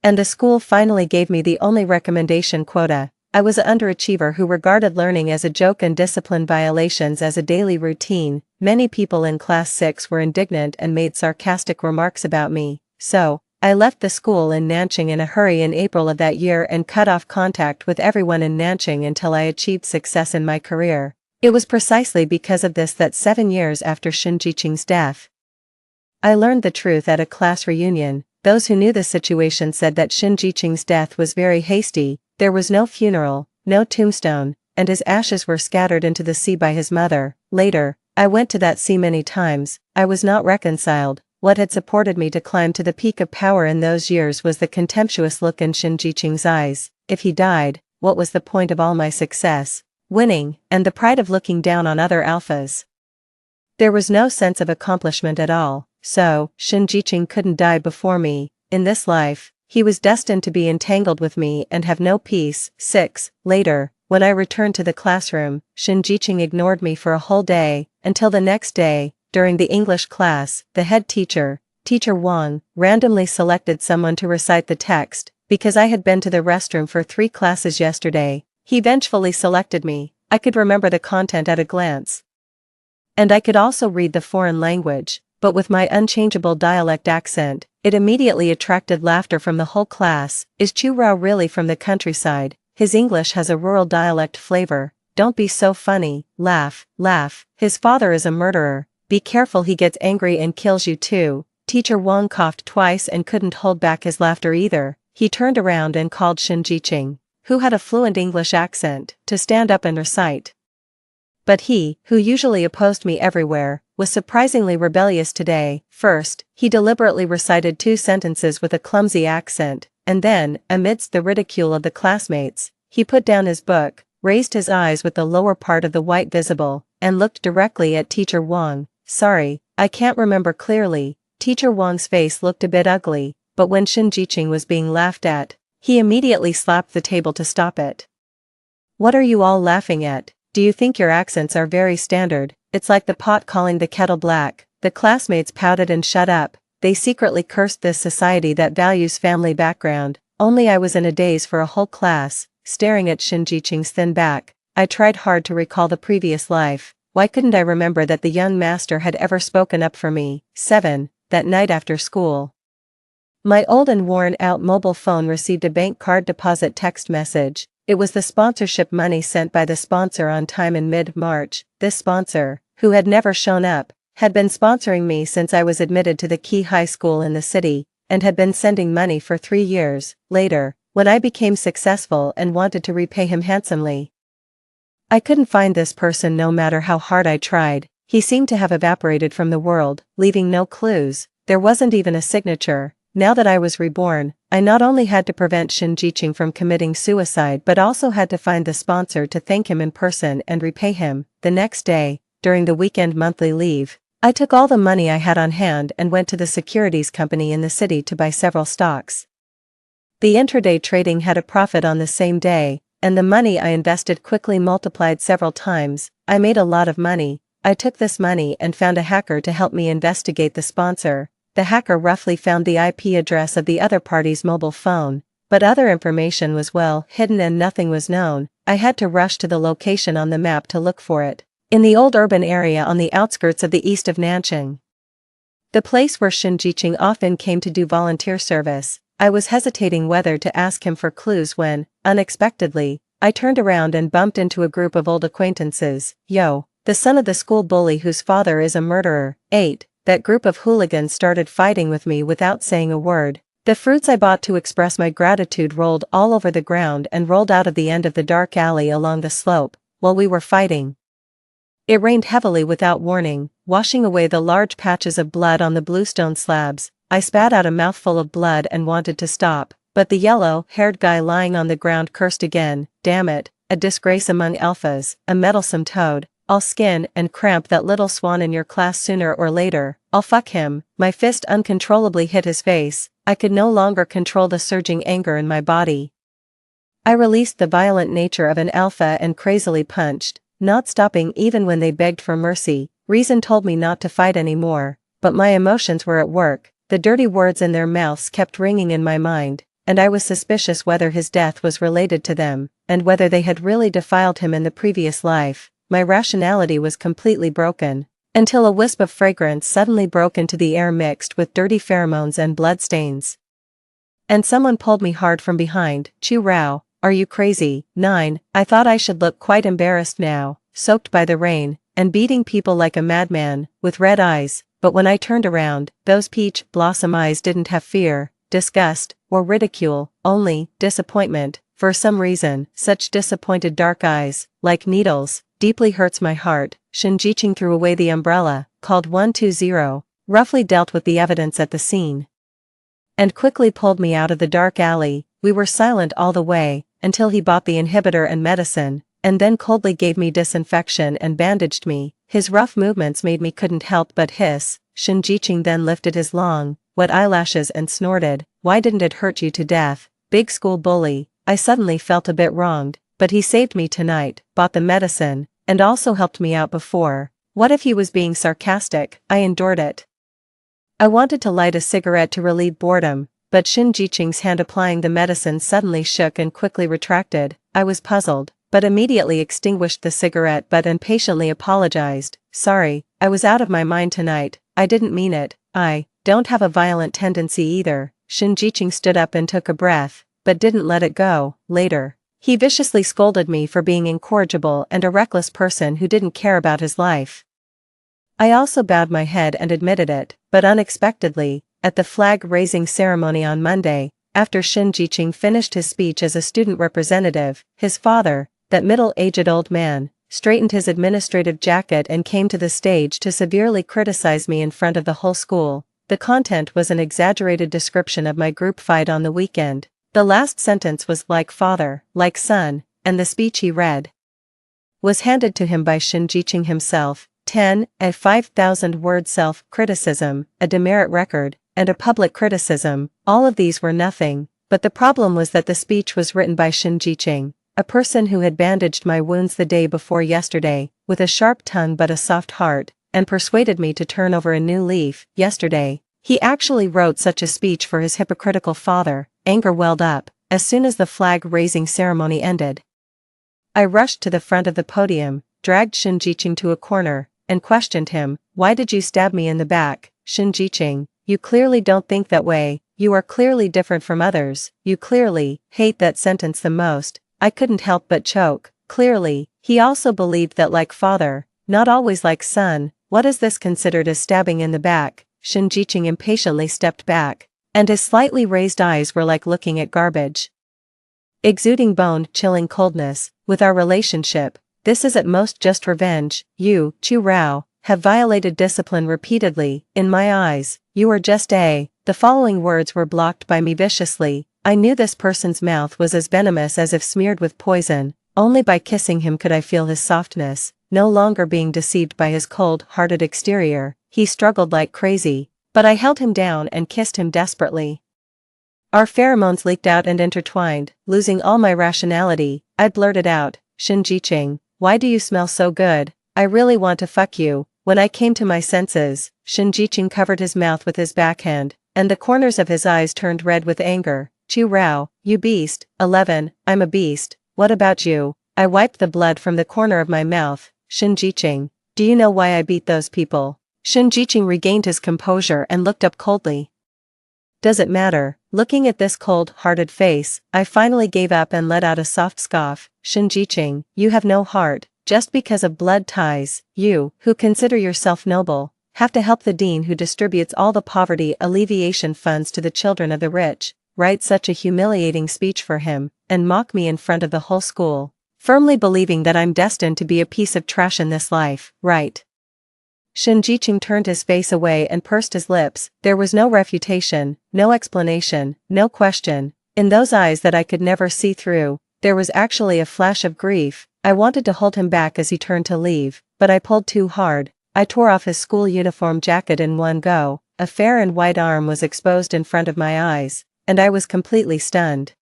And the school finally gave me the only recommendation quota. I was an underachiever who regarded learning as a joke and discipline violations as a daily routine. Many people in class 6 were indignant and made sarcastic remarks about me, so I left the school in Nanjing in a hurry in April of that year and cut off contact with everyone in Nanjing until I achieved success in my career. It was precisely because of this that 7 years after Shinjiqing's death, I learned the truth at a class reunion. Those who knew the situation said that Shinjiqing's death was very hasty. There was no funeral, no tombstone, and his ashes were scattered into the sea by his mother. Later, I went to that sea many times. I was not reconciled. What had supported me to climb to the peak of power in those years was the contemptuous look in Shinjiqing's eyes. If he died, what was the point of all my success, winning, and the pride of looking down on other alphas? There was no sense of accomplishment at all. So, Shinjiqing couldn't die before me. In this life, he was destined to be entangled with me and have no peace. 6. Later, when I returned to the classroom, Shinjiqing ignored me for a whole day, until the next day, during the English class, the head teacher, Teacher Wang, randomly selected someone to recite the text. Because I had been to the restroom for 3 classes yesterday, he vengefully selected me. I could remember the content at a glance. And I could also read the foreign language. But with my unchangeable dialect accent, it immediately attracted laughter from the whole class. Is Chu Rao really from the countryside? His English has a rural dialect flavor. Don't be so funny. Laugh, laugh. His father is a murderer. Be careful, he gets angry and kills you too. Teacher Wang coughed twice and couldn't hold back his laughter either. He turned around and called Shinjiqing, who had a fluent English accent, to stand up and recite. But he, who usually opposed me everywhere, was surprisingly rebellious today. First, he deliberately recited 2 sentences with a clumsy accent, and then, amidst the ridicule of the classmates, he put down his book, raised his eyes with the lower part of the white visible, and looked directly at Teacher Wang. Sorry, I can't remember clearly. Teacher Wang's face looked a bit ugly, but when Shinjiqing was being laughed at, he immediately slapped the table to stop it. What are you all laughing at? Do you think your accents are very standard? It's like the pot calling the kettle black. The classmates pouted and shut up. They secretly cursed this society that values family background. Only I was in a daze for a whole class, staring at Shinjiqing's thin back. I tried hard to recall the previous life. Why couldn't I remember that the young master had ever spoken up for me? 7. That night after school, my old and worn-out mobile phone received a bank card deposit text message. It was the sponsorship money sent by the sponsor on time in mid-March. This sponsor, who had never shown up, had been sponsoring me since I was admitted to the key high school in the city, and had been sending money for 3 years. Later, when I became successful and wanted to repay him handsomely, I couldn't find this person no matter how hard I tried. He seemed to have evaporated from the world, leaving no clues. There wasn't even a signature. Now that I was reborn, I not only had to prevent Shinjiqing from committing suicide but also had to find the sponsor to thank him in person and repay him. The next day, during the weekend monthly leave, I took all the money I had on hand and went to the securities company in the city to buy several stocks. The intraday trading had a profit on the same day, and the money I invested quickly multiplied several times. I made a lot of money. I took this money and found a hacker to help me investigate the sponsor. The hacker roughly found the IP address of the other party's mobile phone, but other information was well hidden and nothing was known. I had to rush to the location on the map to look for it. In the old urban area on the outskirts of the east of Nanjing, the place where Shinjiqing often came to do volunteer service, I was hesitating whether to ask him for clues when, unexpectedly, I turned around and bumped into a group of old acquaintances. Yo, the son of the school bully whose father is a murderer. 8. That group of hooligans started fighting with me without saying a word. The fruits I bought to express my gratitude rolled all over the ground and rolled out of the end of the dark alley along the slope, while we were fighting. It rained heavily without warning, washing away the large patches of blood on the bluestone slabs. I spat out a mouthful of blood and wanted to stop, but the yellow-haired guy lying on the ground cursed again. Damn it, a disgrace among alphas, a meddlesome toad. I'll skin and cramp that little swan in your class sooner or later, I'll fuck him. My fist uncontrollably hit his face. I could no longer control the surging anger in my body. I released the violent nature of an alpha and crazily punched, not stopping even when they begged for mercy. Reason told me not to fight anymore, but my emotions were at work. The dirty words in their mouths kept ringing in my mind, and I was suspicious whether his death was related to them, and whether they had really defiled him in the previous life. My rationality was completely broken, until a wisp of fragrance suddenly broke into the air mixed with dirty pheromones and bloodstains. And someone pulled me hard from behind. Chu Rao, are you crazy? 9. I thought I should look quite embarrassed now, soaked by the rain, and beating people like a madman, with red eyes, but when I turned around, those peach blossom eyes didn't have fear, disgust, or ridicule, only disappointment. For some reason, such disappointed dark eyes, like needles, deeply hurts my heart. Shinjiching threw away the umbrella, called 120, roughly dealt with the evidence at the scene, and quickly pulled me out of the dark alley. We were silent all the way, until he bought the inhibitor and medicine, and then coldly gave me disinfection and bandaged me. His rough movements made me couldn't help but hiss. Shinjiching then lifted his long, wet eyelashes and snorted, "Why didn't it hurt you to death, big school bully?" I suddenly felt a bit wronged, but he saved me tonight, bought the medicine, and also helped me out before. What if he was being sarcastic? I endured it. I wanted to light a cigarette to relieve boredom, but Shinjiching's hand applying the medicine suddenly shook and quickly retracted. I was puzzled, but immediately extinguished the cigarette butt and patiently apologized. "Sorry, I was out of my mind tonight, I didn't mean it. I don't have a violent tendency either." Shinjiching stood up and took a breath, but didn't let it go. Later, he viciously scolded me for being incorrigible and a reckless person who didn't care about his life. I also bowed my head and admitted it, but unexpectedly, at the flag-raising ceremony on Monday, after Shinjiching finished his speech as a student representative, his father, that middle-aged old man, straightened his administrative jacket and came to the stage to severely criticize me in front of the whole school. The content was an exaggerated description of my group fight on the weekend. The last sentence was like father, like son, and the speech he read was handed to him by Shinjiching himself. 10. A 5,000-word self-criticism, a demerit record, and a public criticism. All of these were nothing, but the problem was that the speech was written by Shinjiching, a person who had bandaged my wounds the day before yesterday, with a sharp tongue but a soft heart, and persuaded me to turn over a new leaf. Yesterday, he actually wrote such a speech for his hypocritical father. Anger welled up, as soon as the flag-raising ceremony ended. I rushed to the front of the podium, dragged Shinjiching to a corner, and questioned him. "Why did you stab me in the back?" "Shinjiching, you clearly don't think that way, you are clearly different from others, you clearly hate that sentence the most." I couldn't help but choke. Clearly, he also believed that like father, not always like son. What is this considered as stabbing in the back? Shinjiching impatiently stepped back, and his slightly raised eyes were like looking at garbage, exuding bone-chilling coldness. "With our relationship, this is at most just revenge. You, Chu Rao, have violated discipline repeatedly. In my eyes, you are just a..." The following words were blocked by me viciously. I knew this person's mouth was as venomous as if smeared with poison. Only by kissing him could I feel his softness. No longer being deceived by his cold-hearted exterior, he struggled like crazy, but I held him down and kissed him desperately. Our pheromones leaked out and intertwined. Losing all my rationality, I blurted out, "Shinjiching, why do you smell so good? I really want to fuck you." When I came to my senses, Shinjiching covered his mouth with his backhand, and the corners of his eyes turned red with anger. "Chu Rao, you beast." 11. I'm a beast. What about you? I wiped the blood from the corner of my mouth. "Shinjiching, do you know why I beat those people?" Shinjiching regained his composure and looked up coldly. "Does it matter?" Looking at this cold-hearted face, I finally gave up and let out a soft scoff. "Shinjiching, you have no heart. Just because of blood ties, you, who consider yourself noble, have to help the dean who distributes all the poverty alleviation funds to the children of the rich, write such a humiliating speech for him, and mock me in front of the whole school, firmly believing that I'm destined to be a piece of trash in this life, right?" Shinjiching turned his face away and pursed his lips. There was no refutation, no explanation, no question. In those eyes that I could never see through, there was actually a flash of grief. I wanted to hold him back as he turned to leave, but I pulled too hard. I tore off his school uniform jacket in one go. A fair and white arm was exposed in front of my eyes, and I was completely stunned.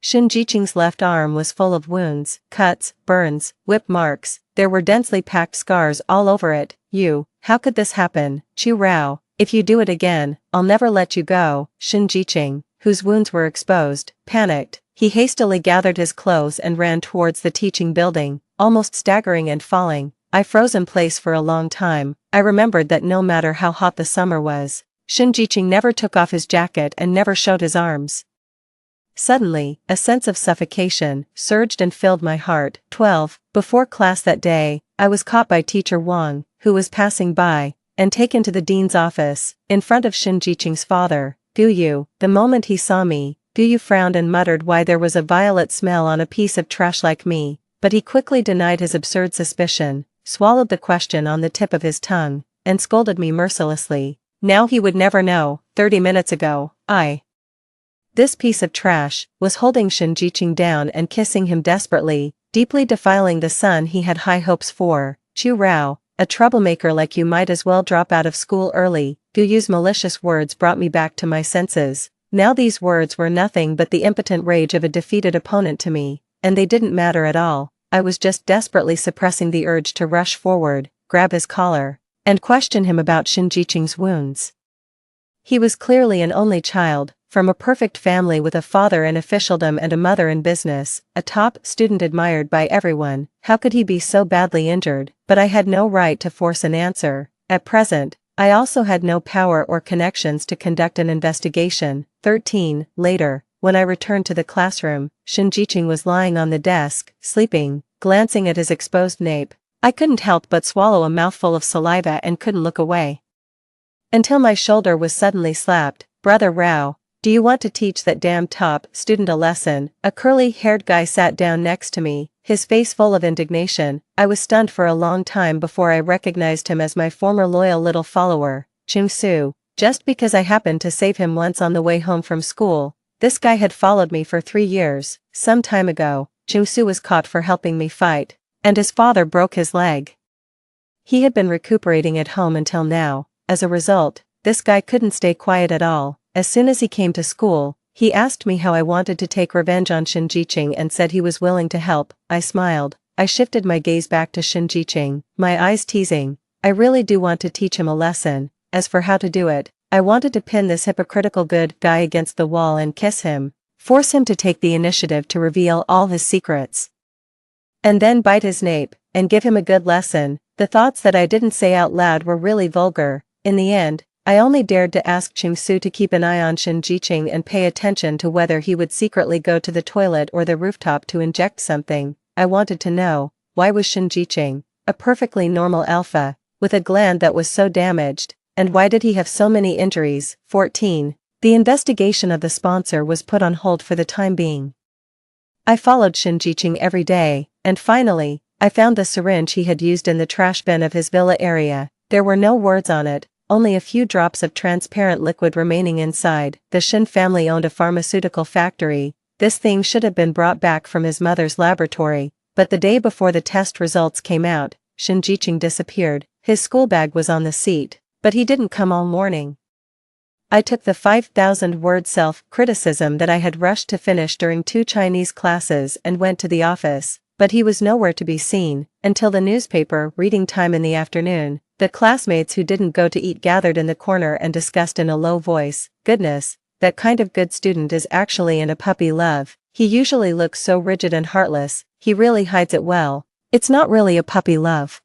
Shin Jiqing's left arm was full of wounds, cuts, burns, whip marks. There were densely packed scars all over it. How could this happen? Chu Rao, if you do it again, I'll never let you go. Shin Jiqing, whose wounds were exposed, panicked. He hastily gathered his clothes and ran towards the teaching building, almost staggering and falling. I froze in place for a long time. I remembered that no matter how hot the summer was, Shin Jiqing never took off his jacket and never showed his arms. Suddenly, a sense of suffocation surged and filled my heart. 12. Before class that day, I was caught by Teacher Wang, who was passing by, and taken to the dean's office, in front of Shin Jiqing's father. Guyu, the moment he saw me, Guyu frowned and muttered why there was a violet smell on a piece of trash like me, but he quickly denied his absurd suspicion, swallowed the question on the tip of his tongue, and scolded me mercilessly. Now he would never know. 30 minutes ago, this piece of trash was holding Shin Jiqing down and kissing him desperately, deeply defiling the son he had high hopes for. Chu Rao, a troublemaker like you might as well drop out of school early. Guyu's malicious words brought me back to my senses. Now these words were nothing but the impotent rage of a defeated opponent to me, and they didn't matter at all. I was just desperately suppressing the urge to rush forward, grab his collar, and question him about Shin Jiqing's wounds. He was clearly an only child, from a perfect family with a father in officialdom and a mother in business, a top student admired by everyone. How could he be so badly injured? But I had no right to force an answer. At present, I also had no power or connections to conduct an investigation. 13. Later, when I returned to the classroom, Shin Jiqing was lying on the desk, sleeping, glancing at his exposed nape. I couldn't help but swallow a mouthful of saliva and couldn't look away. Until my shoulder was suddenly slapped. Brother Rao, do you want to teach that damn top student a lesson? A curly-haired guy sat down next to me, his face full of indignation. I was stunned for a long time before I recognized him as my former loyal little follower, Chung Su. Just because I happened to save him once on the way home from school, this guy had followed me for 3 years. Some time ago, Chung Su was caught for helping me fight, and his father broke his leg. He had been recuperating at home until now. As a result, this guy couldn't stay quiet at all. As soon as he came to school, he asked me how I wanted to take revenge on Shin Jiqing and said he was willing to help. I smiled. I shifted my gaze back to Shin Jiqing, my eyes teasing. I really do want to teach him a lesson. As for how to do it, I wanted to pin this hypocritical good guy against the wall and kiss him, force him to take the initiative to reveal all his secrets, and then bite his nape, and give him a good lesson. The thoughts that I didn't say out loud were really vulgar. In the end, I only dared to ask Chung Su to keep an eye on Shin Jiqing and pay attention to whether he would secretly go to the toilet or the rooftop to inject something. I wanted to know, why was Shin Jiqing, a perfectly normal alpha, with a gland that was so damaged, and why did he have so many injuries? 14. The investigation of the sponsor was put on hold for the time being. I followed Shin Jiqing every day, and finally, I found the syringe he had used in the trash bin of his villa area. There were no words on it, only a few drops of transparent liquid remaining inside. The Shin family owned a pharmaceutical factory. This thing should have been brought back from his mother's laboratory, but the day before the test results came out, Shin Jiqing disappeared. His school bag was on the seat, but he didn't come all morning. I took the 5,000-word self-criticism that I had rushed to finish during 2 Chinese classes and went to the office, but he was nowhere to be seen. Until the newspaper reading time in the afternoon, the classmates who didn't go to eat gathered in the corner and discussed in a low voice, "Goodness, that kind of good student is actually in a puppy love. He usually looks so rigid and heartless, he really hides it well. It's not really a puppy love.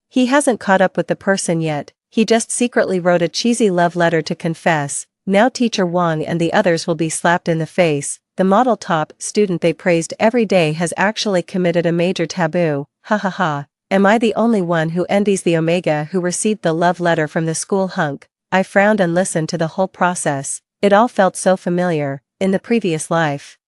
He hasn't caught up with the person yet, he just secretly wrote a cheesy love letter to confess. Now Teacher Wang and the others will be slapped in the face. The model top student they praised every day has actually committed a major taboo. Ha ha ha. Am I the only one who envies the Omega who received the love letter from the school hunk?" I frowned and listened to the whole process. It all felt so familiar, in the previous life.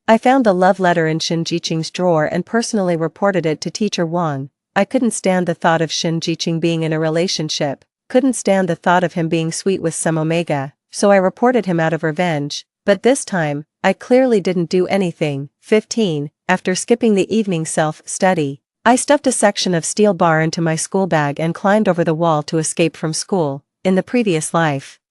I found the love letter in Shin Jiqing's drawer and personally reported it to Teacher Wang. I couldn't stand the thought of Shin Jiqing being in a relationship, couldn't stand the thought of him being sweet with some Omega, so I reported him out of revenge. But this time, I clearly didn't do anything. 15. After skipping the evening self-study, I stuffed a section of steel bar into my school bag and climbed over the wall to escape from school. In the previous life,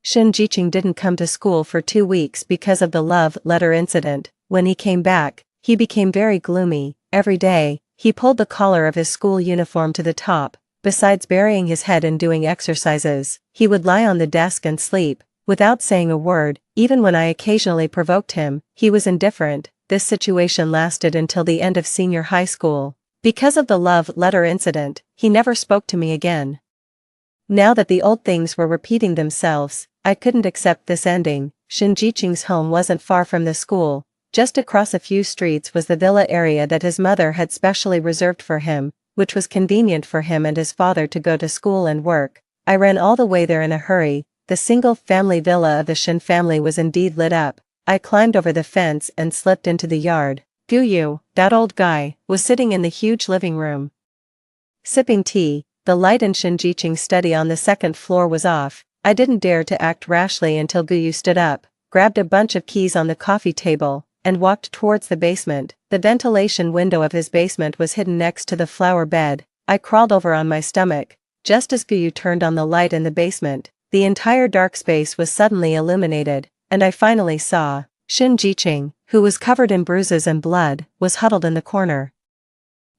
Shin Jiqing didn't come to school for 2 weeks because of the love letter incident. When he came back, he became very gloomy. Every day, he pulled the collar of his school uniform to the top. Besides burying his head and doing exercises, he would lie on the desk and sleep, without saying a word. Even when I occasionally provoked him, he was indifferent. This situation lasted until the end of senior high school. Because of the love letter incident, he never spoke to me again. Now that the old things were repeating themselves, I couldn't accept this ending. Shin Jiqing's home wasn't far from the school. Just across a few streets was the villa area that his mother had specially reserved for him, which was convenient for him and his father to go to school and work. I ran all the way there in a hurry. The single-family villa of the Shin family was indeed lit up. I climbed over the fence and slipped into the yard. Guyu, that old guy, was sitting in the huge living room, sipping tea. The light in Shin Jiqing's study on the second floor was off. I didn't dare to act rashly until Guyu stood up, grabbed a bunch of keys on the coffee table, and walked towards the basement. The ventilation window of his basement was hidden next to the flower bed. I crawled over on my stomach. Just as Guyu turned on the light in the basement, the entire dark space was suddenly illuminated, and I finally saw Shin Jiqing, who was covered in bruises and blood, was huddled in the corner,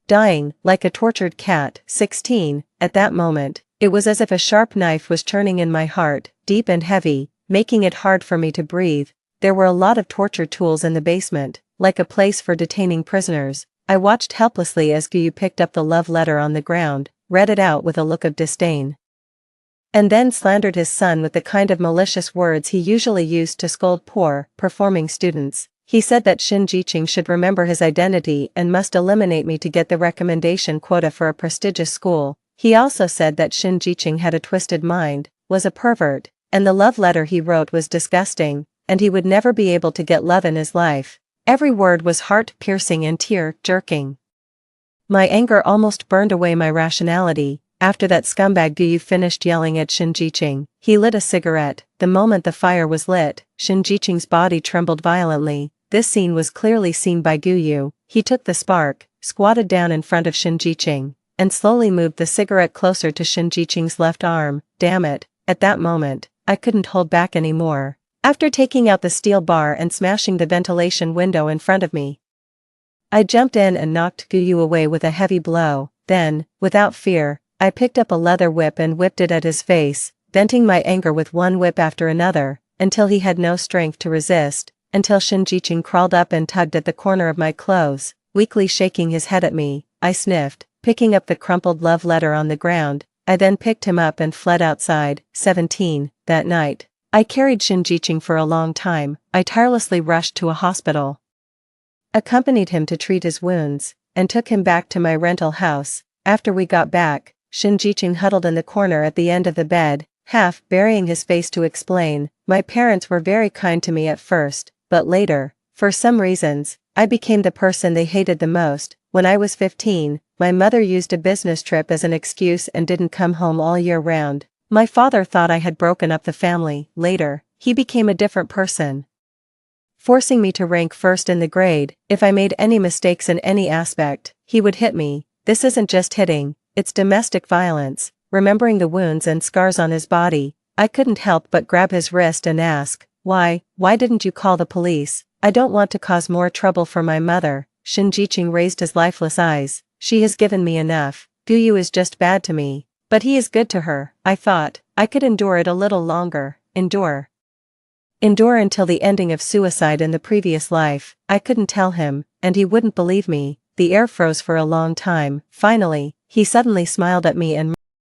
dying, like a tortured cat. 16. At that moment, it was as if a sharp knife was turning in my heart, deep and heavy, making it hard for me to breathe. There were a lot of torture tools in the basement, like a place for detaining prisoners. I watched helplessly as Guyu picked up the love letter on the ground, read it out with a look of disdain, and then slandered his son with the kind of malicious words he usually used to scold poor, performing students. He said that Shin Jiqing should remember his identity and must eliminate me to get the recommendation quota for a prestigious school. He also said that Shin Jiqing had a twisted mind, was a pervert, and the love letter he wrote was disgusting, and he would never be able to get love in his life. Every word was heart-piercing and tear-jerking. My anger almost burned away my rationality. After that scumbag Guyu finished yelling at Shin Jiqing, he lit a cigarette. The moment the fire was lit, Shin Jiqing's body trembled violently. This scene was clearly seen by Guyu. He took the spark, squatted down in front of Shin Jiqing, and slowly moved the cigarette closer to Shin Jiqing's left arm. Damn it, at that moment, I couldn't hold back anymore. After taking out the steel bar and smashing the ventilation window in front of me, I jumped in and knocked Guyu away with a heavy blow. Then, without fear, I picked up a leather whip and whipped it at his face, venting my anger with one whip after another, until he had no strength to resist, until Shin Jiqing crawled up and tugged at the corner of my clothes, weakly shaking his head at me. I sniffed, picking up the crumpled love letter on the ground. I then picked him up and fled outside. 17. That night, I carried Shin Jiqing for a long time. I tirelessly rushed to a hospital, accompanied him to treat his wounds, and took him back to my rental house. After we got back, Shin Jiqing huddled in the corner at the end of the bed, half burying his face to explain, "My parents were very kind to me at first, but later, for some reasons, I became the person they hated the most. When I was 15, my mother used a business trip as an excuse and didn't come home all year round. My father thought I had broken up the family. Later, he became a different person, forcing me to rank first in the grade. If I made any mistakes in any aspect, he would hit me. This isn't just hitting, it's domestic violence." Remembering the wounds and scars on his body, I couldn't help but grab his wrist and ask, Why didn't you call the police? I don't want to cause more trouble for my mother." Shin Jiqing raised his lifeless eyes. "She has given me enough. Guyu is just bad to me, but he is good to her." I thought, I could endure it a little longer. Endure until the ending of suicide in the previous life. I couldn't tell him, and he wouldn't believe me. The air froze for a long time. Finally, he suddenly smiled at me and